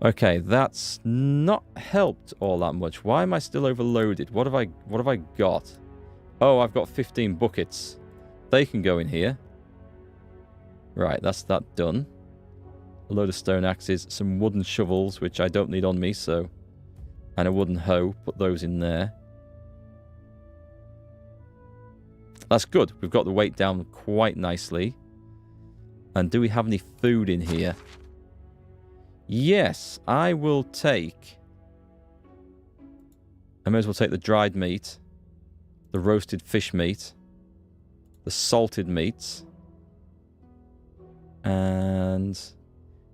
Okay, that's not helped all that much. Why am I still overloaded? What have I got? Oh, I've got 15 buckets. They can go in here. Right, that's that done. A load of stone axes, some wooden shovels, which I don't need on me, so... And a wooden hoe. Put those in there. That's good. We've got the weight down quite nicely. And do we have any food in here? Yes, I will take... I may as well take the dried meat. The roasted fish meat. The salted meats. And...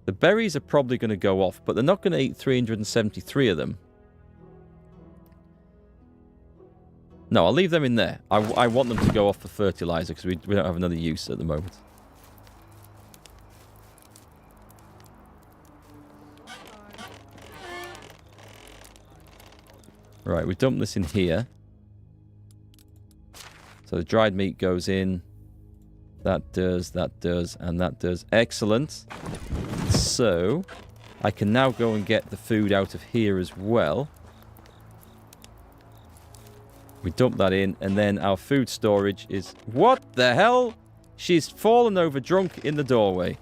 The berries are probably going to go off, but they're not going to eat 373 of them. No, I'll leave them in there. I want them to go off for fertilizer because we don't have another use at the moment. Right, we dump this in here. So the dried meat goes in. That does, and that does. Excellent. So, I can now go and get the food out of here as well. We dump that in, and then our food storage is... What the hell? She's fallen over drunk in the doorway.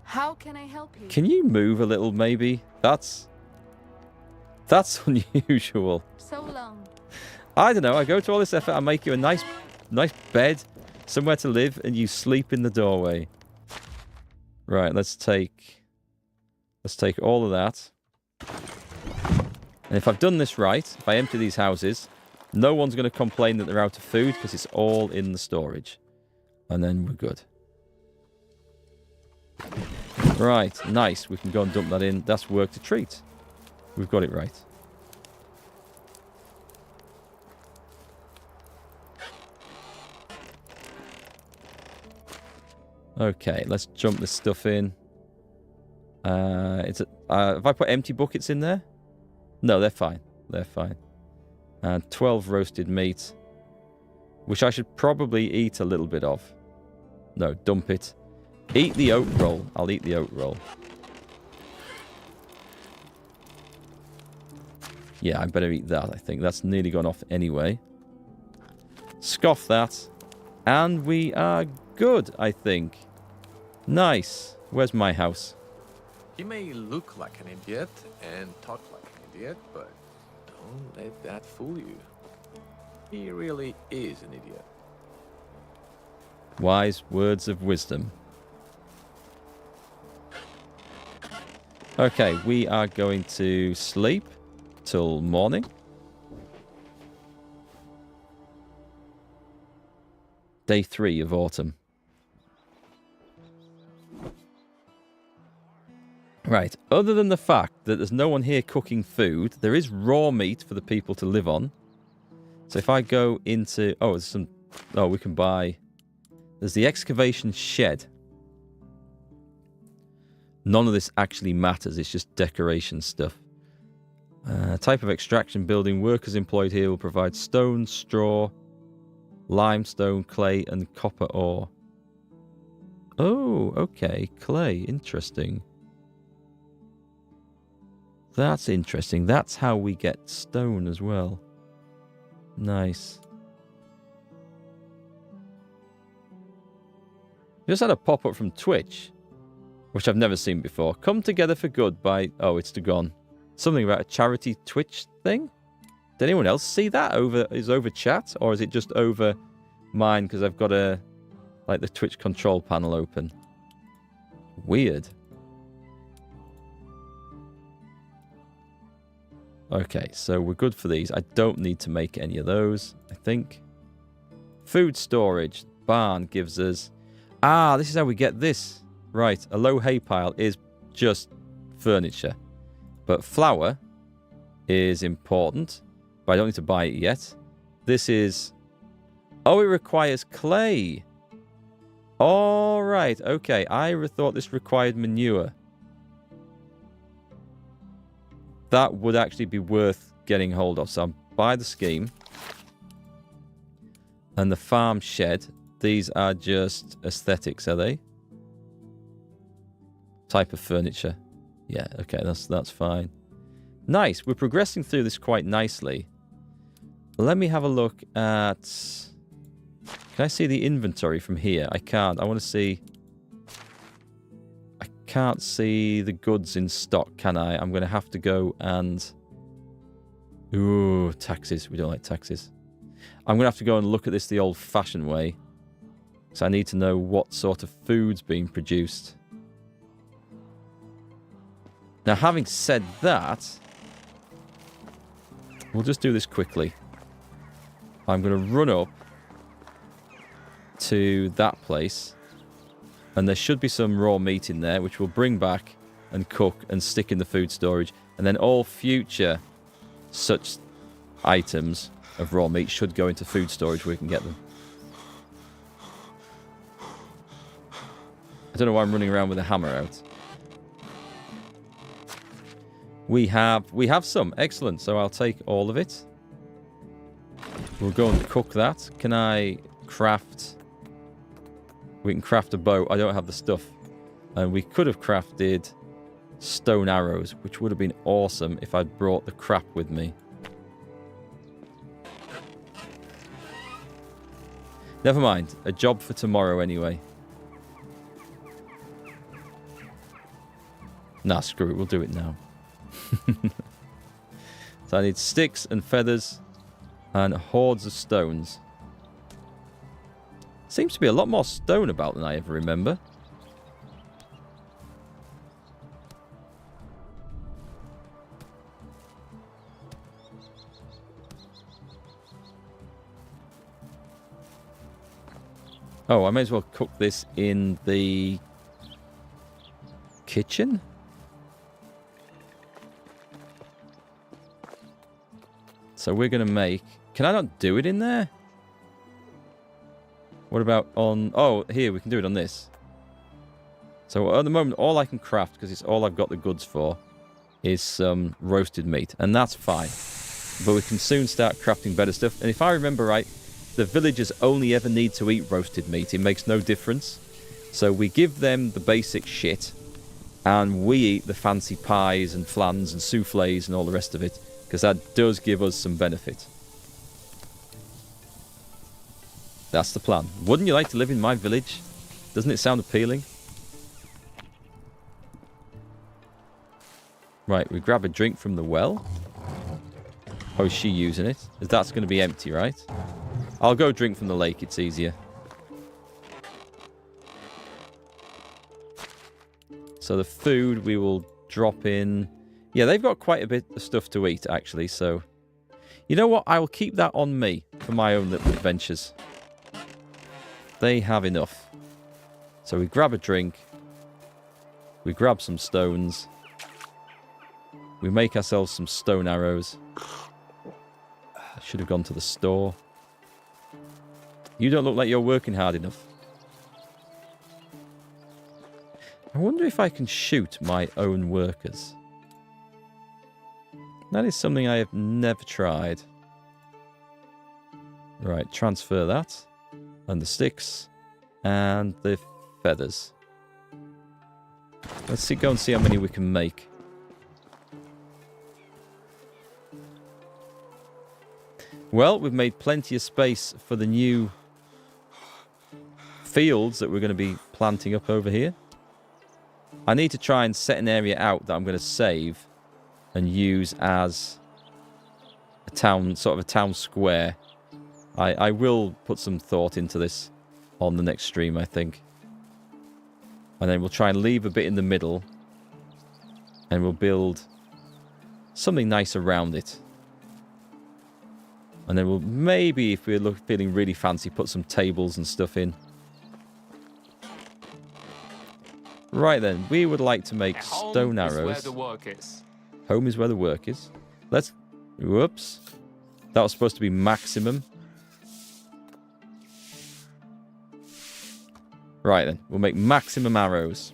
How can I help you? Can you move a little, maybe? That's unusual. So long. I don't know. I go to all this effort. I make you a nice bed, somewhere to live, and you sleep in the doorway. Right. Let's take all of that. And if I've done this right, if I empty these houses, no one's going to complain that they're out of food because it's all in the storage. And then we're good. Right, nice. We can go and dump that in. That's work to treat. We've got it right. Okay, let's jump this stuff in. Have I put empty buckets in there? No, they're fine. They're fine. 12 roasted meat, which I should probably eat a little bit of. No, dump it. Eat the oat roll. I'll eat the oat roll. Yeah, I better eat that, I think. That's nearly gone off anyway. Scoff that. And we are good, I think. Nice. Where's my house? He may look like an idiot and talk like an idiot, but don't let that fool you. He really is an idiot. Wise words of wisdom. Okay, we are going to sleep till morning. Day 3 of autumn. Right, other than the fact that there's no one here cooking food, there is raw meat for the people to live on. So if I go into... Oh, there's some... Oh, we can buy... There's the excavation shed. None of this actually matters. It's just decoration stuff. Type of extraction building. Workers employed here will provide stone, straw, limestone, clay, and copper ore. Oh, okay. Clay. Interesting. That's interesting. That's how we get stone as well. Nice. Just had a pop-up from Twitch, which I've never seen before. Come Together for Good by... Oh, it's gone. Something about a charity Twitch thing? Did anyone else see that over chat? Or is it just over mine because I've got the Twitch control panel open? Weird. Okay, so we're good for these. I don't need to make any of those, I think. Food storage. Barn gives us... Ah, this is how we get this. Right, a low hay pile is just furniture. But flour is important, but I don't need to buy it yet. This is... Oh, it requires clay. All right, okay. I thought this required manure. That would actually be worth getting hold of. So I'll buy the scheme. And the farm shed. These are just aesthetics, are they? Type of furniture. Yeah, okay, that's fine. Nice. We're progressing through this quite nicely. Let me have a look at... Can I see the inventory from here? I can't. I want to see... I can't see the goods in stock, can I? I'm going to have to go and... Ooh, taxes. We don't like taxes. I'm going to have to go and look at this the old-fashioned way. So I need to know what sort of food's being produced. Now, having said that, we'll just do this quickly. I'm going to run up to that place, and there should be some raw meat in there, which we'll bring back and cook and stick in the food storage. And then all future such items of raw meat should go into food storage where we can get them. I don't know why I'm running around with a hammer out. We have some. Excellent. So I'll take all of it. We'll go and cook that. Can I craft... We can craft a bow. I don't have the stuff. And we could have crafted stone arrows, which would have been awesome if I'd brought the crap with me. Never mind. A job for tomorrow anyway. Nah, screw it. We'll do it now. So I need sticks and feathers and hordes of stones. Seems to be a lot more stone about than I ever remember. Oh, I may as well cook this in the kitchen. So we're going to make... Can I not do it in there? What about on... Oh, here, we can do it on this. So at the moment, all I can craft, because it's all I've got the goods for, is some roasted meat. And that's fine. But we can soon start crafting better stuff. And if I remember right, the villagers only ever need to eat roasted meat. It makes no difference. So we give them the basic shit. And we eat the fancy pies and flans and soufflés and all the rest of it. Because that does give us some benefit. That's the plan. Wouldn't you like to live in my village? Doesn't it sound appealing? Right, we grab a drink from the well. Oh, is she using it? That's going to be empty, right? I'll go drink from the lake. It's easier. So the food we will drop in... Yeah, they've got quite a bit of stuff to eat, actually, so... You know what? I will keep that on me for my own little adventures. They have enough. So we grab a drink. We grab some stones. We make ourselves some stone arrows. I should have gone to the store. You don't look like you're working hard enough. I wonder if I can shoot my own workers. That is something I have never tried. Right, transfer that. And the sticks. And the feathers. Let's go and see how many we can make. Well, we've made plenty of space for the new fields that we're going to be planting up over here. I need to try and set an area out that I'm going to save and use as a town, sort of a town square. I will put some thought into this on the next stream, I think. And then we'll try and leave a bit in the middle. And we'll build something nice around it. And then we'll maybe, if we're feeling really fancy, put some tables and stuff in. Right then, we would like to make stone arrows. Home is where the work is. Home is where the work is. Let's... Whoops. That was supposed to be maximum. Right then, we'll make maximum arrows.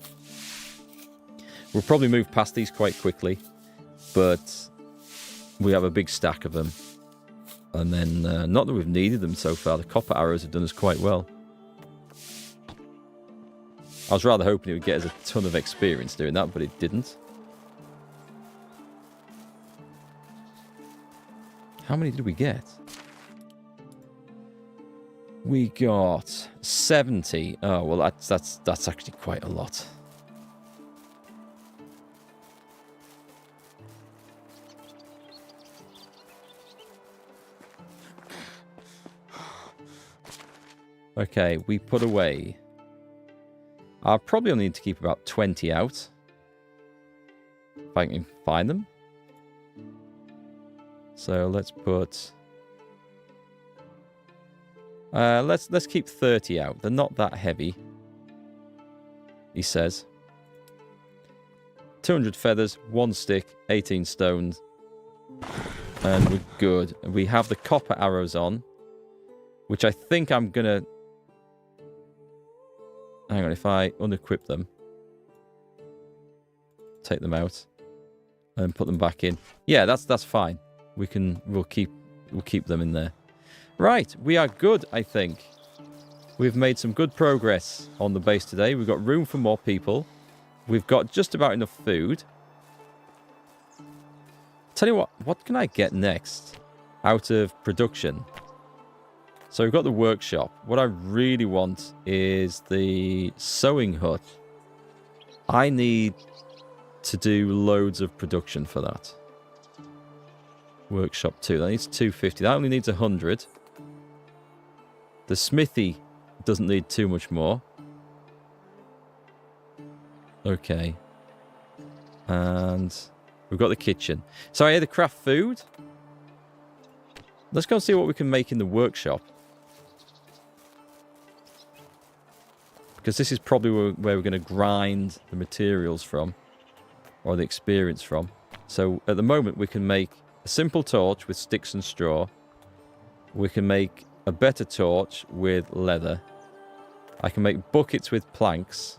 We'll probably move past these quite quickly. But we have a big stack of them. And then, not that we've needed them so far. The copper arrows have done us quite well. I was rather hoping it would get us a ton of experience doing that, but it didn't. How many did we get? We got 70. Oh, well, that's actually quite a lot. Okay, we put away... I'll probably only need to keep about 20 out. If I can find them. So let's put... let's keep 30 out. They're not that heavy. He says. 200 feathers, 1 stick, 18 stones. And we're good. We have the copper arrows on, which I think I'm going to... Hang on, if I unequip them, take them out, and put them back in. Yeah, that's fine. We'll keep them in there. Right, we are good, I think. We've made some good progress on the base today. We've got room for more people. We've got just about enough food. Tell you what can I get next out of production? So we've got the workshop. What I really want is the sewing hut. I need to do loads of production for that. Workshop 2. That needs 250. That only needs 100. The smithy doesn't need too much more. Okay. And we've got the kitchen. So I had to craft food. Let's go and see what we can make in the workshop. Because this is probably where we're going to grind the materials from. Or the experience from. So at the moment we can make a simple torch with sticks and straw. We can make a better torch with leather. I can make buckets with planks.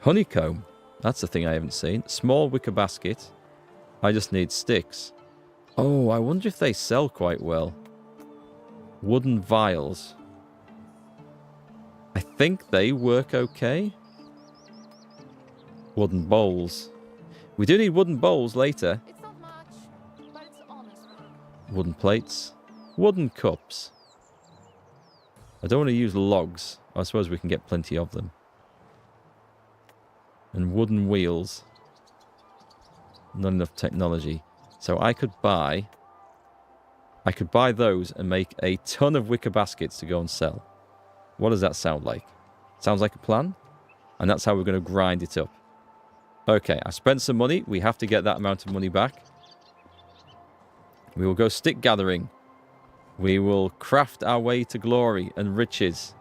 Honeycomb. That's the thing I haven't seen. Small wicker basket. I just need sticks. Oh, I wonder if they sell quite well. Wooden vials. I think they work okay. Wooden bowls. We do need wooden bowls later. It's not much, but it's honest work. Wooden plates. Wooden cups. I don't want to use logs. I suppose we can get plenty of them. And wooden wheels. Not enough technology. So I could buy those and make a ton of wicker baskets to go and sell. What does that sound like? Sounds like a plan? And that's how we're going to grind it up. Okay, I spent some money. We have to get that amount of money back. We will go stick gathering. We will craft our way to glory and riches.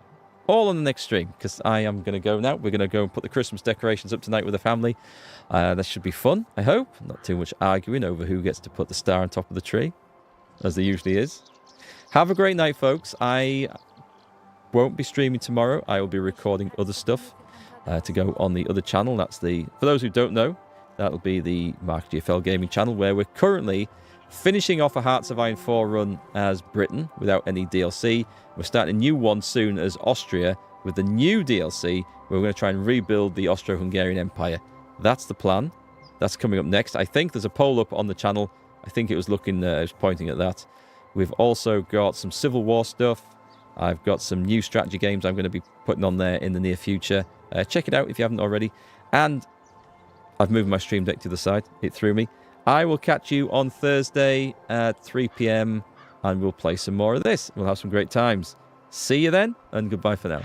All on the next stream, because I am going to go now. We're going to go and put the Christmas decorations up tonight with the family. That should be fun, I hope. Not too much arguing over who gets to put the star on top of the tree, as there usually is. Have a great night, folks. I won't be streaming tomorrow. I will be recording other stuff to go on the other channel. That's for those who don't know, that'll be the MarkGFL gaming channel, where we're currently finishing off a Hearts of Iron 4 run as Britain without any DLC. We're starting a new one soon as Austria with the new DLC, where we're going to try and rebuild the Austro-Hungarian Empire. That's the plan. That's coming up next. I think there's a poll up on the channel. I think it was pointing at that. We've also got some Civil War stuff. I've got some new strategy games I'm going to be putting on there in the near future. Check it out if you haven't already. And I've moved my stream deck to the side. It threw me. I will catch you on Thursday at 3 p.m. and we'll play some more of this. We'll have some great times. See you then, and goodbye for now.